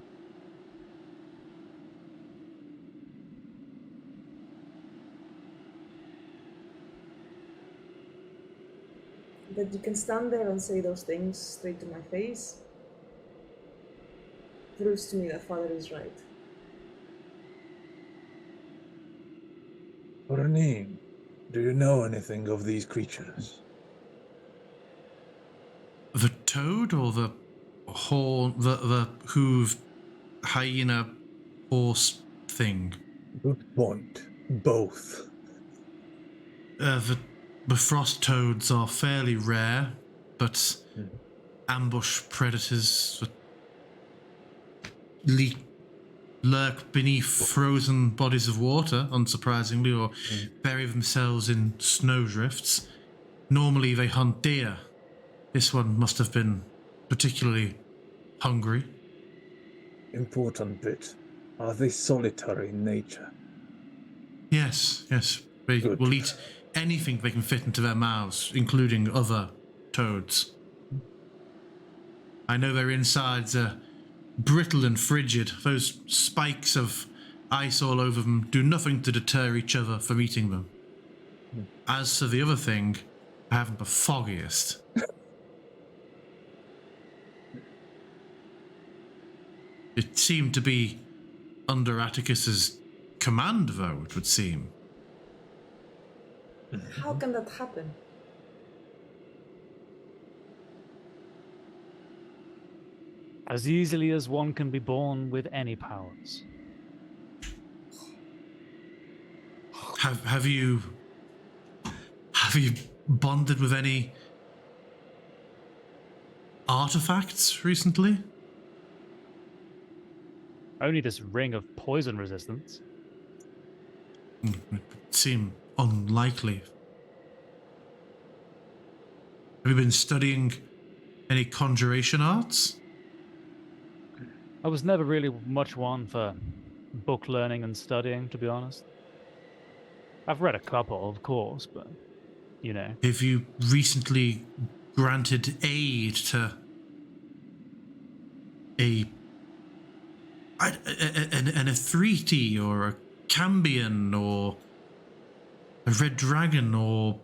That you can stand there and say those things straight to my face proves to me that Father is right. Oranim, do you know anything of these creatures? The toad or the horn, the hooved hyena horse thing? Good point. Both. The frost toads are fairly rare, but ambush predators that lurk beneath frozen bodies of water, unsurprisingly, or bury themselves in snowdrifts. Normally they hunt deer. This one must have been particularly hungry. Important bit. Are they solitary in nature? Yes. They will eat anything they can fit into their mouths, including other toads. I know their insides are brittle and frigid. Those spikes of ice all over them do nothing to deter each other from eating them. As to the other thing, I haven't the foggiest. It seemed to be under Atticus's command, though, it would seem. How can that happen? As easily as one can be born with any powers. Have you bonded with any artifacts recently? Only this ring of poison resistance. It would seem unlikely. Have you been studying any conjuration arts? I was never really much one for book learning and studying, to be honest. I've read a couple, of course, but, you know. Have you recently granted aid to an Athriti or a Cambion or a red dragon or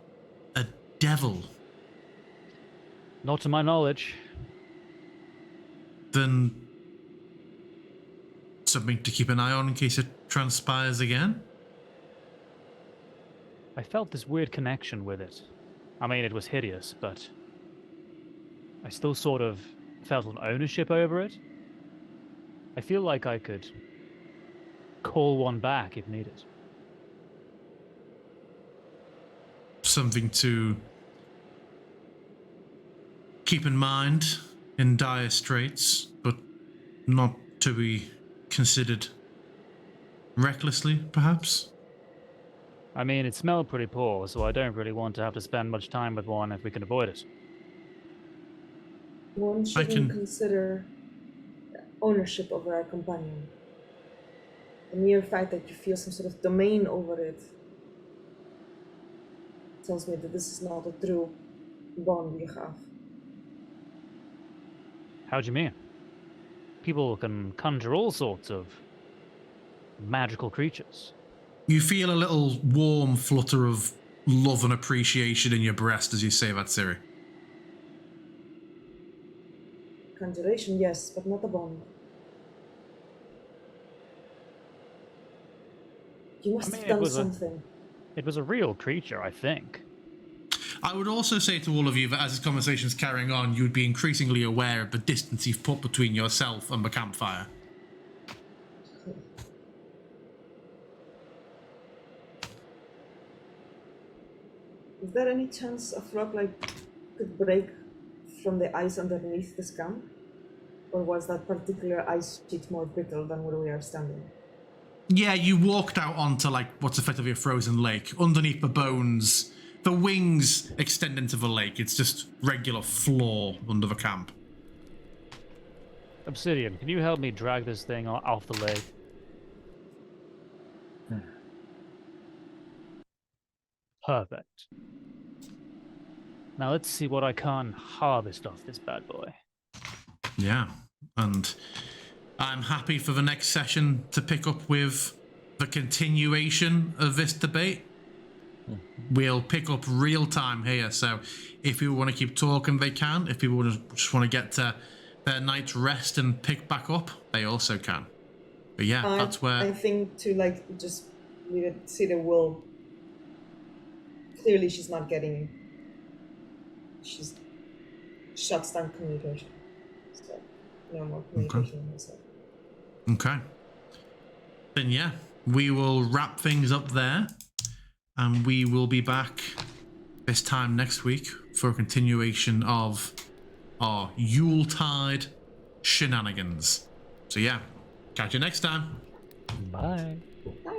a devil? Not to my knowledge. Then something to keep an eye on in case it transpires again? I felt this weird connection with it. I mean, it was hideous, but I still sort of felt an ownership over it. I feel like I could call one back if needed. Something to keep in mind in dire straits, but not to be considered recklessly, perhaps? I mean, it smelled pretty poor, so I don't really want to have to spend much time with one if we can avoid it. One shouldn't consider ownership over a companion. The mere fact that you feel some sort of domain over it tells me that this is not a true bond you have. How do you mean? People can conjure all sorts of magical creatures. You feel a little warm flutter of love and appreciation in your breast as you say that, Ciri. Conjuration, yes, but not a bond. You must have done something. It was a real creature, I think. I would also say to all of you that as this conversation's carrying on, you would be increasingly aware of the distance you've put between yourself and the campfire. Is there any chance a frog could break from the ice underneath this camp? Or was that particular ice sheet more brittle than where we are standing? Yeah, you walked out onto what's effectively a frozen lake. Underneath the bones, the wings extend into the lake. It's just regular floor under the camp. Obsidian, can you help me drag this thing off the lake? Perfect. Now let's see what I can harvest off this bad boy. Yeah, and I'm happy for the next session to pick up with the continuation of this debate. We'll pick up real time here, so if people want to keep talking, they can. If people just want to get to their night's rest and pick back up, they also can. But yeah, that's where... I think to just leave it, see the will. Clearly she's not getting... She's shuts down communication. So no more communication with herself. Okay. Then yeah, we will wrap things up there. And we will be back this time next week for a continuation of our Yuletide shenanigans. So yeah, catch you next time. Bye. Bye.